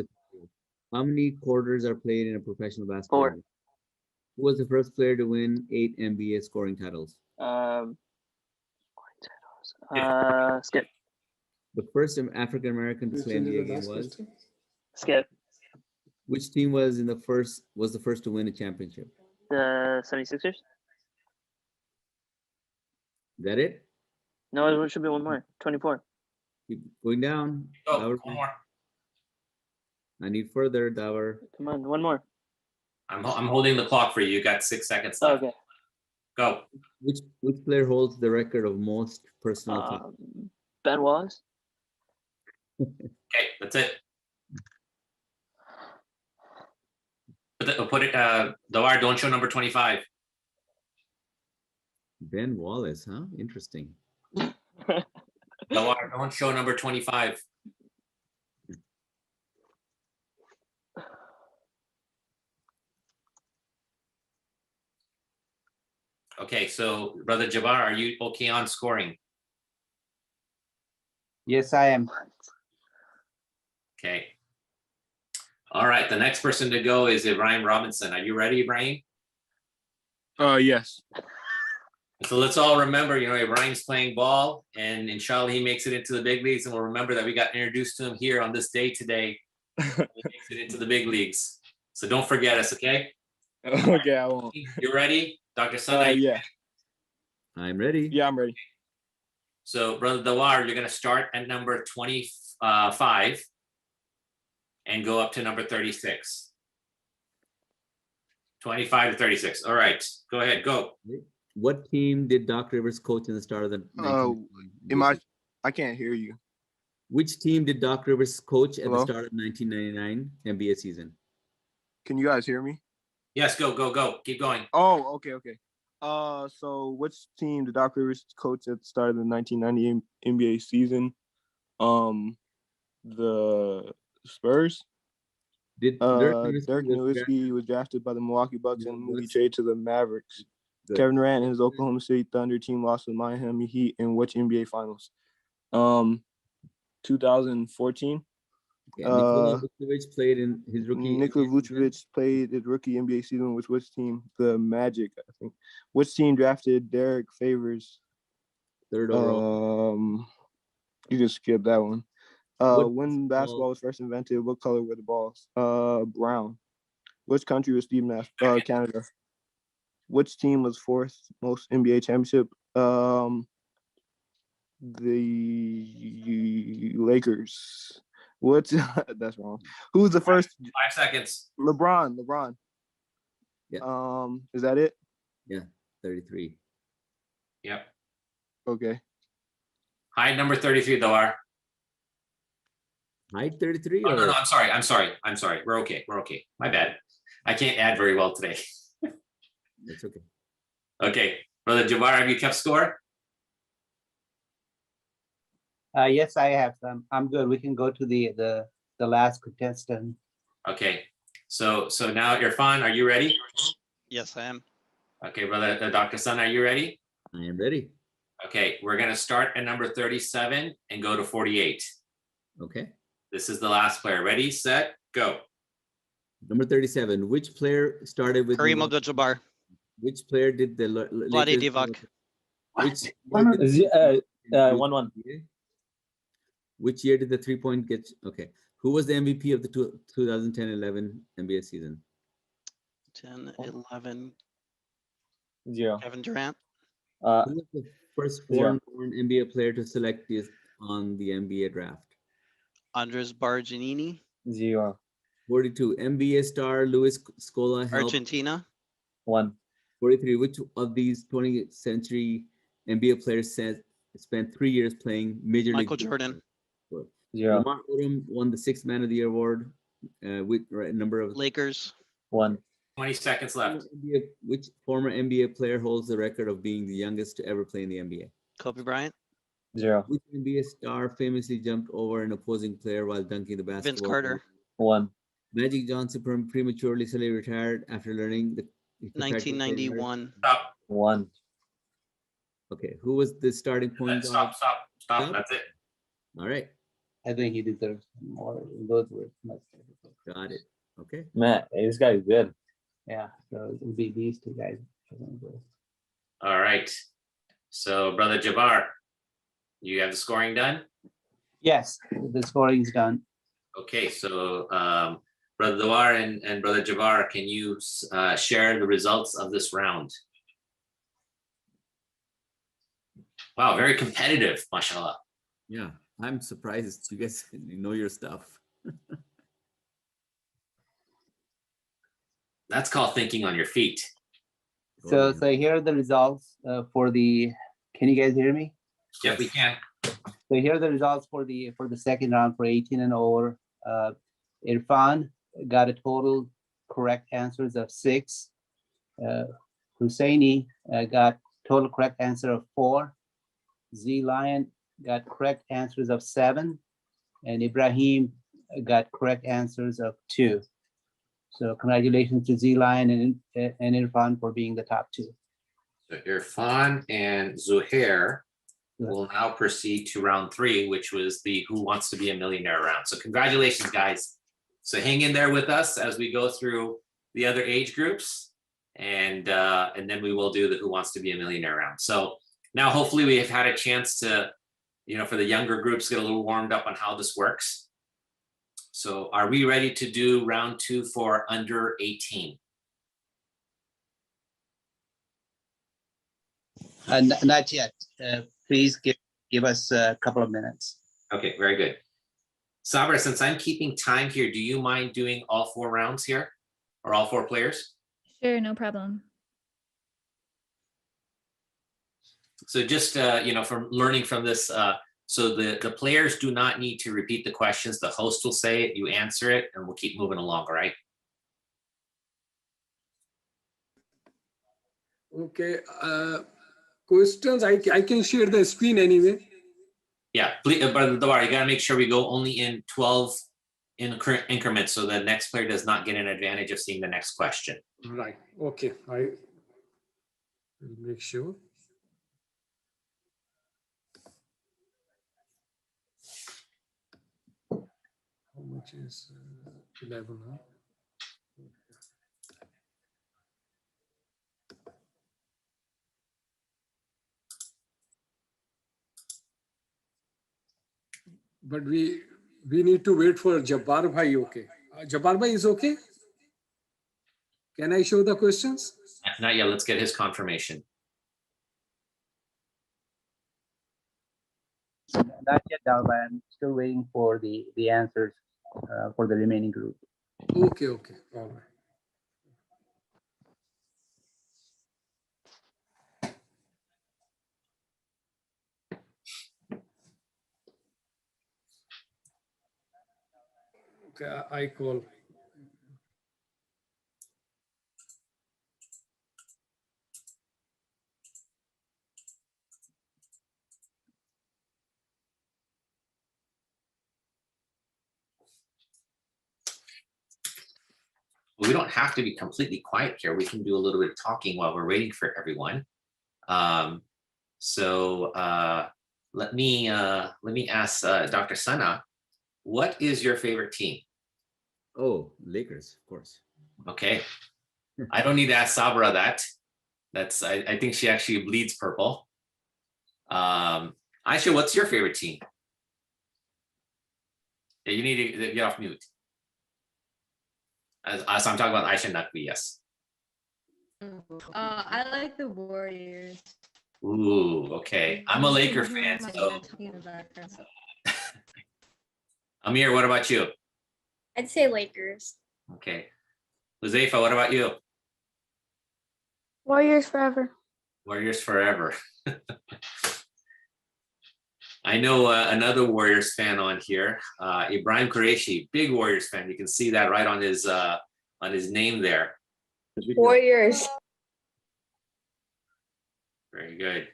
How many quarters are played in a professional basketball 4. game? Who was the first player to win 8 NBA scoring titles? Skip. The first African American to play NBA game was? Skip. Which team was the first to win a championship? The 76ers? Is that it? No, it should be one more. 24. Keep going down. Oh, Dower. one more. I need further, Dower. Come on, one more. I'm holding the clock for you. You got 6 seconds left. Okay. Go. Which player holds the record of most personal fouls? Ben Wallace? Okay, that's it. Put it, Dawar, don't show number 25. Ben Wallace, huh? Interesting. Dawar, don't show number 25. Okay, so Brother Jabbar, are you okay on scoring? Yes, I am. Okay. All right, the next person to go is Ibrahim Robinson. Are you ready, Ibrahim? Yes. So let's all remember, Ibrahim's playing ball, and inshallah he makes it into the big leagues, and we'll remember that we got introduced to him here on this day today. He makes it into the big leagues. So don't forget us, okay? Okay, I won't. You ready? Dr. Sana? Yeah. I'm ready. Yeah, I'm ready. So, Brother Dawar, you're going to start at number 25 and go up to number 36. 25 to 36. All right, go ahead, go. What team did Doc Rivers coach in the start of the? I can't hear you. Which team did Doc Rivers coach at Hello? the start of 1999 NBA season? Can you guys hear me? Yes, go. Keep going. Oh, okay. So which team did Doc Rivers coach at the start of the 1990 NBA season? The Spurs. Did Dirk Nowitzki was drafted by the Milwaukee Bucks and moved trade to the Mavericks. Good. Kevin Durant and his Oklahoma City Thunder team lost to the Miami Heat in which NBA Finals? 2014. Nikola Vucevic played in his rookie. Nikola Vucevic played his rookie NBA season with which team? The Magic, I think. Which team drafted Derek Favors? Third overall. You can skip that one. What When basketball was first invented, what color were the balls? Brown. Which country was Steve Nash? Canada. Which team was fourth most NBA championship? The Lakers. What's that's wrong. Who's the first? 5 seconds. LeBron. Yeah. Is that it? Yeah, 33. Yep. Okay. Hide number 33, Dawar. Hide 33? Oh, no, I'm sorry. We're okay. My bad. I can't add very well today. That's okay. Okay, Brother Jabbar, have you kept score? Yes, I have some. I'm good. We can go to the last contestant. Okay, so now Irfan, are you ready? Yes, I am. Okay, Brother Dr. Sun, are you ready? I am ready. Okay, we're gonna start at number 37 and go to 48. Okay. This is the last player. Ready, set, go. Number 37. Which player started with Kareem Abdul-Jabbar. Which player did the Vlade Divac. Which 1-1. Which year did the 3-point get? Okay. Who was the MVP of the 2010-11 NBA season? 10-11. 0. Kevin Durant. Who was the first foreign-born NBA player to select this on the NBA draft? Andres Bargnini. 0. 42. NBA star Luis Scola helped. Argentina. 1. 43. Which of these 20th century NBA players spent 3 years playing Major League? Michael Jordan. 0. Lamar Odom won the 6th Man of the Year award with right number of Lakers. 1. 20 seconds left. Which former NBA player holds the record of being the youngest to ever play in the NBA? Kobe Bryant. 0. Which NBA star famously jumped over an opposing player while dunking the basketball? Vince Carter. 1. Magic Johnson prematurely retired after learning the 1991. Stop. 1. Okay, who was the starting point guard? Stop. That's it. All right, I think he deserves more. Those were much difficult. got it. Okay. Man, this guy is good. Yeah, so it would be these two guys. All right. So, Brother Jabbar, you have the scoring done? Yes, the scoring is done. Okay, so Brother Dawar and Brother Jabbar, can you share the results of this round? Wow, very competitive, mashallah. Yeah, I'm surprised you guys know your stuff. That's called thinking on your feet. So here are the results for the. Can you guys hear me? Yep, we can. So here are the results for the second round for 18 and over. Irfan got a total correct answers of 6. Husseini got total correct answer of 4. Z Lion got correct answers of 7, and Ibrahim got correct answers of 2. So congratulations to Z Lion and Irfan for being the top 2. So Irfan and Zuhair will now proceed to round 3, which was the Who Wants to Be a Millionaire round. So congratulations, guys. So hang in there with us as we go through the other age groups, and then we will do the Who Wants to Be a Millionaire round. So now hopefully we have had a chance to, for the younger groups, get a little warmed up on how this works. So are we ready to do round 2 for under 18? Not yet. Please give us a couple of minutes. Okay, very good. Sabra, since I'm keeping time here, do you mind doing all 4 rounds here, or all 4 players? Sure, no problem. So just, from learning from this, so the players do not need to repeat the questions. The host will say it, you answer it, and we'll keep moving along, all right? Okay. Questions, I can share the screen anyway. Yeah, please, Brother Dawar, you gotta make sure we go only in 12 increments so the next player does not get an advantage of seeing the next question. Right. Okay. I will make sure. How much is 11? Huh? But we need to wait for Jabbar Bhai. Okay. Jabbar Bhai is okay? Can I show the questions? Not yet, let's get his confirmation. Not yet, Dalba. I'm still waiting for the answers for the remaining group. Okay. All right. Okay, I call. We don't have to be completely quiet here. We can do a little bit of talking while we're waiting for everyone. Let me ask Dr. Sana, what is your favorite team? Oh, Lakers, of course. Okay. I don't need to ask Sabra that. I think she actually bleeds purple. Aisha, what's your favorite team? Yeah, you need to get off mute. So I'm talking about Aisha Nakvi, yes. I like the Warriors. Ooh, okay. I'm a Laker fan, so. Amir, what about you? I'd say Lakers. Okay. Huzaifa, what about you? Warriors forever. Warriors forever. I know another Warriors fan on here, Ibrahim Qureshi, big Warriors fan. You can see that right on his name there. Warriors. Very good.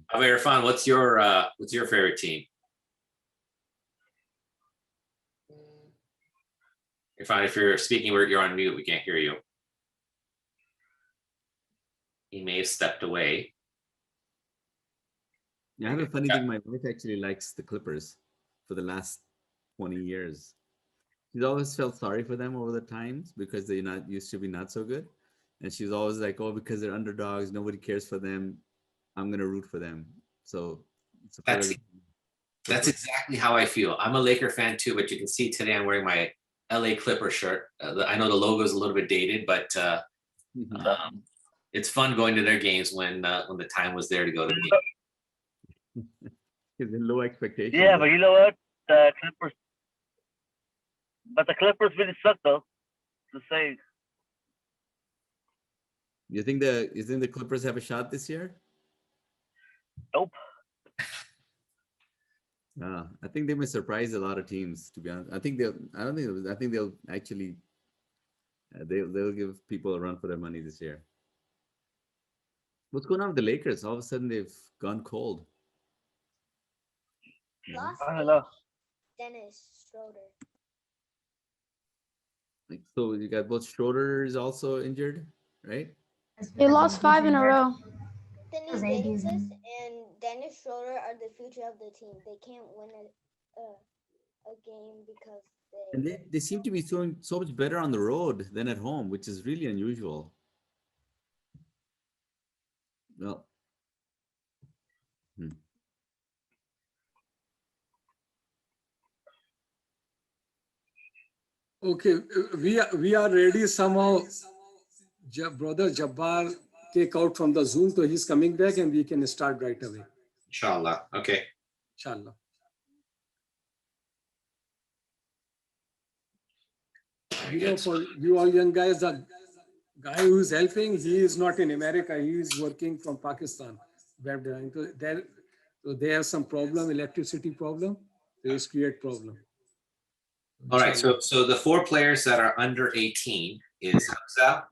How about Irfan? What's your favorite team? Irfan, if you're speaking, you're on mute. We can't hear you. He may have stepped away. Yeah, I have a funny thing. My wife actually likes the Clippers for the last 20 years. She's always felt sorry for them over the times because they used to be not so good. And she's always like, oh, because they're underdogs, nobody cares for them. I'm going to root for them. So That's exactly how I feel. I'm a Laker fan too, but you can see today I'm wearing my LA Clipper shirt. I know the logo is a little bit dated, but it's fun going to their games when the time was there to go to the game. Is in low expectations. Yeah, but you know what? The Clippers really suck though. To say. You think the Clippers have a shot this year? Nope. I think they may surprise a lot of teams. To be honest, I think they'll actually they'll give people a run for their money this year. What's going on with the Lakers? All of a sudden they've gone cold. Lost I don't know. Dennis Schroeder. Like, so you got both Schroeder is also injured, right? They lost 5 in a row. Dennis Davis and Dennis Schroeder are the future of the team. They can't win a game because And they seem to be doing so much better on the road than at home, which is really unusual. Well, Okay, we are ready somehow. Brother Jabbar take out from the Zoom, so he's coming back and we can start right away. Inshallah. Okay. Inshallah. You know, for you all young guys, the guy who is helping, he is not in America. He is working from Pakistan. So they have some problem, electricity problem. They just create problem. All right. So the 4 players that are under 18 is Hamza,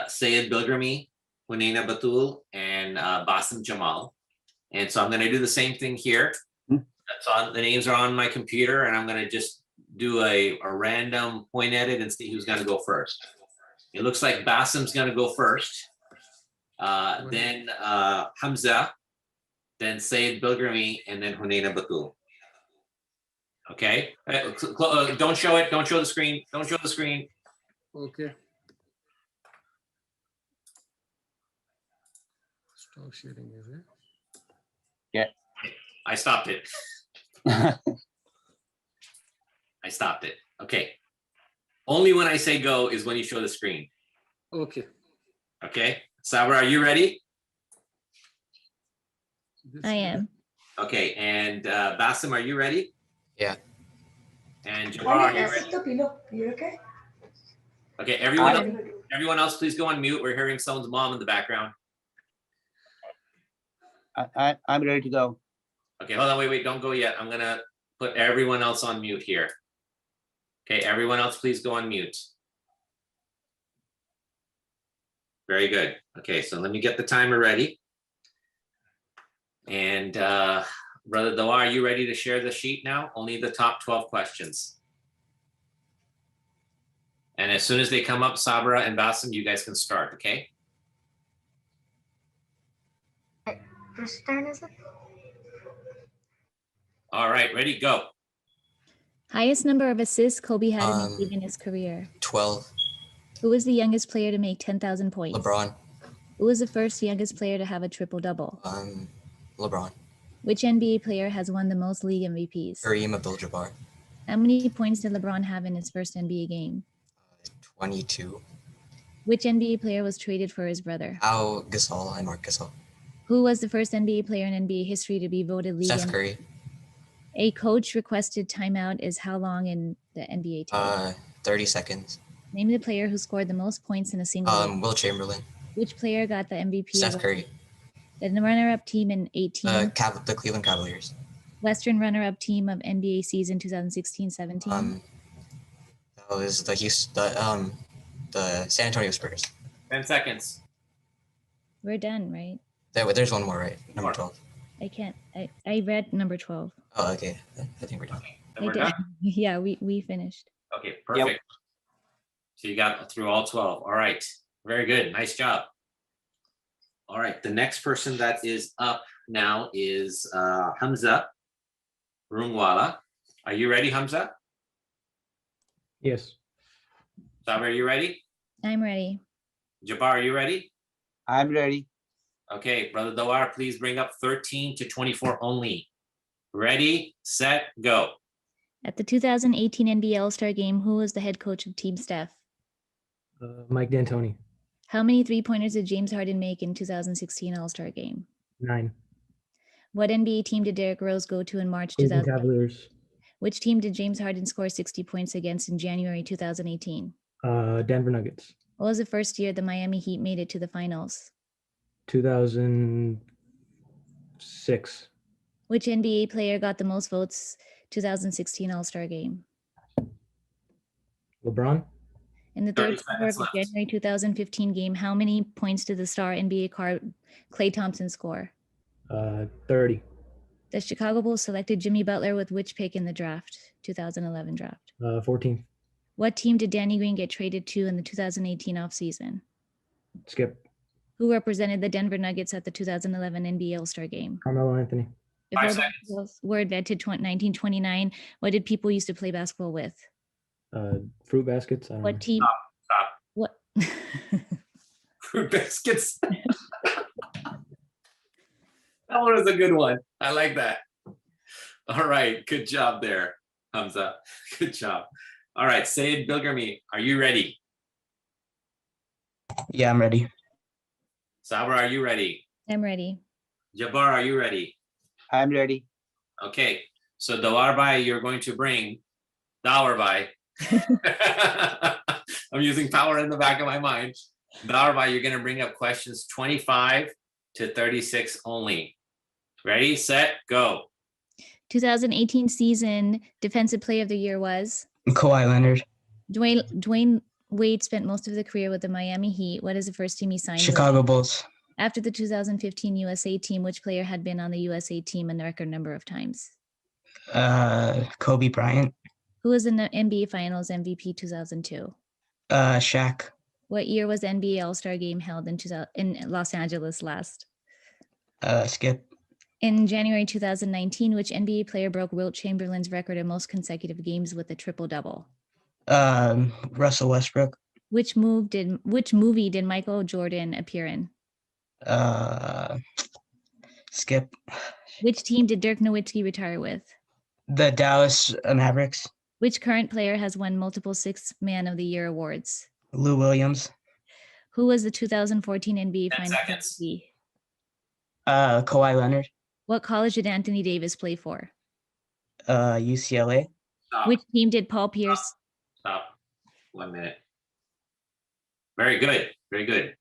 Sayed Bilgrami, Hunaina Batul, and Basim Jamal. And so I'm going to do the same thing here. That's on, the names are on my computer, and I'm going to just do a random point edit and see who's going to go first. It looks like Basim's going to go first. Then Hamza, then Sayed Bilgrami, and then Hunaina Batul. Okay. Don't show it. Don't show the screen. Don't show the screen. Okay. Stop sharing, is it? Yeah. I stopped it. I stopped it. Okay. Only when I say go is when you show the screen. Okay. Okay. Sabra, are you ready? I am. Okay. And Basim, are you ready? Yeah. And Jabbar, are you ready? You okay? Okay. Everyone else, please go on mute. We're hearing someone's mom in the background. I'm ready to go. Okay, hold on, wait, don't go yet. I'm gonna put everyone else on mute here. Okay, everyone else, please go on mute. Very good. Okay, so let me get the timer ready. And Brother Dawar, are you ready to share the sheet now? Only the top 12 questions. And as soon as they come up, Sabra and Basim, you guys can start, okay? Whose turn is it? All right, ready, go. Highest number of assists Kobe had in a game in his career. 12. Who was the youngest player to make 10,000 points? LeBron. Who was the first youngest player to have a triple-double? LeBron. Which NBA player has won the most league MVPs? Kareem Abdul-Jabbar. How many points did LeBron have in his first NBA game? 22. Which NBA player was traded for his brother? Al Gasol and Mark Gasol. Who was the first NBA player in NBA history to be voted league Steph MVP? Curry. A coach requested timeout is how long in the NBA team? 30 seconds. Name the player who scored the most points in a single game. Will Chamberlain. Which player got the MVP? Steph Curry. The runner-up team in 18. The Cleveland Cavaliers. Western runner-up team of NBA season 2016-17. That was the San Antonio Spurs. 10 seconds. We're done, right? There's one more, right? Number 12. I can't. I read number 12. Oh, okay. I think we're done. Then we're done? Yeah, we finished. Okay, perfect. Yep. So you got through all 12. All right. Very good. Nice job. All right. The next person that is up now is Hamza Rungwala. Are you ready, Hamza? Yes. Sabir, are you ready? I'm ready. Jabbar, are you ready? I'm ready. Okay, Brother Dawar, please bring up 13 to 24 only. Ready, set, go. At the 2018 NBA All-Star Game, who was the head coach of Team Steph? Mike D'Antoni. How many three-pointers did James Harden make in 2016 All-Star Game? 9. What NBA team did Derrick Rose go to in March Cleveland 2000? Cavaliers. Which team did James Harden score 60 points against in January 2018? Denver Nuggets. What was the first year the Miami Heat made it to the finals? 2006. Which NBA player got the most votes 2016 All-Star Game? LeBron. In the 30 third quarter of seconds the left. January 2015 game, how many points did the star NBA card Klay Thompson score? 30. The Chicago Bulls selected Jimmy Butler with which pick in the draft, 2011 draft? 14. What team did Danny Green get traded to in the 2018 offseason? Skip. Who represented the Denver Nuggets at the 2011 NBA All-Star Game? Carmelo Anthony. If 5 all seconds. basketballs were invented 1929, what did people used to play basketball with? Fruit baskets. I don't know. What team? Stop. What? Fruit biscuits. That one was a good one. I like that. All right. Good job there, Hamza. Good job. All right. Sayed Bilgami, are you ready? Yeah, I'm ready. Sabra, are you ready? I'm ready. Jabbar, are you ready? I'm ready. Okay. So Dawarbai, you're going to bring Dawarbai. I'm using power in the back of my mind. Dawarbai, you're going to bring up questions 25 to 36 only. Ready, set, go. 2018 season defensive player of the year was? Kawhi Leonard. Dwayne Wade spent most of the career with the Miami Heat. What is the first team he signed with? Chicago Bulls. After the 2015 USA team, which player had been on the USA team a record number of times? Kobe Bryant. Who was in the NBA Finals MVP 2002? Shaq. What year was the NBA All-Star Game held in Los Angeles last? Skip. In January 2019, which NBA player broke Wilt Chamberlain's record of most consecutive games with a triple-double? Russell Westbrook. Which movie did Michael Jordan appear in? Skip. Which team did Dirk Nowitzki retire with? The Dallas Mavericks. Which current player has won multiple Sixth Man of the Year awards? Lou Williams. Who was the 2014 NBA 10 Finals seconds. MVP? Kawhi Leonard. What college did Anthony Davis play for? UCLA. Stop. Which team did Paul Pierce? Stop. 1 minute. Very good. Very good.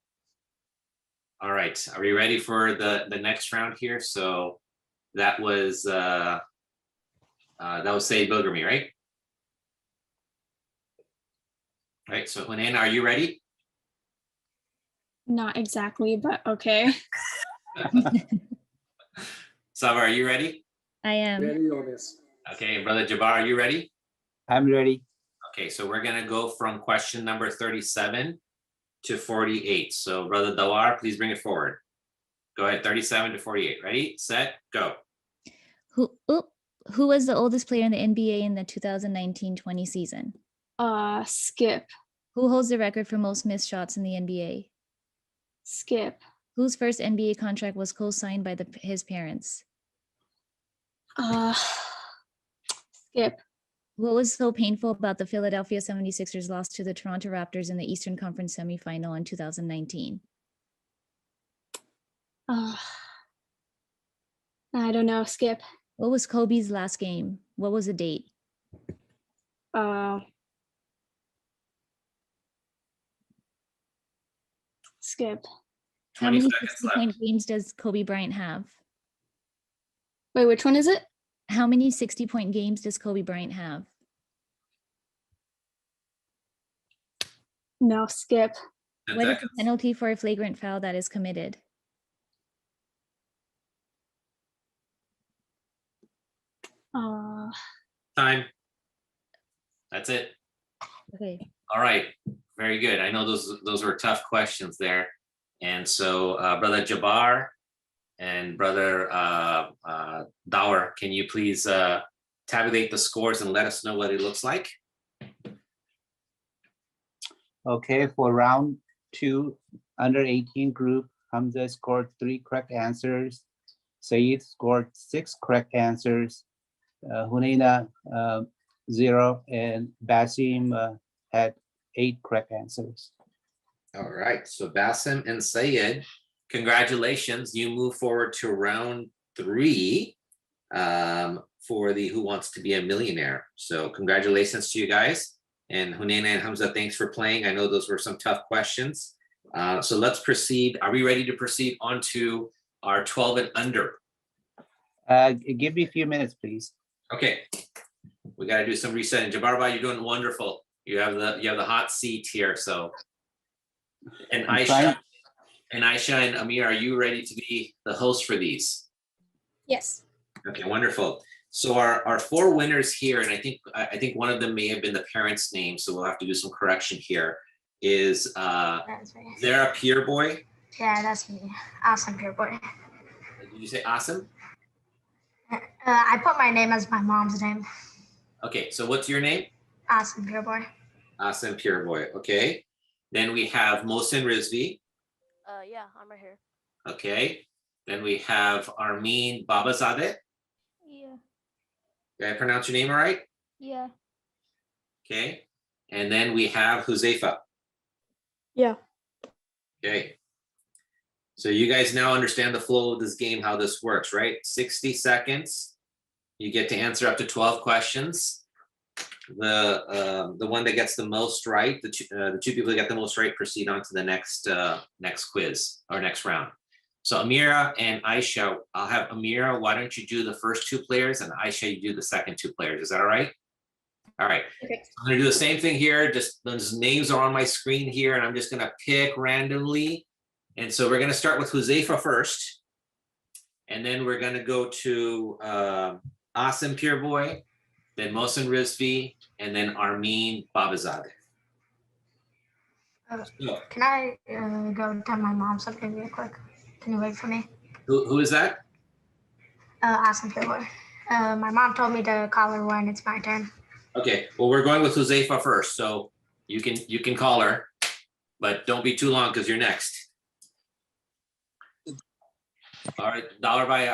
All right. Are we ready for the next round here? So that was Sayed Bilgami, right? Right. So Hunain, are you ready? Not exactly, but okay. Sava, are you ready? I am. Very honest. Okay, brother Jabbar, are you ready? I'm ready. Okay, so we're gonna go from question number 37 to 48. So brother Dawar, please bring it forward. Go ahead, 37 to 48. Ready, set, go. Who was the oldest player in the NBA in the 2019-20 season? Skip. Who holds the record for most missed shots in the NBA? Skip. Whose first NBA contract was co-signed by his parents? Skip. What was so painful about the Philadelphia 76ers loss to the Toronto Raptors in the Eastern Conference semifinal in 2019? I don't know. Skip. What was Kobe's last game? What was the date? Skip. How many 60-point games does Kobe Bryant have? Wait, which one is it? How many 60-point games does Kobe Bryant have? No, skip. What is the penalty for a flagrant foul that is committed? Time. That's it. Okay. All right, very good. I know those were tough questions there. And so brother Jabbar and brother Dawar, can you please tabulate the scores and let us know what it looks like? Okay, for round 2, under 18 group, Hamza scored 3 correct answers. Saeed scored 6 correct answers. Hunaina 0, and Basim had 8 correct answers. All right, so Basim and Sayed, congratulations. You move forward to round 3 for the Who Wants to Be a Millionaire. So congratulations to you guys. And Hunaina and Hamza, thanks for playing. I know those were some tough questions. So let's proceed. Are we ready to proceed on to our 12 and under? Give me a few minutes, please. Okay, we got to do some resetting. Jabarba, you're doing wonderful. You have the hot seat here. So, and Aisha and Amir, are you ready to be the host for these? Yes. Okay, wonderful. So our 4 winners here, and I think one of them may have been the parent's name, so we'll have to do some correction here. Is Zara Pure Boy? Yeah, that's me. Awesome, Pure Boy. Did you say awesome? I put my name as my mom's name. Okay, so what's your name? Awesome, Pure Boy. Awesome Pure Boy. Okay. Then we have Mohsin Rizvi. Yeah, I'm right here. Okay. Then we have Armin Babazadeh. Yeah. Did I pronounce your name all right? Yeah. Okay. And then we have Huzaifa. Yeah. Okay. So you guys now understand the flow of this game, how this works, right? 60 seconds. You get to answer up to 12 questions. The one that gets the most right, the two people that get the most right proceed on to the next quiz or next round. So Amira and Aisha, I'll have Amira, why don't you do the first 2 players, and Aisha, you do the second 2 players. Is that all right? All right. Okay. I'm gonna do the same thing here. Just those names are on my screen here, and I'm just gonna pick randomly. And so we're gonna start with Huzaifa first, and then we're gonna go to Asim Pure Boy, then Mohsin Rizvi, and then Armin Babazadeh. Can I go tell my mom something real quick? Can you wait for me? Who is that? Awesome, Pure Boy. My mom told me to call her when it's my turn. Okay, well, we're going with Huzaifa first, so you can call her, but don't be too long because you're next. All right, Dollarby,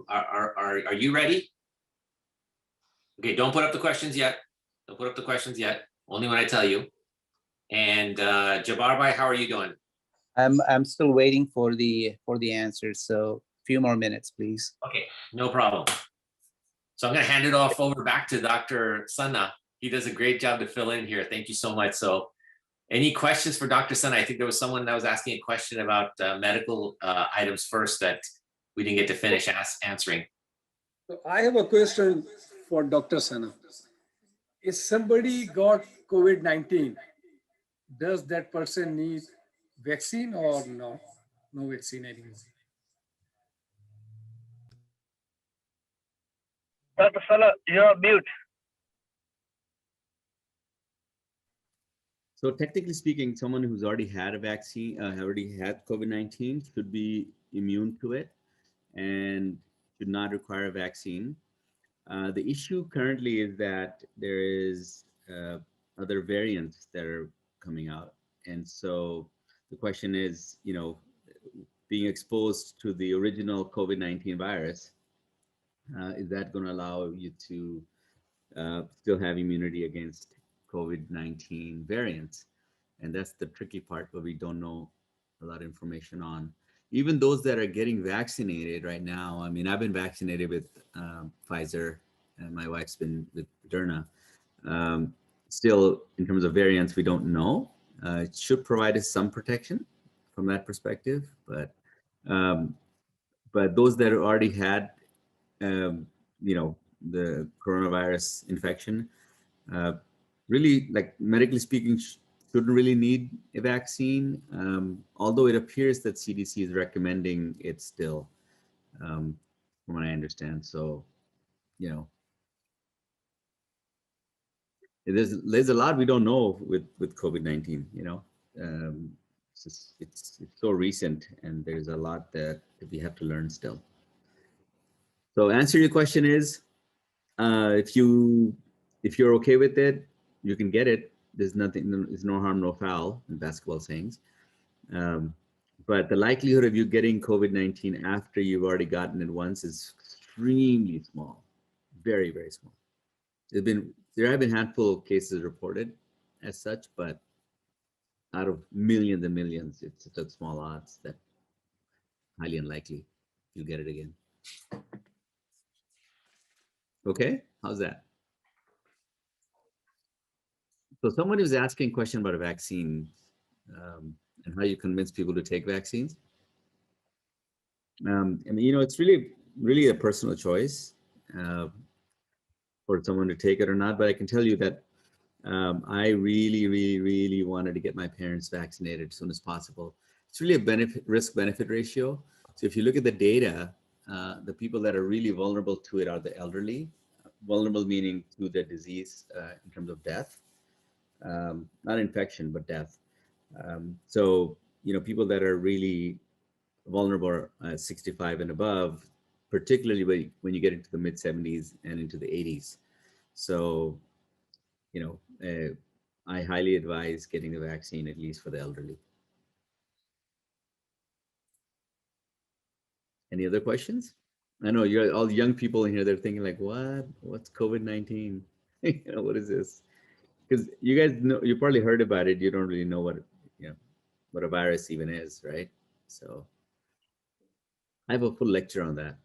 are you ready? Okay, don't put up the questions yet. Don't put up the questions yet. Only when I tell you. And Jabarbai, how are you doing? I'm still waiting for the answers, so a few more minutes, please. Okay, no problem. So I'm going to hand it off over back to Dr. Sanna. He does a great job to fill in here. Thank you so much. So any questions for Dr. Sanna? I think there was someone that was asking a question about medical items first that we didn't get to finish answering. So I have a question for Dr. Sanna. If somebody got COVID-19, does that person need vaccine or no? No vaccine anymore. Dr. Salah, you're on mute. So technically speaking, someone who's already had a vaccine, already had COVID-19 should be immune to it and should not require a vaccine. The issue currently is that there is other variants that are coming out. And so the question is, being exposed to the original COVID-19 virus, is that going to allow you to still have immunity against COVID-19 variants? And that's the tricky part, but we don't know a lot of information on. Even those that are getting vaccinated right now, I mean, I've been vaccinated with Pfizer, and my wife's been with Moderna. Still, in terms of variants, we don't know. It should provide us some protection from that perspective, but those that already had, the coronavirus infection, really, like medically speaking, shouldn't really need a vaccine, although it appears that CDC is recommending it still, from what I understand. So, there's a lot we don't know with COVID-19. It's so recent, and there's a lot that we have to learn still. So, answer your question is, if you're okay with it, you can get it. There's no harm, no foul in basketball sayings. but the likelihood of you getting COVID-19 after you've already gotten it once is extremely small, very, very small. There have been handful of cases reported as such, but out of millions and millions, it's such small odds that highly unlikely you'll get it again. Okay, how's that? So someone was asking a question about a vaccine and how you convince people to take vaccines. I mean, it's really a personal choice for someone to take it or not. But I can tell you that I really wanted to get my parents vaccinated as soon as possible. It's really a risk-benefit ratio. So if you look at the data, the people that are really vulnerable to it are the elderly. Vulnerable meaning to the disease in terms of death, not infection, but death. So, people that are really vulnerable at 65 and above, particularly when you get into the mid 70s and into the 80s. So, I highly advise getting the vaccine, at least for the elderly. Any other questions? I know you're all young people in here, they're thinking like, what's COVID-19? What is this? Because you guys know, you probably heard about it. You don't really know what a virus even is, right? So I have a full lecture on that,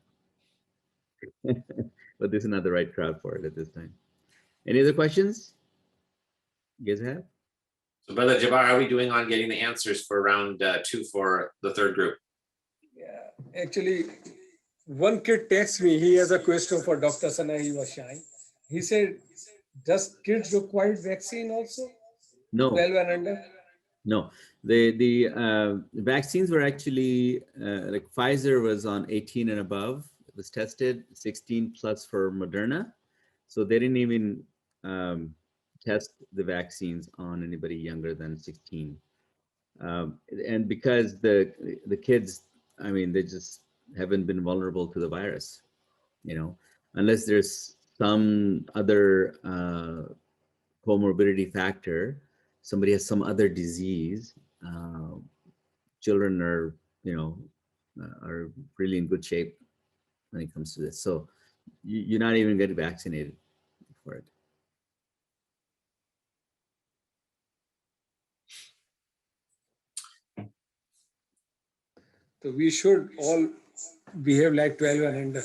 but this is not the right crowd for it at this time. Any other questions you guys have? So Brother Jabbar, how are we doing on getting the answers for round 2 for the third group? Yeah, actually, one kid texted me. He has a question for Dr. Sana. He was shy. He said, does kids require vaccine also? No. 12 and under? No. The vaccines were actually, like Pfizer was on 18 and above. It was tested, 16 plus for Moderna. So they didn't even test the vaccines on anybody younger than 16. And because the kids, I mean, they just haven't been vulnerable to the virus, unless there's some other comorbidity factor, somebody has some other disease, children are, are really in good shape when it comes to this. So you're not even getting vaccinated for it. So we should all behave like 12 and under.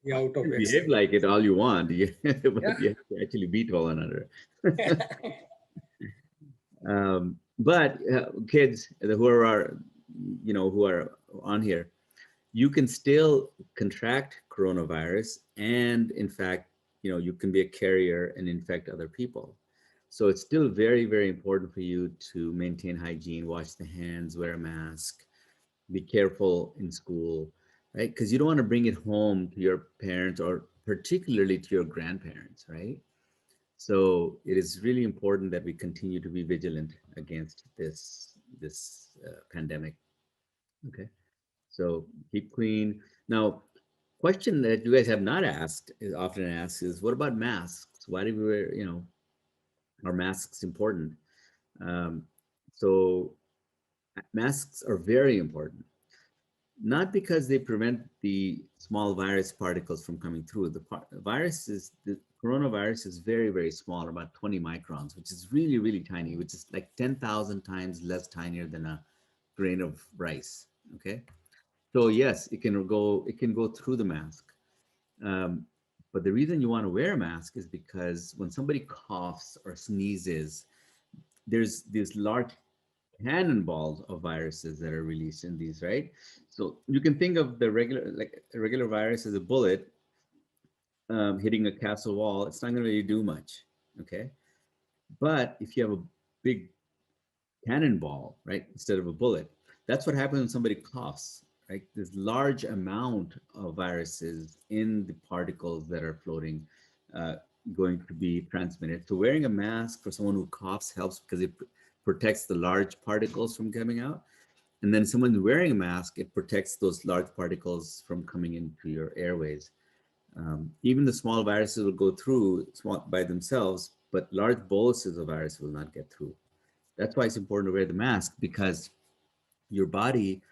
Be out of You vaccine. behave like it all you want, but you have to actually be 12 and under. But kids who are on here, you can still contract coronavirus, and in fact, you can be a carrier and infect other people. So it's still very, very important for you to maintain hygiene, wash the hands, wear a mask, be careful in school, right? Because you don't want to bring it home to your parents or particularly to your grandparents, right? So it is really important that we continue to be vigilant against this pandemic. Okay, so keep clean. Now, question that you guys have not asked is often asked is, what about masks? Why do we wear, are masks important? So masks are very important, not because they prevent the small virus particles from coming through. The coronavirus is very, very small, about 20 microns, which is really, really tiny, which is like 10,000 times less tinier than a grain of rice. Okay, so yes, it can go through the mask. But the reason you want to wear a mask is because when somebody coughs or sneezes, there's these large cannonballs of viruses that are released in these, right? So you can think of a regular virus as a bullet hitting a castle wall. It's not going to really do much, okay? But if you have a big cannonball, right, instead of a bullet, that's what happens when somebody coughs, right? There's large amount of viruses in the particles that are floating, going to be transmitted. So wearing a mask for someone who coughs helps because it protects the large particles from coming out. And then someone wearing a mask, it protects those large particles from coming into your airways. Even the small viruses will go through by themselves, but large boluses of virus will not get through. That's why it's important to wear the mask, because your body,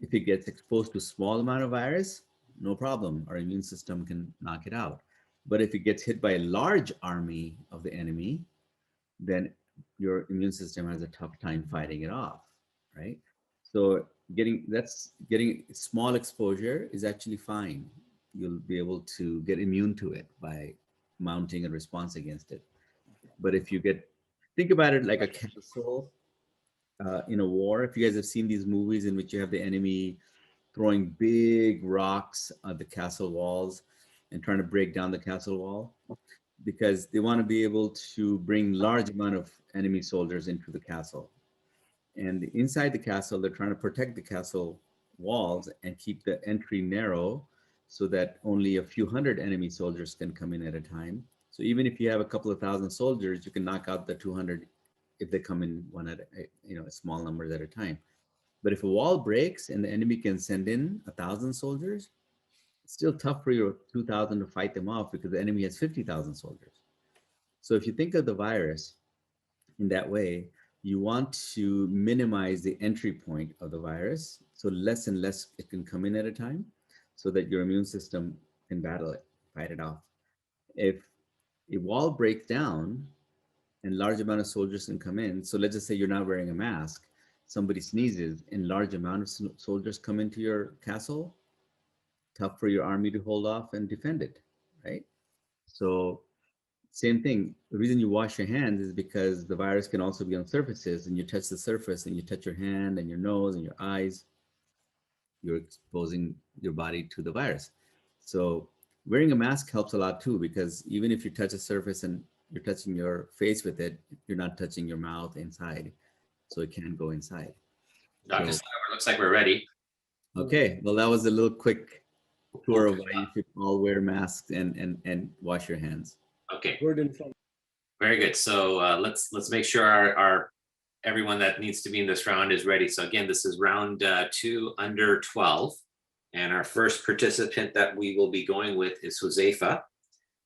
if it gets exposed to a small amount of virus, no problem. Our immune system can knock it out. But if it gets hit by a large army of the enemy, then your immune system has a tough time fighting it off, right? So getting small exposure is actually fine. You'll be able to get immune to it by mounting a response against it. But if you think about it like a castle in a war. If you guys have seen these movies in which you have the enemy throwing big rocks at the castle walls and trying to break down the castle wall, because they want to be able to bring large amount of enemy soldiers into the castle. And inside the castle, they're trying to protect the castle walls and keep the entry narrow so that only a few hundred enemy soldiers can come in at a time. So even if you have a couple of thousand soldiers, you can knock out the 200 if they come in one at a small numbers at a time. But if a wall breaks and the enemy can send in 1,000 soldiers, it's still tough for your 2,000 to fight them off because the enemy has 50,000 soldiers. So if you think of the virus in that way, you want to minimize the entry point of the virus, so less and less it can come in at a time, so that your immune system can battle it, fight it off. If a wall breaks down and large amount of soldiers can come in, so let's just say you're not wearing a mask, somebody sneezes and large amount of soldiers come into your castle, tough for your army to hold off and defend it, right? So same thing, the reason you wash your hands is because the virus can also be on surfaces, and you touch the surface and you touch your hand and your nose and your eyes, you're exposing your body to the virus. So wearing a mask helps a lot too, because even if you touch a surface and you're touching your face with it, you're not touching your mouth inside, so it can't go inside. Dr. Sauer, looks like we're ready. Okay, well, that was a little quick tour of why you should all wear masks and wash your hands. Okay. Very good. So let's make sure our everyone that needs to be in this round is ready. So again, this is round 2 under 12. And our first participant that we will be going with is Huzaifa,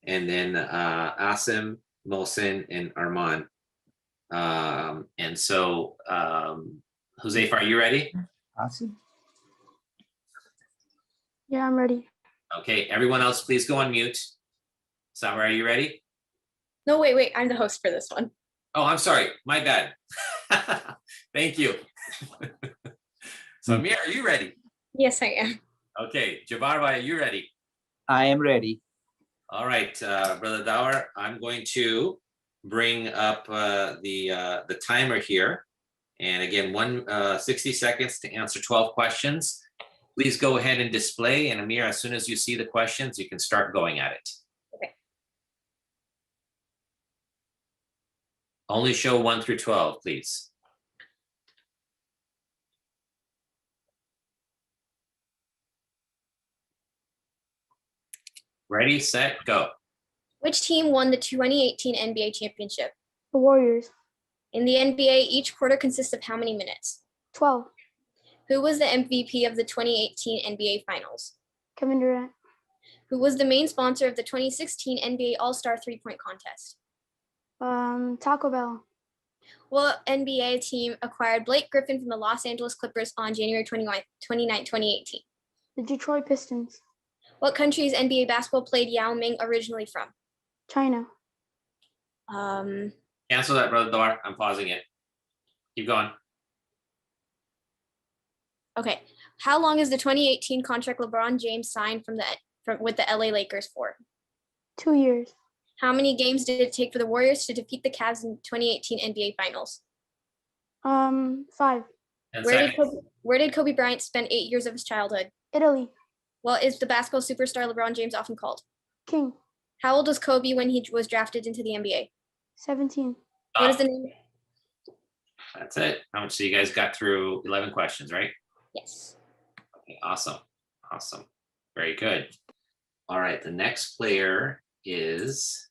and then Asim, Mohsen, and Arman. And so Huzaifa, are you ready? Asim? Yeah, I'm ready. Okay, everyone else, please go on mute. Sauer, are you ready? No, wait. I'm the host for this one. Oh, I'm sorry. My bad. Thank you. So Amir, are you ready? Yes, I am. Okay, Jabarba, are you ready? I am ready. All right, Brother Dower, I'm going to bring up the timer here. And again, 60 seconds to answer 12 questions. Please go ahead and display. And Amir, as soon as you see the questions, you can start going at it. Okay. Only show 1 through 12, please. Ready, set, go. Which team won the 2018 NBA championship? The Warriors. In the NBA, each quarter consists of how many minutes? 12. Who was the MVP of the 2018 NBA Finals? Kevin Durant. Who was the main sponsor of the 2016 NBA All-Star three-point contest? Taco Bell. What NBA team acquired Blake Griffin from the Los Angeles Clippers on January 29, 2018? The Detroit Pistons. What country's NBA basketball played Yao Ming originally from? China. Cancel that, Brother Dower. I'm pausing it. Keep going. Okay. How long is the 2018 contract LeBron James signed with the LA Lakers for? 2 years. How many games did it take for the Warriors to defeat the Cavs in 2018 NBA Finals? 5. Where did Kobe Bryant spend 8 years of his childhood? Italy. What is the basketball superstar LeBron James often called? King. How old was Kobe when he was drafted into the NBA? 17. What is the name? That's it. How much? So you guys got through 11 questions, right? Yes. Okay, awesome. Awesome. Very good. All right, the next player is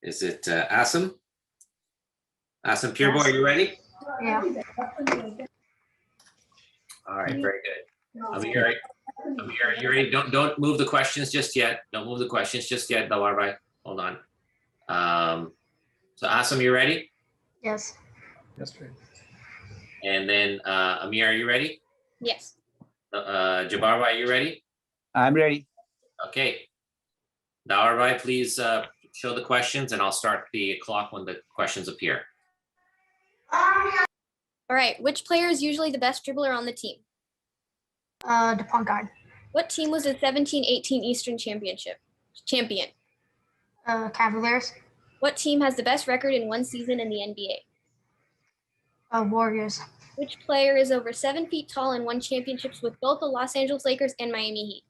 it Asim? Asim Pureboy, are you ready? Yeah. All right, very good. Amir, are you ready? Don't move the questions just yet. Don't move the questions just yet. Dawarbai, hold on. So Asim, you ready? Yes. That's right. And then Amir, are you ready? Yes. Jabarba, are you ready? I'm ready. Okay. Dawarbai, please show the questions and I'll start the clock when the questions appear. All right. Which player is usually the best dribbler on the team? The point guard. What team was the 17-18 Eastern Championship champion? Cavaliers. What team has the best record in one season in the NBA? Warriors. Which player is over 7 feet tall and won championships with both the Los Angeles Lakers and Miami Heat?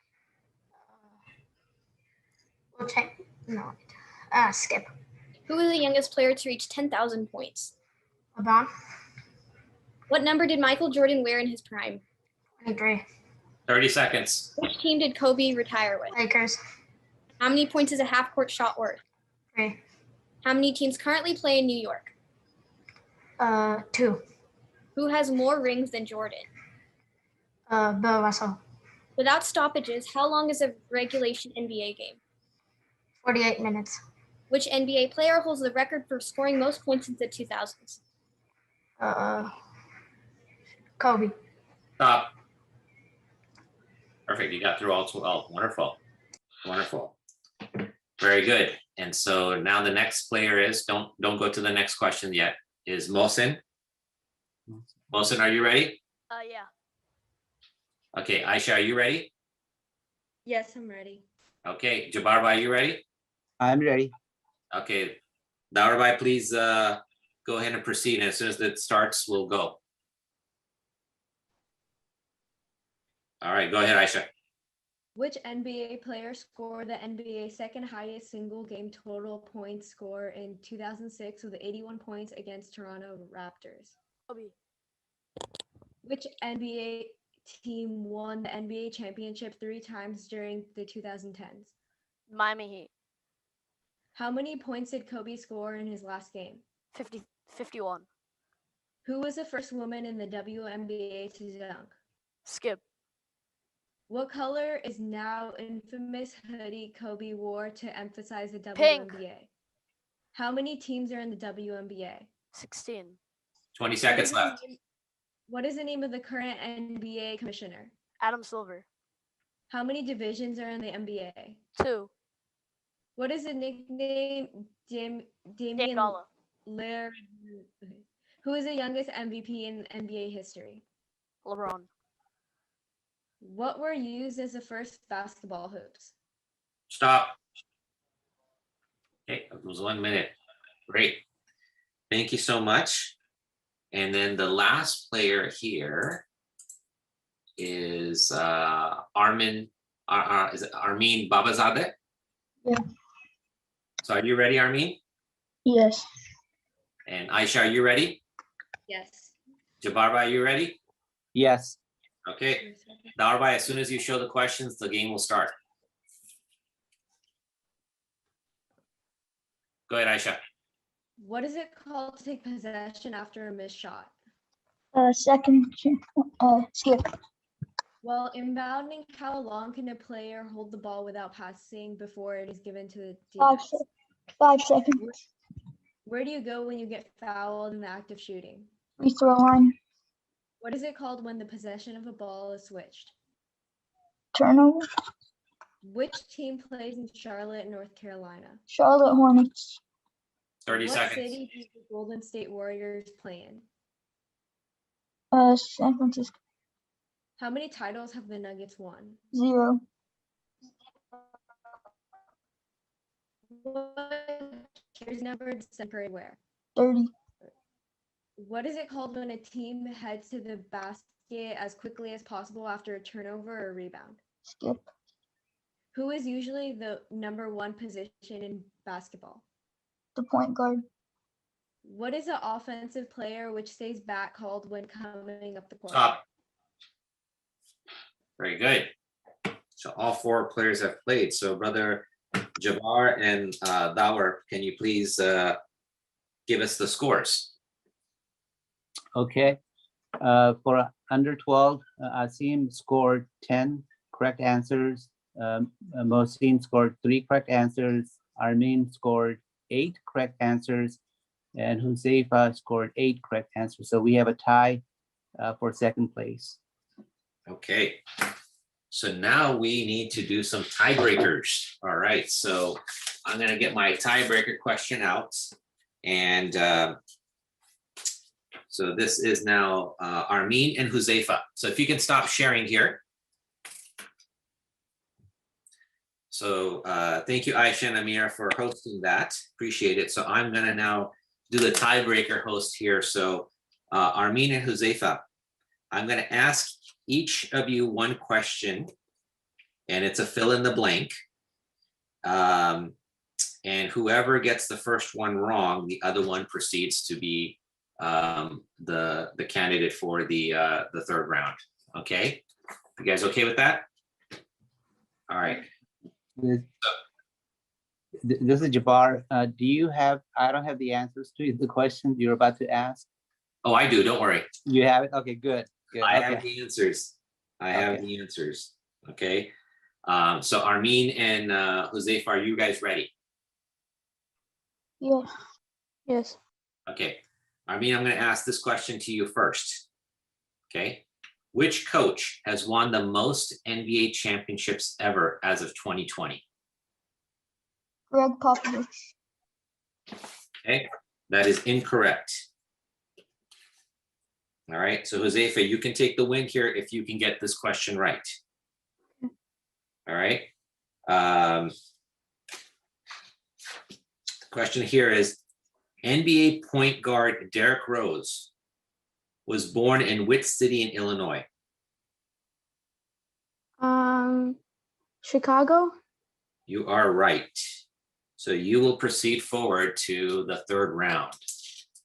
We'll take no. Skip. Who is the youngest player to reach 10,000 points? LeBron. What number did Michael Jordan wear in his prime? 23. 30 seconds. Which team did Kobe retire with? Lakers. How many points is a half-court shot worth? 3. How many teams currently play in New York? 2. Who has more rings than Jordan? Bill Russell. Without stoppages, how long is a regulation NBA game? 48 minutes. Which NBA player holds the record for scoring most points since the 2000s? Kobe. Stop. Perfect. You got through all 12. Wonderful. Wonderful. Very good. And so now the next player is, don't go to the next question yet, is Mohsin. Mohsin, are you ready? Yeah. Okay, Aisha, are you ready? Yes, I'm ready. Okay, Jabarba, are you ready? I'm ready. Okay, Dawarbai, please go ahead and proceed. And as soon as it starts, we'll go. All right, go ahead, Aisha. Which NBA player scored the NBA's second highest single game total point score in 2006 with 81 points against Toronto Raptors? Kobe. Which NBA team won the NBA championship 3 times during the 2010s? Miami Heat. How many points did Kobe score in his last game? 51. Who was the first woman in the WNBA to dunk? Skip. What color is now infamous hoodie Kobe wore to emphasize the Pink. WNBA? How many teams are in the WNBA? 16. 20 seconds left. What is the name of the current NBA commissioner? Adam Silver. How many divisions are in the NBA? 2. What is the nickname Damian Iguodala. Lillard? Who is the youngest MVP in NBA history? LeBron. What were used as the first basketball hoops? Stop. Okay, it was 1 minute. Great. Thank you so much. And then the last player here is Armin Babazadeh? Yeah. So are you ready, Armin? Yes. And Aisha, are you ready? Yes. Jabarba, are you ready? Yes. Okay. Dawarbai, as soon as you show the questions, the game will start. Go ahead, Aisha. What is it called to take possession after a missed shot? Second. Skip. While inbounding, how long can a player hold the ball without passing before it is given to the defense? 5 seconds. Where do you go when you get fouled in the act of shooting? Free throw line. What is it called when the possession of a ball is switched? Turnover. Which team plays in Charlotte, North Carolina? Charlotte Hornets. 30 what seconds. city do the Golden State Warriors play in? San Francisco. How many titles have the Nuggets won? 0. What jersey number does Steph Curry wear? 30. What is it called when a team heads to the basket as quickly as possible after a turnover or rebound? Skip. Who is usually the number 1 position in basketball? The point guard. What is an offensive player which stays back called when coming up the court? Stop. Very good. So all 4 players have played. So brother Jabbar and Dawar, can you please give us the scores? Okay. For under 12, Asim scored 10 correct answers. Mohsin scored 3 correct answers. Armin scored 8 correct answers. And Huzaifa scored 8 correct answers. So we have a tie for second place. Okay. So now we need to do some tiebreakers. All right. So I'm going to get my tiebreaker question out. And so this is now Armin and Huzaifa. So if you can stop sharing here. So thank you, Aisha and Amir, for hosting that. Appreciate it. So I'm going to now do the tiebreaker host here. So Armin and Huzaifa, I'm going to ask each of you one question, and it's a fill in the blank. And whoever gets the first one wrong, the other one proceeds to be the candidate for the third round. Okay, you guys okay with that? All right. This is Jabbar. Do you have? I don't have the answers to the question you're about to ask. Oh, I do. Don't worry. You have it. Okay, good. Good. I okay. have the answers. I have the answers. Okay. So Armin and Huzaifa, are you guys ready? Yeah. Yes. Okay. Armin, I'm going to ask this question to you first. Okay. Which coach has won the most NBA championships ever as of 2020? Greg Popovich. Okay. That is incorrect. All right. So Huzaifa, you can take the win here if you can get this question right. All right. The question here is, NBA point guard Derrick Rose was born in which city in Illinois? Chicago. You are right. So you will proceed forward to the third round.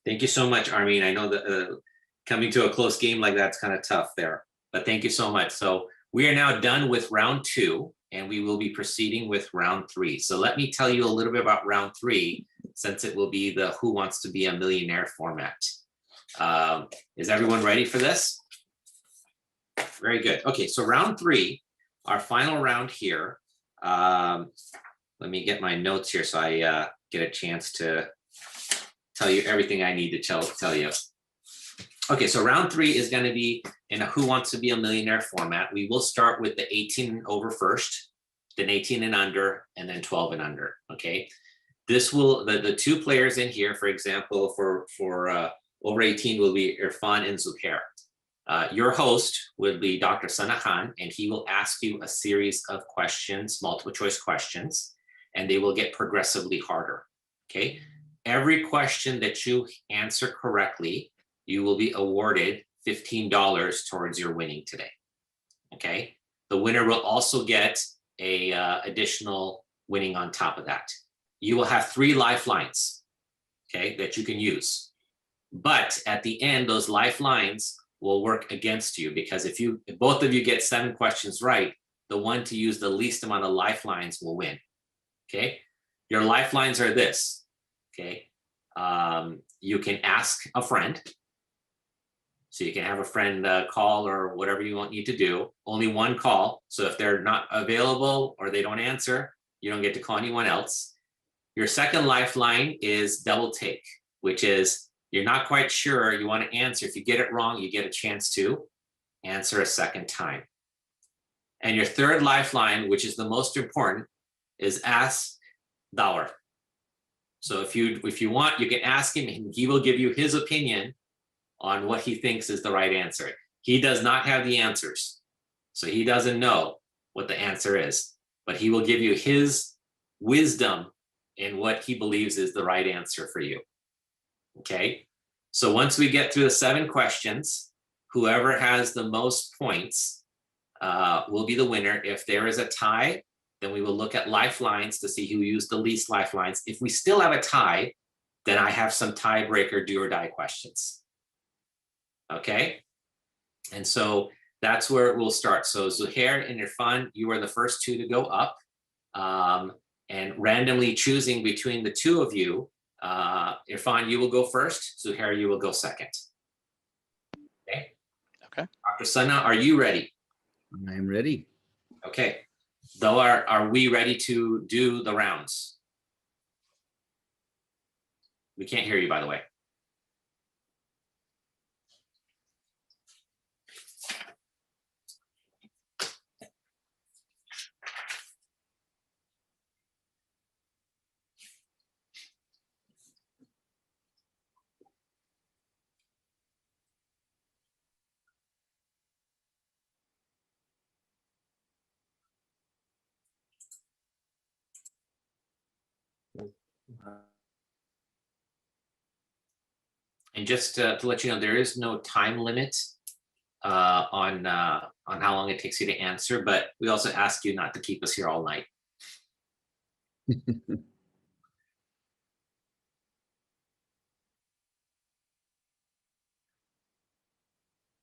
Thank you so much, Armin. I know that coming to a close game like that's kind of tough there, but thank you so much. So we are now done with round 2, and we will be proceeding with round 3. So let me tell you a little bit about round 3, since it will be the Who Wants to Be a Millionaire format. Is everyone ready for this? Very good. Okay, so round 3, our final round here. Let me get my notes here so I get a chance to tell you everything I need to tell you. Okay, so round 3 is going to be in a Who Wants to Be a Millionaire format. We will start with the 18 and over first, then 18 and under, and then 12 and under. Okay, this will the 2 players in here, for example, for over 18 will be Irfan and Zuhair. Your host will be Dr. Sana Khan, and he will ask you a series of questions, multiple choice questions, and they will get progressively harder. Okay, every question that you answer correctly, you will be awarded $15 towards your winning today. Okay, the winner will also get a additional winning on top of that. You will have 3 lifelines, okay, that you can use. But at the end, those lifelines will work against you, because if both of you get 7 questions right, the one to use the least amount of lifelines will win. Okay, your lifelines are this. Okay, you can ask a friend. So you can have a friend call or whatever you need to do. Only one call. So if they're not available or they don't answer, you don't get to call anyone else. Your second lifeline is double take, which is you're not quite sure, you want to answer. If you get it wrong, you get a chance to answer a second time. And your third lifeline, which is the most important, is ask Dawar. So if you want, you can ask him and he will give you his opinion on what he thinks is the right answer. He does not have the answers, so he doesn't know what the answer is, but he will give you his wisdom in what he believes is the right answer for you. Okay, so once we get through the 7 questions, whoever has the most points will be the winner. If there is a tie, then we will look at lifelines to see who used the least lifelines. If we still have a tie, then I have some tiebreaker do or die questions. Okay, and so that's where we'll start. So Zuhair and Irfan, you are the first 2 to go up, and randomly choosing between the 2 of you. Irfan, you will go first. Zuhair, you will go second. Okay. Okay. Dr. Sana, are you ready? I am ready. Okay. Though, are we ready to do the rounds? We can't hear you, by the way. And just to let you know, there is no time limit on how long it takes you to answer, but we also ask you not to keep us here all night.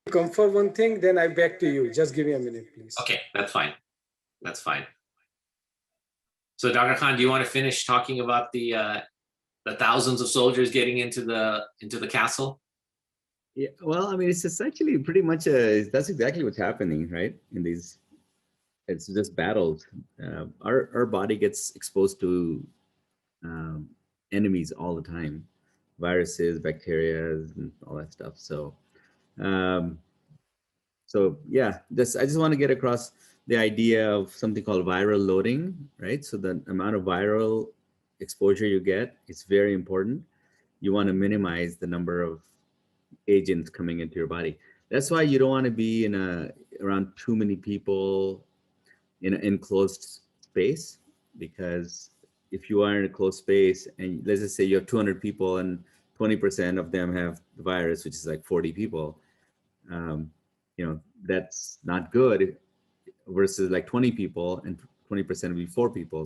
Come for one thing, then I back to you. Just give me a minute, please. Okay, that's fine. That's fine. So Dr. Khan, do you want to finish talking about the thousands of soldiers getting into the castle? Yeah, well, I mean, it's essentially pretty much that's exactly what's happening, right? In these, it's just battles. Our body gets exposed to enemies all the time, viruses, bacteria, and all that stuff. So, yeah, I just want to get across the idea of something called viral loading, right? So the amount of viral exposure you get is very important. You want to minimize the number of agents coming into your body. That's why you don't want to be around too many people in an enclosed space, because if you are in a closed space and let's just say you have 200 people and 20% of them have the virus, which is like 40 people, that's not good, versus like 20 people and 20% would be 4 people.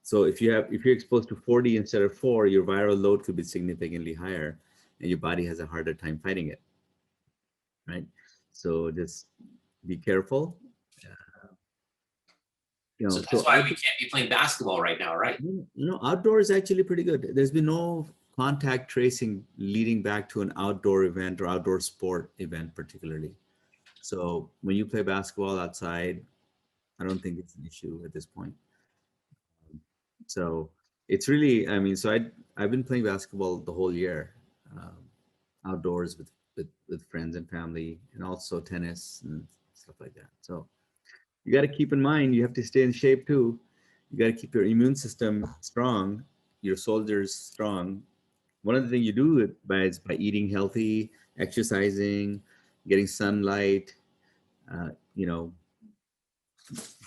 So if you're exposed to 40 instead of 4, your viral load could be significantly higher and your body has a harder time fighting it, right? So just be careful. So that's why we can't be playing basketball right now, right? Outdoor is actually pretty good. There's been no contact tracing leading back to an outdoor event or outdoor sport event particularly. So when you play basketball outside, I don't think it's an issue at this point. So it's really, I mean, so I've been playing basketball the whole year, outdoors with friends and family, and also tennis and stuff like that. So you got to keep in mind, you have to stay in shape too. You got to keep your immune system strong, your soldiers strong. One of the things you do is by eating healthy, exercising, getting sunlight,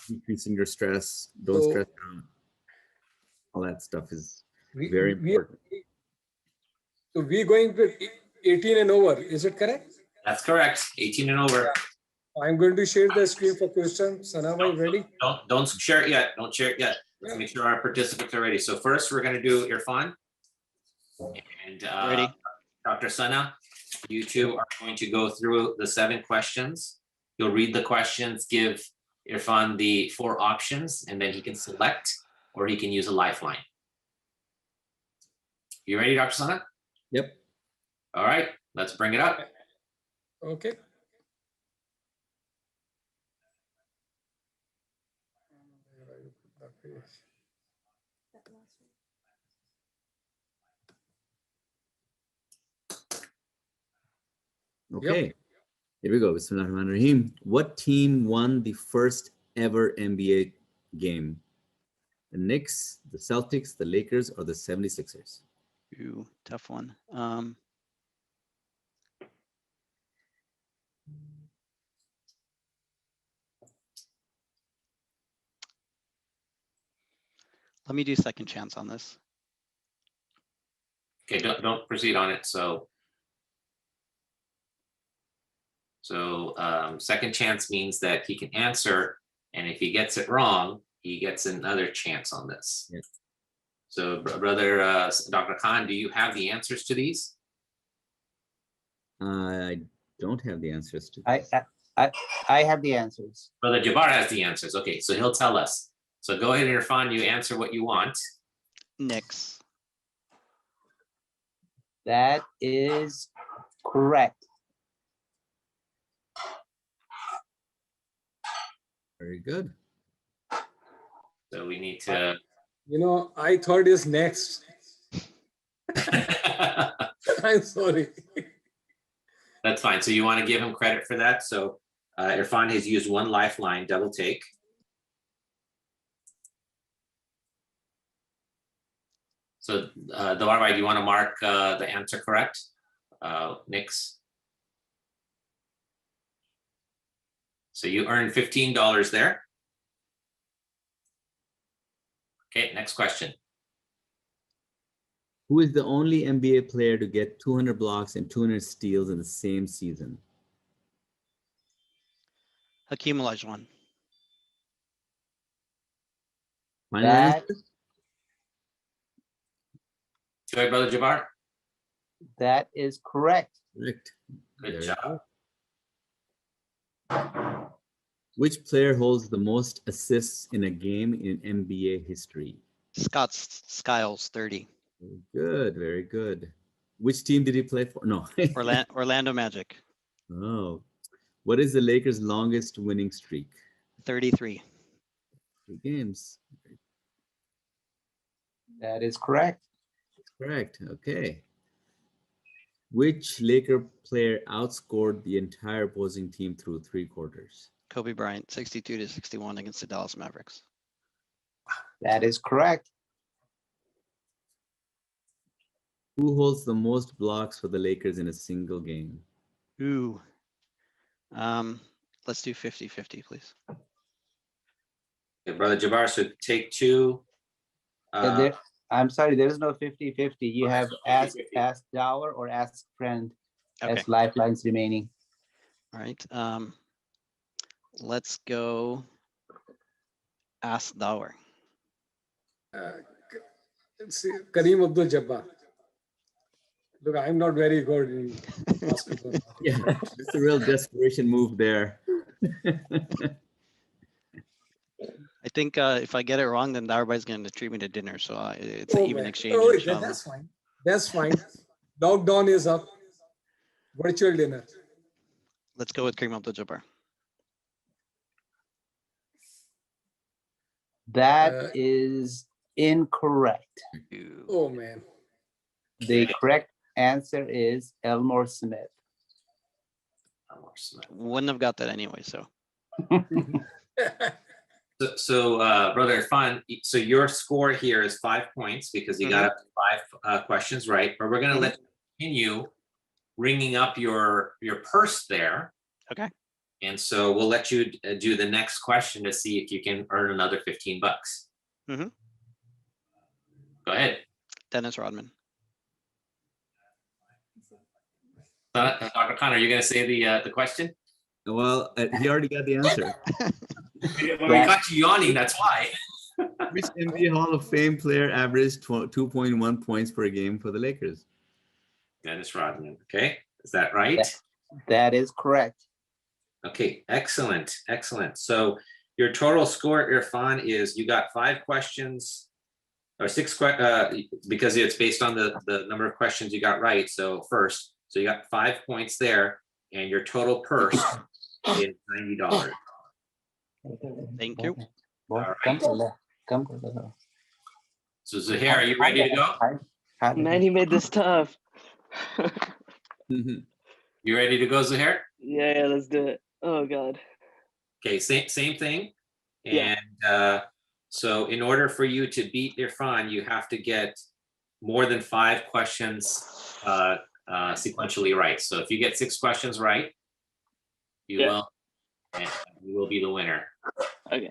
decreasing your stress, don't stress out. All that stuff is very important. So we're going with 18 and over, is it correct? That's correct, 18 and over. I'm going to share the screen for questions. Sanabhai, ready? Don't share it yet. Don't share it yet. Let's make sure our participants are ready. So first, we're going to do Irfan and Ready. Dr. Sana. You two are going to go through the 7 questions. You'll read the questions, give Irfan the 4 options, and then he can select or he can use a lifeline. You ready, Dr. Sana? Yep. All right, let's bring it up. Okay. Okay, Yep. Here we go. Bismillahirrahmanirrahim. What team won the first ever NBA game? The Knicks, the Celtics, the Lakers, or the 76ers? Ooh, tough one. Let me do second chance on this. Okay, don't proceed on it. So second chance means that he can answer, and if he gets it wrong, he gets another chance on this. Yes. So brother Dr. Khan, do you have the answers to these? I don't have the answers to I have the answers. Brother Jabbar has the answers. Okay, so he'll tell us. So go ahead, Irfan, you answer what you want. Knicks. That is correct. Very good. So we need to. I thought is next. I'm sorry. That's fine. So you want to give him credit for that. So Irfan has used 1 lifeline, double take. So Dawarbai, do you want to mark the answer correct? Knicks. So you earned $15 there. Okay, next question. Who is the only NBA player to get 200 blocks and 200 steals in the same season? Hakeem Olajuwon. Final That answer? Go ahead, Brother Jabbar. that is correct. Correct. Good Very job. good. Which player holds the most assists in a game in NBA history? Scott Skiles, 30. Very good, very good. Which team did he play for? No. Orlando Magic, Oh. What is the Lakers' longest winning streak? 33. 3 games. That is correct. Correct. Okay. Which Laker player outscored the entire opposing team through 3 quarters? Kobe Bryant, 62-61 against the Dallas Mavericks. That is correct. Who holds the most blocks for the Lakers in a single game? Ooh. Let's do 50-50, please. Okay, Brother Jabbar, so take 2. I'm sorry, there is no 50-50. You have ask 50-50. Dower or ask friend Okay. as lifelines remaining. All right. Let's go Ask Dower. See, Kareem Abdul-Jabbar. Look, I'm not very good in basketball. Yeah, it's a real desperation move there. I think if I get it wrong, then everybody's going to treat me to dinner. So it's an even man. exchange. Oh, inshallah. that's fine. That's fine. Lockdown is up. Virtual dinner. Let's go with Kareem Abdul-Jabbar. That is incorrect. Oh, man. The correct answer is Elmore Smith. Wouldn't have got that anyway. So So Brother Irfan, so your score here is 5 points because you got up to 5 questions right, but we're going to let you continue ringing up your purse there. Okay. And so we'll let you do the next question to see if you can earn another $15. Mm-hmm. Go ahead. Dennis Rodman. Dr. Connor, are you going to say the question? Well, he already got the answer. Well, we got you yawning, that's why. Which NBA Hall of Fame player averaged 2.1 points per game for the Lakers? Dennis Rodman. Okay, is that right? That is correct. Okay, excellent, excellent. So your total score, Irfan, is you got 5 questions or 6 because it's based on the number of questions you got right. So first, so you got 5 points there, and your total purse is $90. Thank you. All right. So Zahir, are you ready to go? Man, he made this tough. You ready to go, Zahir? Yeah, let's do it. Oh God. Okay, same thing. And so in order for you to beat Irfan, you have to get more than 5 questions sequentially right. So if you get 6 questions right, you will be the winner. Okay.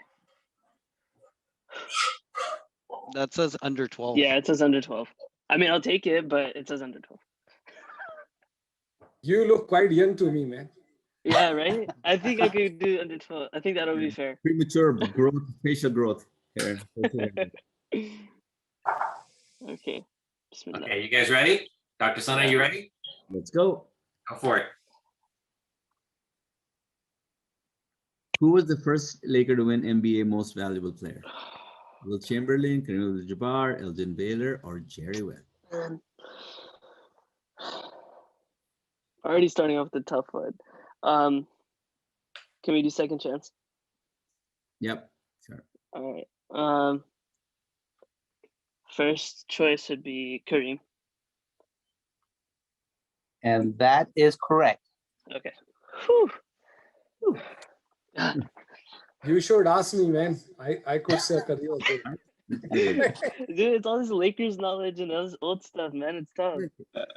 That says under 12. Yeah, it says under 12. I mean, I'll take it, but it says under 12. You look quite young to me, man. Yeah, right? I think I could do under 12. I think that'll be fair. Premature growth, facial growth here. Okay. Bismillah. Okay, you guys ready? Dr. Sana, you ready? Let's go. Go for it. Who was the first Laker to win NBA Most Valuable Player? Will Chamberlain, Kareem Abdul-Jabbar, Elgin Baylor, or Jerry West? Already starting off the tough one. Can we do second chance? Yep, sure. All right. First choice would be Kareem. And that is correct. Okay. Whew. You should ask me, man. I could say Kareem. Dude, it's all this Lakers knowledge and all this old stuff, man. It's tough.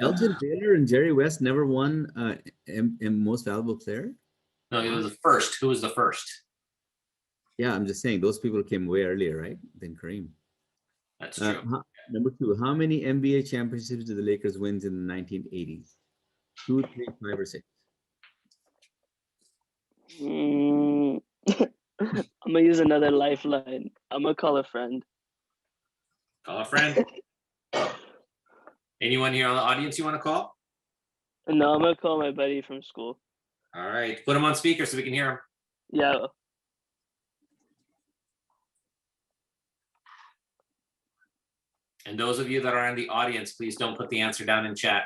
Elgin Baylor and Jerry West never won Most Valuable Player? No, it was the first. Who was the first? Yeah, I'm just saying those people came way earlier, right? Than Kareem. That's true. Number 2, how many NBA championships did the Lakers win in the 1980s? 2, 3, 5, or 6? I'm gonna use another lifeline. I'm gonna call a friend. Call a friend. Anyone here on the audience you want to call? No, I'm gonna call my buddy from school. All right, put him on speaker so we can hear him. Yeah. And those of you that are in the audience, please don't put the answer down in chat.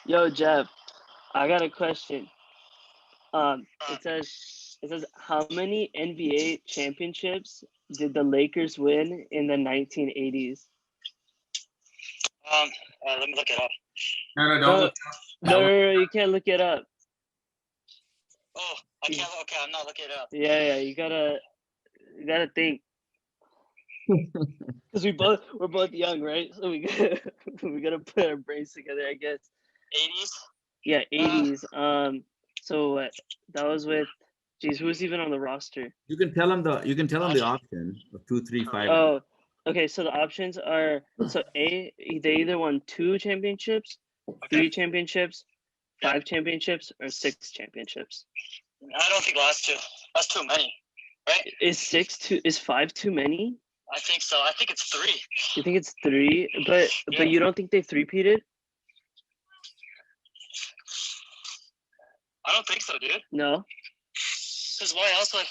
Yo, Jeff, I got a question. It says how many NBA championships did the Lakers win in the 1980s? Let me look it up. No, No, look no, you can't look it up. Oh, I can't. Okay, I'm not looking it up. Yeah, you gotta think. Because we're both young, right? So we gotta put our brains together, I guess. 80s. Yeah, 80s. So what? That was with. Geez, who's even on the roster? You can tell them the option of 2, 3, 5. Oh, okay. So the options are A. They either won 2 championships, 3 championships, 5 championships, or 6 championships. I don't think last 2. That's too many, right? Is 5 too many? I think so. I think it's 3. You think it's 3? But you don't think they three-peated? I don't think so, dude. No. Because why else would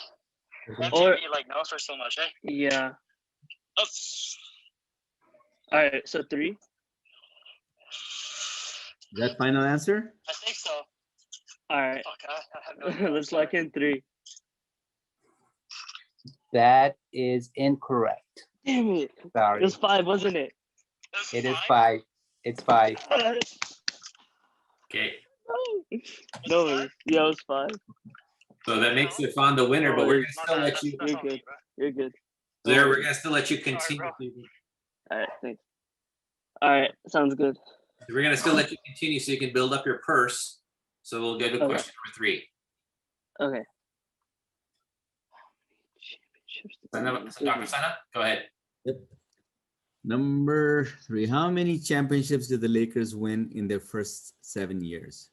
Or MTV like know for so much, eh? yeah. Oh. All right. So 3. Is that final answer? I think so. All right. Fuck, I have no idea. Let's lock in 3. That is incorrect. Damn it. Sorry. It was 5, wasn't it? It is 5. It's 5. Okay. No, yeah, it was 5. So that makes Stefan the winner, but we're gonna still let you. You're good. You're good. There, we're gonna still let you continue. All right, thanks. All right, sounds good. We're gonna still let you continue so you can build up your purse. So we'll go to question number 3. Okay. Dr. Sana, go ahead. Yep. Number 3, how many championships did the Lakers win in their first 7 years?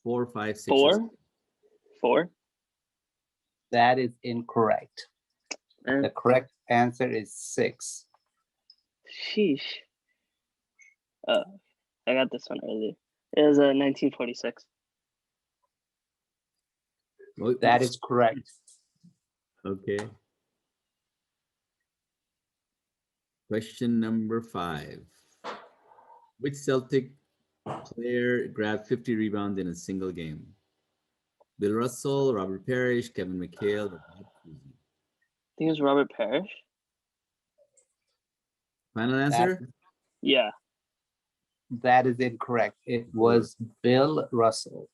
4, 5, 6. 4. That is incorrect. The correct answer is 6. Sheesh. I got this one earlier. It was 1946. That is correct. Okay. Question number 5. Which Celtic player grabbed 50 rebounds in a single game? Bill Russell, Robert Parrish, Kevin McHale, or Bob Cousy? I think it was Robert Parrish. Final answer? Yeah. That is incorrect. It was Bill Russell.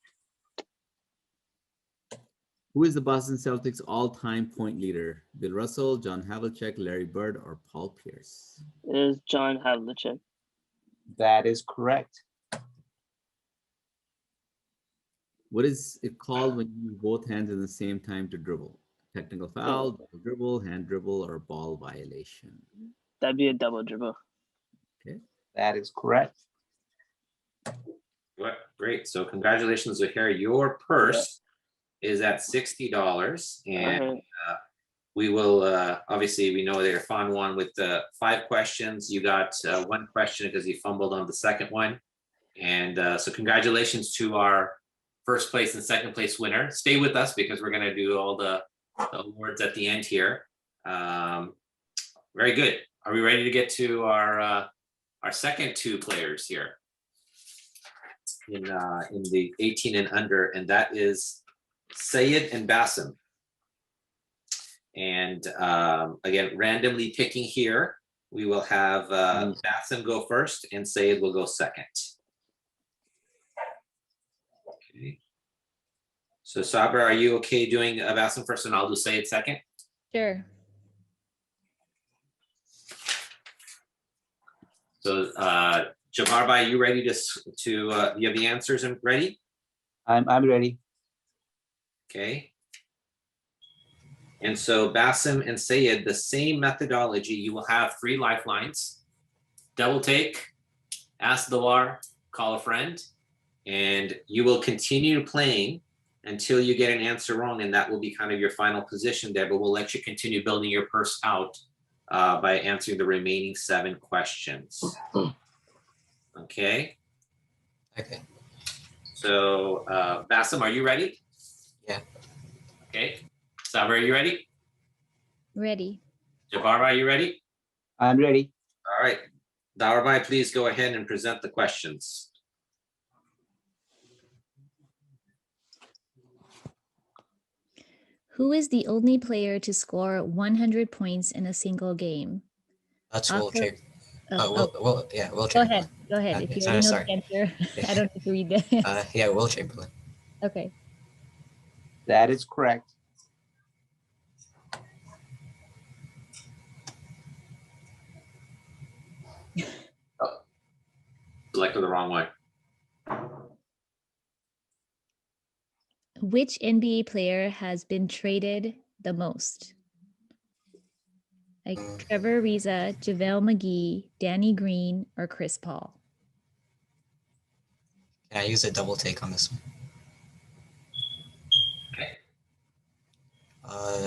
Who is the Boston Celtics all-time point leader? Bill Russell, John Havlicek, Larry Bird, or Paul Pierce? It was John Havlicek. That is correct. What is it called when you use both hands at the same time to dribble? Technical foul, double dribble, hand dribble, or ball violation? That'd be a double dribble. Okay. That is correct. What? Great. So congratulations, Zahir. Your purse is at $60. And we will, obviously, we know that Irfan won with 5 questions. You got 1 question because you fumbled on the second one. And so congratulations to our first place and second place winner. Stay with us because we're going to do all the awards at the end here. Very good. Are we ready to get to our second 2 players here in the 18 and under, and that is Sayed and Bassem. And again, randomly picking here, we will have Bassem go first and Sayed will go second. Okay. So Sabra, are you okay doing Bassem first and I'll do Sayed second? Sure. So Jabbar, are you ready to you have the answers and ready? I'm ready. Okay. And so Bassem and Sayed, the same methodology, you will have 3 lifelines, double take, ask the war, call a friend, and you will continue playing until you get an answer wrong, and that will be kind of your final position there, but we'll let you continue building your purse out by answering the remaining 7 questions. Okay? Okay. So Bassem, are you ready? Yeah. Okay. Saber, are you ready? Ready. Jabbar, are you ready? I'm ready. All right. Dawarbai, please go ahead and present the questions. Who is the only player to score 100 points in a single game? That's Oscar- Will Chamberlain. Oh, Will Go Chamberlain. ahead. Go ahead. If you sorry, already know sorry. the answer, I don't need to read that. Yeah, Will Chamberlain. Okay. That is correct. Selected the wrong one. Which NBA player has been traded the most? Like Trevor Ariza, JaVale McGee, Danny Green, or Chris Paul? Can I use a double take on this one? Okay.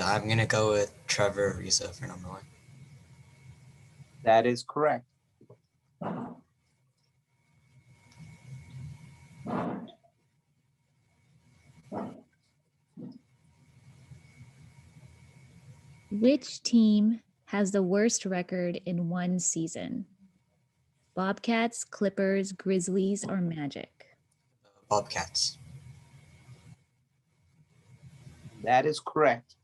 I'm gonna go with Trevor Ariza for number 1. That is correct. Which team has the worst record in one season? Bobcats, Clippers, Grizzlies, or Magic? Bobcats. That is correct.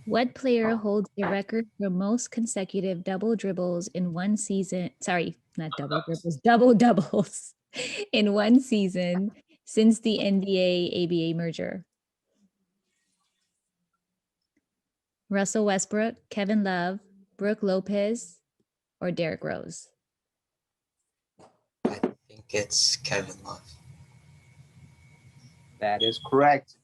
What player holds the record for most consecutive double dribbles in one season? Sorry, not double dribbles, double doubles in one season since the NBA ABA merger? Russell Westbrook, Kevin Love, Brooke Lopez, or Derrick Rose? I think it's Kevin Love. That is correct.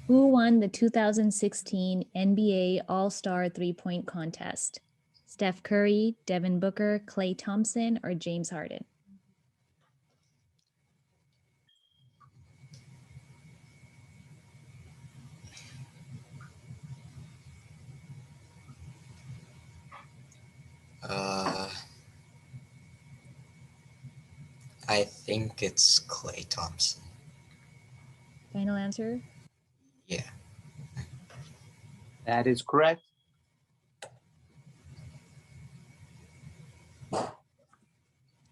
Who won the 2016 NBA All-Star three-point contest? Steph Curry, Devin Booker, Klay Thompson, or James Harden? I think it's Klay Thompson. Final answer? Yeah. That is correct.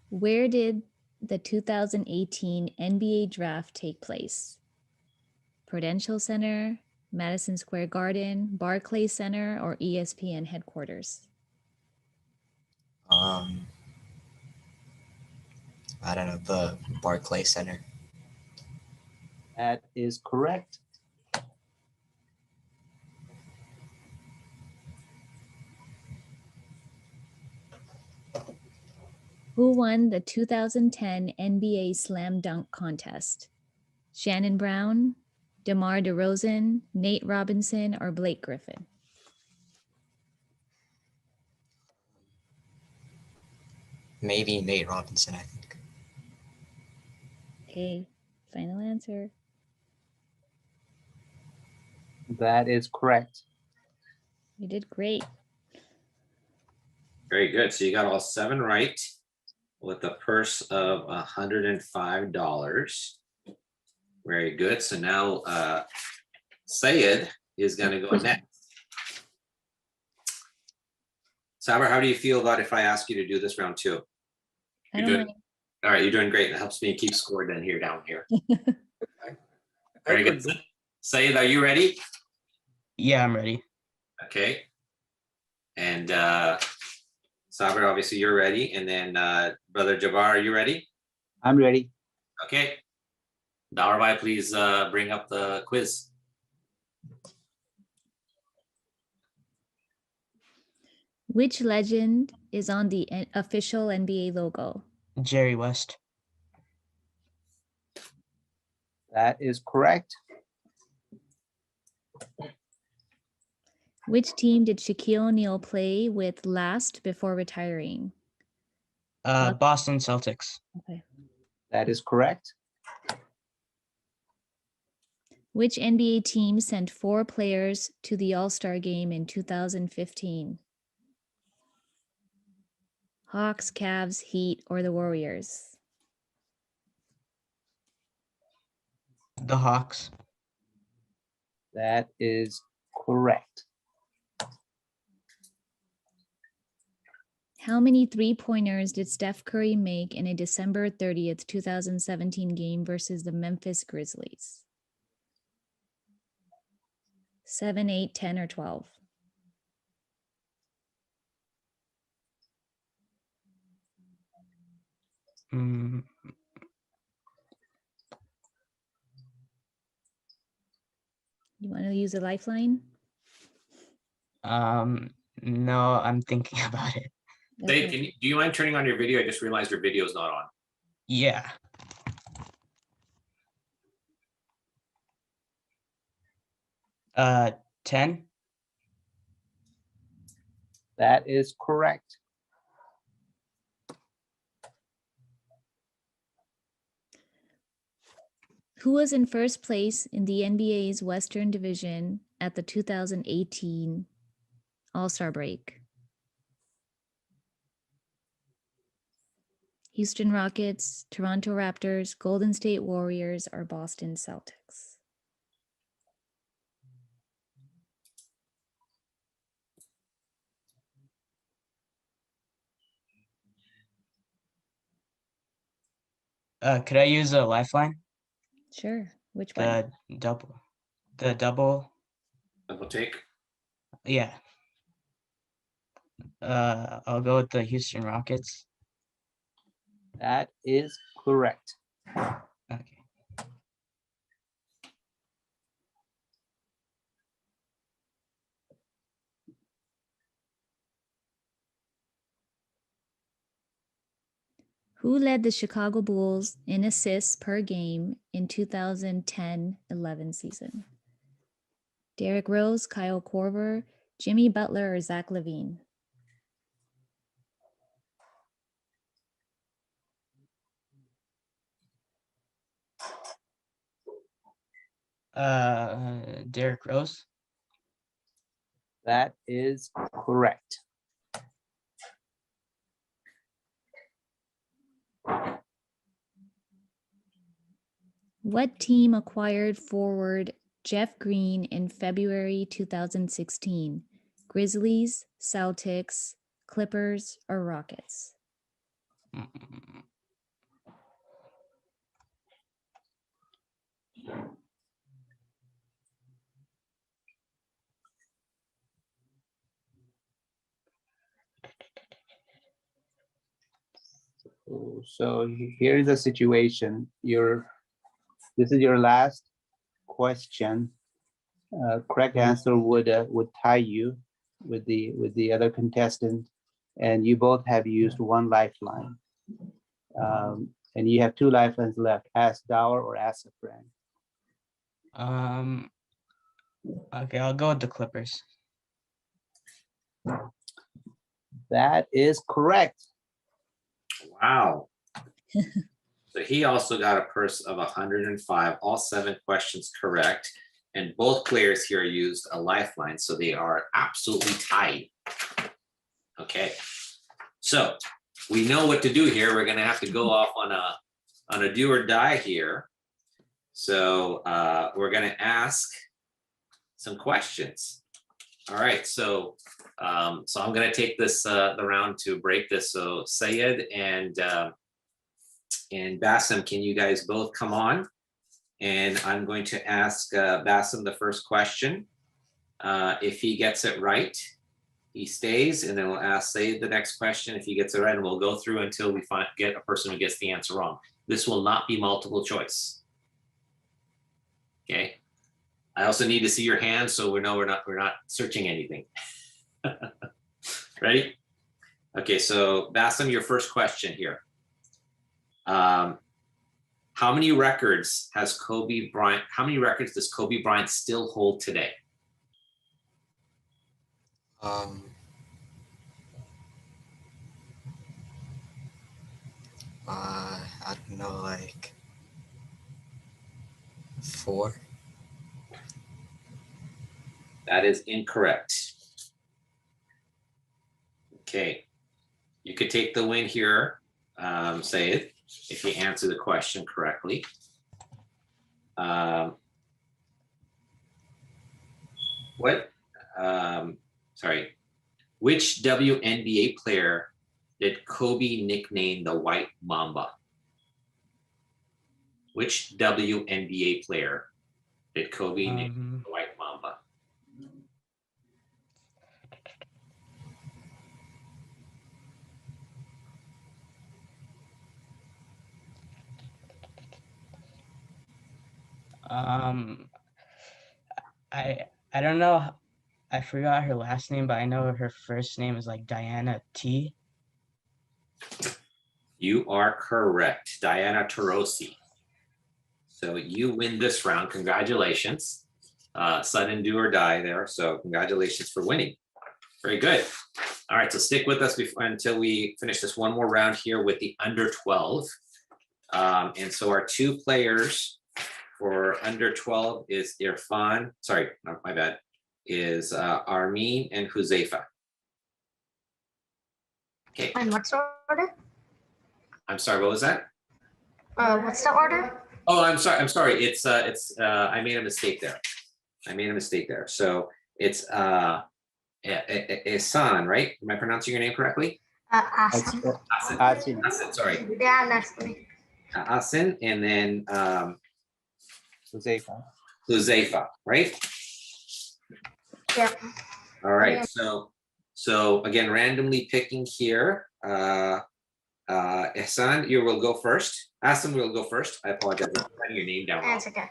Where did the 2018 NBA draft take place? Prudential Center, Madison Square Garden, Barclays Center, or ESPN headquarters? I don't know, the Barclays Center. That is correct. Who won the 2010 NBA Slam Dunk Contest? Shannon Brown, DeMar DeRozan, Nate Robinson, or Blake Griffin? Maybe Nate Robinson, I think. Okay, final answer. That is correct. You did great. Very good. So you got all 7 right with a purse of $105. Very good. So now Sayed is going to go next. Saber, how do you feel about if I ask you to do this round 2? I don't mind. All right, you're doing great. That helps me keep score down here. Very good. Sayed, are you ready? Yeah, I'm ready. Okay. And Saber, obviously you're ready. And then Brother Jabbar, are you ready? I'm ready. Okay. Dawarbai, please bring up the quiz. Which legend is on the official NBA logo? Jerry West. That is correct. Which team did Shaquille O'Neal play with last before retiring? Boston Celtics. Okay. That is correct. Which NBA team sent 4 players to the All-Star game in 2015? Hawks, Cavs, Heat, or the Warriors? The Hawks. That is correct. How many three-pointers did Steph Curry make in a December 30th, 2017 game versus the Memphis Grizzlies? 7, 8, 10, or 12? Mm, You want to use a lifeline? no, I'm thinking about it. Dave, do you mind turning on your video? I just realized your video is not on. Yeah. Uh, 10. That is correct. Who was in first place in the NBA's Western Division at the 2018 All-Star break? Houston Rockets, Toronto Raptors, Golden State Warriors, or Boston Celtics? Could I use a lifeline? Sure. Which one? The double. The double. Double take. Yeah. I'll go with the Houston Rockets. That is correct. Okay. Who led the Chicago Bulls in assists per game in 2010-11 season? Derrick Rose, Kyle Korver, Jimmy Butler, or Zach LaVine? Derrick Rose. That is correct. What team acquired forward Jeff Green in February 2016? Grizzlies, Celtics, Clippers, or Rockets? So here is the situation. This is your last question. Correct answer would tie you with the other contestant, and you both have used one lifeline. And you have 2 lifelines left. Ask Dower or ask a friend. Okay, I'll go with the Clippers. That is correct. Wow. So he also got a purse of 105, all 7 questions correct. And both players here used a lifeline, so they are absolutely tied. Okay, so we know what to do here. We're gonna have to go off on a do or die here. So we're gonna ask some questions. All right, so I'm gonna take this the round to break this. So Syed and Bassem, can you guys both come on? And I'm going to ask Bassem the first question. If he gets it right, he stays, and then we'll ask Syed the next question. If he gets it right, and we'll go through until we get a person who gets the answer wrong. This will not be multiple choice. Okay. I also need to see your hands so we know we're not searching anything. Ready? Okay, so Bassem, your first question here. How many records has Kobe Bryant, how many records does Kobe Bryant still hold today? I don't know, like 4. That is incorrect. Okay, you could take the win here, say it, if you answer the question correctly. Which WNBA player did Kobe nickname the White Mamba? Which WNBA player did Kobe nickname the White Mamba? I don't know. I forgot her last name, but I know her first name is like Diana T. You are correct, Diana Taurasi. So you win this round. Congratulations. Sudden do or die there. So congratulations for winning. Very good. All right, so stick with us until we finish this one more round here with the under 12. And so our two players for under 12 is Irfan, sorry, my bad, is Armin and Huzaifa. Okay. And what's the order? I'm sorry, what was that? What's the order? Oh, I'm sorry. It's I made a mistake there. So it's Ihsan, right? Am I pronouncing your name correctly? Asin. Asin, sorry. Yeah, next to me. Asin, and then Huzaifa, right? Yeah. All right. So again, randomly picking here. Ihsan, you will go first. Asim will go first. I apologize. I'm writing your name down wrong. It's okay.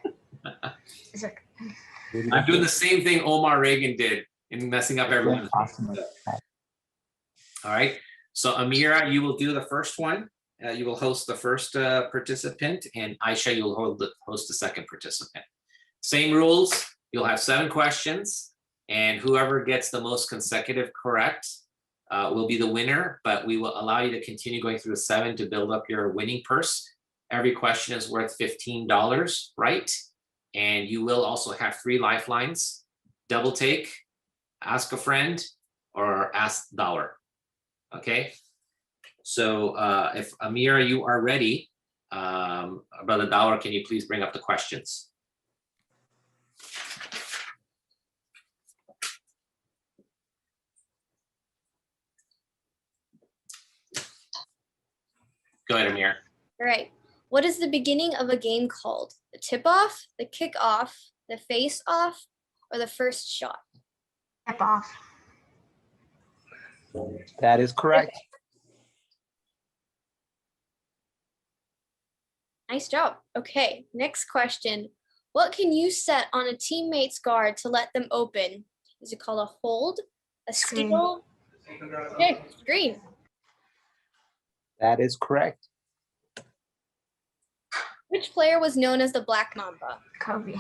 It's okay. I'm doing the same thing Omar Reagan did in messing up everyone. All right. So Amira, you will do the first one. You will host the first participant, and Aisha, you will host the second participant. Same rules. You'll have 7 questions, and whoever gets the most consecutive correct will be the winner, but we will allow you to continue going through the 7 to build up your winning purse. Every question is worth $15, right? And you will also have 3 lifelines: double take, ask a friend, or ask Dawar. Okay? So if Amira, you are ready, Brother Dawar, can you please bring up the questions? Go ahead, Amir. All right. What is the beginning of a game called? The tip-off, the kick-off, the face-off, or the first shot? Tip-off. That is correct. Nice job. Okay, next question. What can you set on a teammate's guard to let them open? Is it called a hold, a steal? Okay, screen. That is correct. Which player was known as the Black Mamba? Kobe.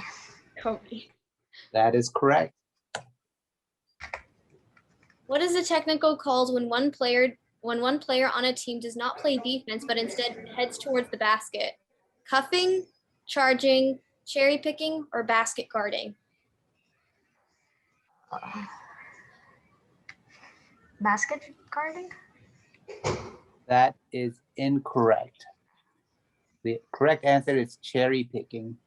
Kobe. That is correct. What is the technical called when one player on a team does not play defense but instead heads towards the basket? Cuffing, charging, cherry picking, or basket guarding? Basket guarding? That is incorrect. The correct answer is cherry picking.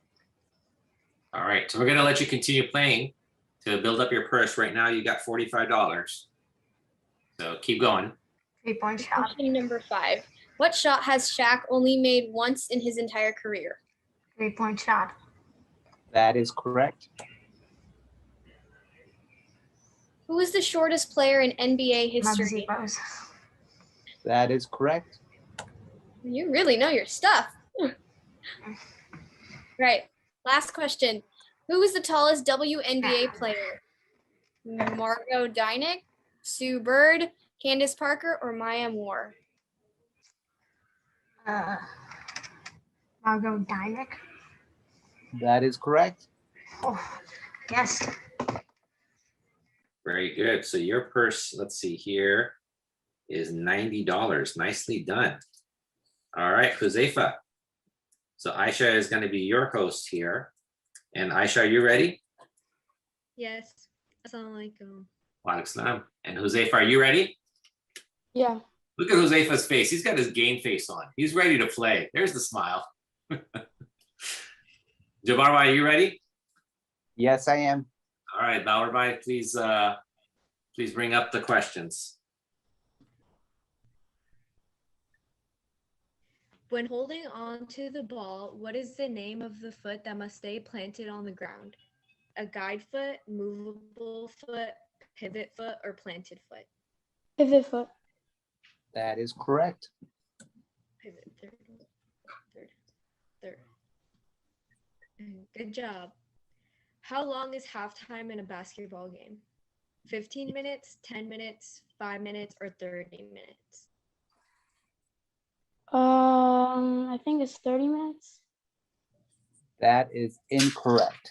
All right, so we're gonna let you continue playing to build up your purse. Right now, you got $45. So keep going. 3-point shot. Question number 5. What shot has Shaq only made once in his entire career? 3-point shot. That is correct. Who is the shortest player in NBA history? That is correct. You really know your stuff. Right. Last question. Who is the tallest WNBA player? Margot Dynick, Sue Bird, Candace Parker, or Maya Moore? I'll go Dynick. That is correct. Oh, yes. Very good. So your purse, let's see here, is $90. Nicely done. All right, Josefa. So Aisha is going to be your host here. And Aisha, are you ready? Yes. Assalamualaikum. Walaikum salam. And Josefa, are you ready? Yeah. Look at Josefa's face. He's got his game face on. He's ready to play. There's the smile. Jabarba, are you ready? Yes, I am. All right, Bawarbai, please bring up the questions. When holding on to the ball, what is the name of the foot that must stay planted on the ground? A guide foot, movable foot, pivot foot, or planted foot? Pivot foot. That is correct. Pivot, third. Good job. How long is halftime in a basketball game? 15 minutes, 10 minutes, 5 minutes, or 30 minutes? I think it's 30 minutes. That is incorrect.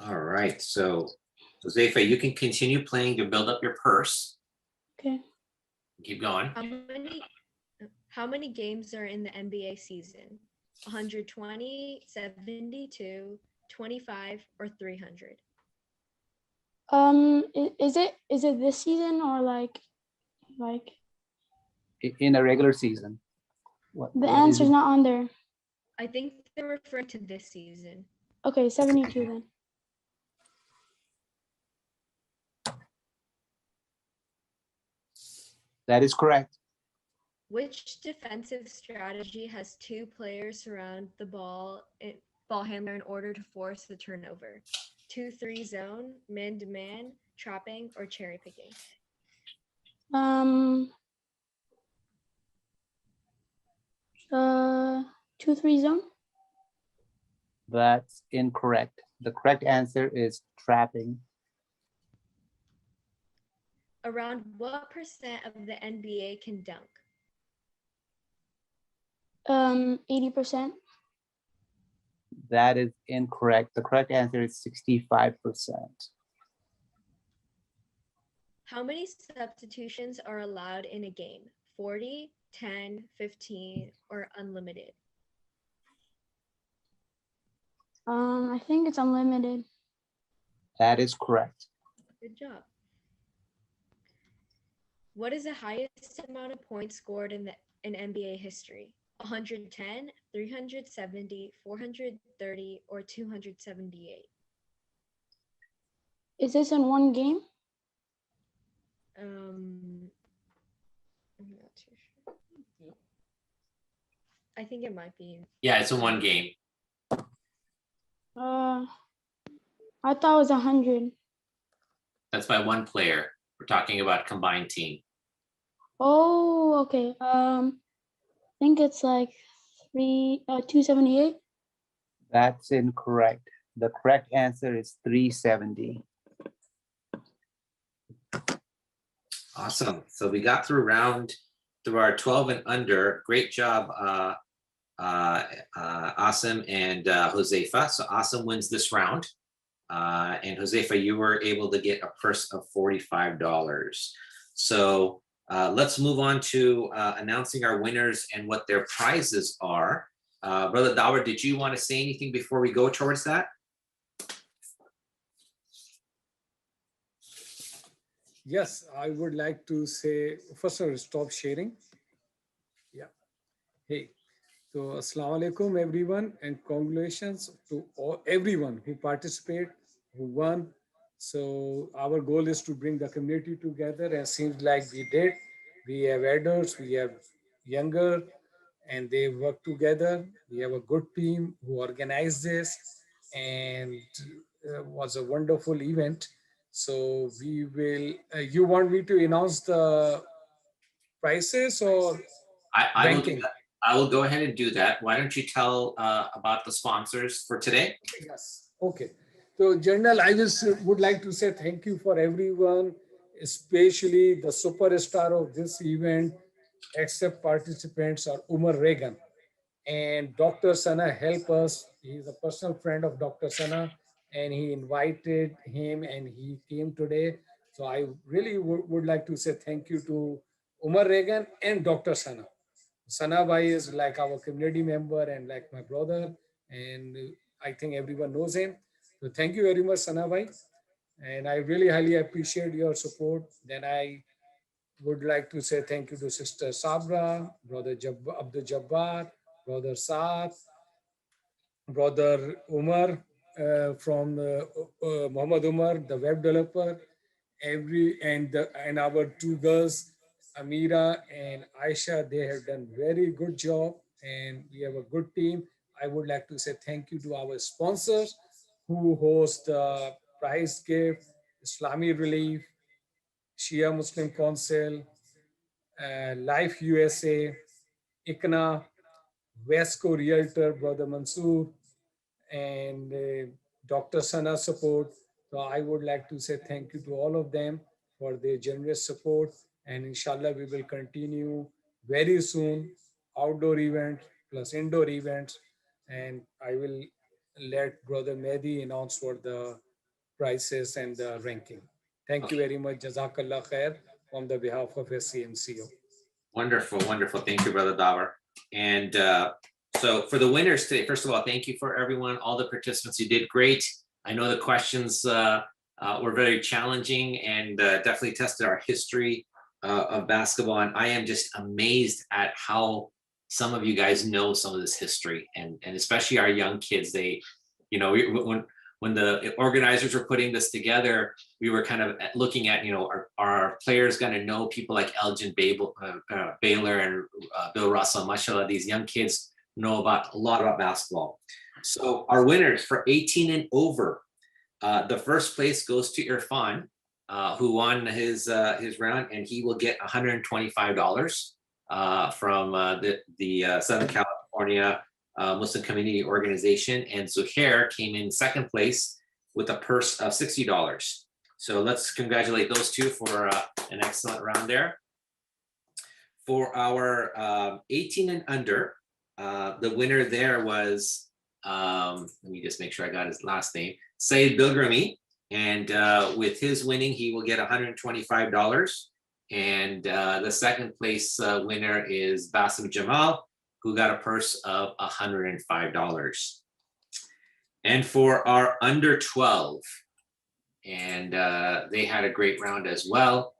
All right, so Josefa, you can continue playing to build up your purse. Okay. Keep going. How many games are in the NBA season? 120, 72, 25, or 300? Is it this season or like In a regular season. the answer's not on there? I think they're referring to this season. Okay, 72 then. That is correct. Which defensive strategy has two players surround the ball handler in order to force the turnover? 2-3 zone, man-to-man, trapping, or cherry picking? 2-3 zone. That's incorrect. The correct answer is trapping. Around what percent of the NBA can dunk? 80%. That is incorrect. The correct answer is 65%. How many substitutions are allowed in a game? 40, 10, 15, or unlimited? I think it's unlimited. That is correct. Good job. What is the highest amount of points scored in NBA history? 110, 370, 430, or 278? Is this in one game? I'm not too sure. I think it might be. Yeah, it's in one game. I thought it was 100. That's by one player. We're talking about combined team. Oh, okay. I think it's like 278. That's incorrect. The correct answer is 370. Awesome. So we got through our 12 and under. Great job, Asim and Josefa. So Asim wins this round. And Josefa, you were able to get a purse of $45. So let's move on to announcing our winners and what their prizes are. Brother Dawar, did you want to say anything before we go towards that? Yes, I would like to say, first of all, stop sharing. Yeah. Hey, so Assalamu alaikum everyone, and congratulations to everyone who participated, who won. So our goal is to bring the community together, and seems like we did. We have elders, we have younger, and they work together. We have a good team who organized this, and was a wonderful event. So we will, you want me to announce the prices or ranking? I will go ahead and do that. Why don't you tell about the sponsors for today? Yes. Okay. So, General, I just would like to say thank you for everyone, especially the superstar of this event, except participants are Umar Regan. And Dr. Sana helped us. He's a personal friend of Dr. Sana, and he invited him and he came today. So I really would like to say thank you to Umar Regan and Dr. Sana. Sana Bhai is like our community member and like my brother, and I think everyone knows him. So thank you very much, Sana Bhai. And I really highly appreciate your support. Then I would like to say thank you to Sister Sabra, Brother Abdul Jabbar, Brother Saad, Brother Umar from Muhammad Umar, the web developer, and our two girls, Amira and Aisha. They have done very good job, and we have a good team. I would like to say thank you to our sponsors who host the prize gift, Islami Relief, Shia Muslim Council, Life USA, ICNA, Vesco Realtor, Brother Mansoor, and Dr. Sana support. So I would like to say thank you to all of them for their generous support. And inshallah, we will continue very soon outdoor events plus indoor events. And I will let Brother Mehdi announce for the prices and the ranking. Thank you very much. Jazakallah khair on the behalf of Scmco. Wonderful, wonderful. Thank you, Brother Davar. And so for the winners today, first of all, thank you for everyone, all the participants. You did great. I know the questions were very challenging and definitely tested our history of basketball. And I am just amazed at how some of you guys know some of this history, and especially our young kids. They, you know, when the organizers were putting this together, we were kind of looking at, you know, are players going to know people like Elgin Baylor and Bill Russell? Mashallah, these young kids know a lot about basketball. So our winners for 18 and over, the first place goes to Irfan, who won his round, and he will get $125 from the Southern California Muslim Community Organization, and Zuhair came in second place with a purse of $60. So let's congratulate those two for an excellent round there. For our 18 and under, the winner there was, let me just make sure I got his last name, Saeed Bilgrami, and with his winning, he will get $125. And the second place winner is Basim Jamal, who got a purse of $105. And for our under 12, and they had a great round as well.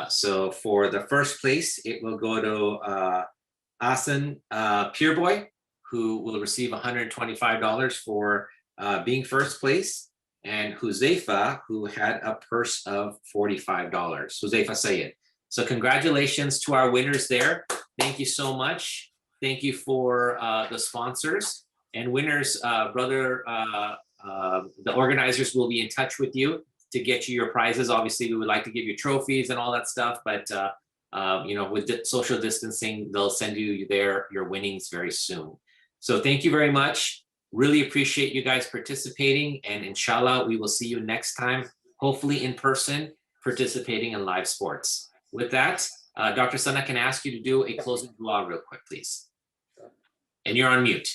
So for the first place, it will go to Asan Pureboy, who will receive $125 for being first place, and Huzaifa, who had a purse of $45. Huzaifa Sayed. So congratulations to our winners there. Thank you so much. Thank you for the sponsors and winners. The organizers will be in touch with you to get you your prizes. Obviously, we would like to give you trophies and all that stuff, but you know, with social distancing, they'll send you your winnings very soon. So thank you very much. Really appreciate you guys participating, and inshallah, we will see you next time, hopefully in person, participating in live sports. With that, Dr. Sana, can I ask you to do a closing dua real quick, please? And you're on mute.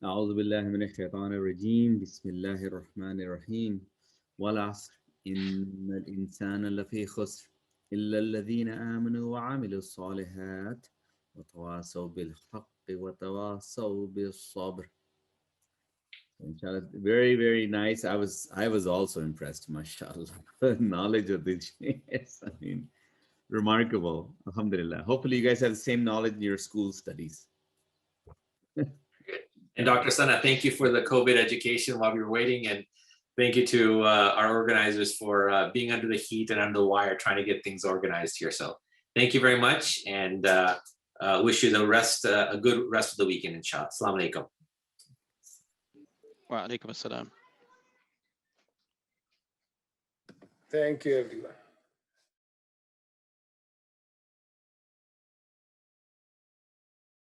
أعوذ بالله من الشيطان الرجيم بسم الله الرحمن الرحيم والعصر إن الإنسان لفي خسر إلا الذين آمنوا وعملوا الصالحات وتواصوا بالحق وتواصوا بالصبر. Inshallah, very, very nice. I was also impressed, mashallah. Knowledge of the yes, I mean, remarkable. Alhamdulillah. Hopefully you guys have the same knowledge in your school studies. And Dr. Sana, thank you for the COVID education while we were waiting, and thank you to our organizers for being under the heat and under the wire trying to get things organized here. So thank you very much, and wish you a good rest of the weekend, inshallah. Assalamu alaikum. Wa alaikum assalam. Thank you, everyone.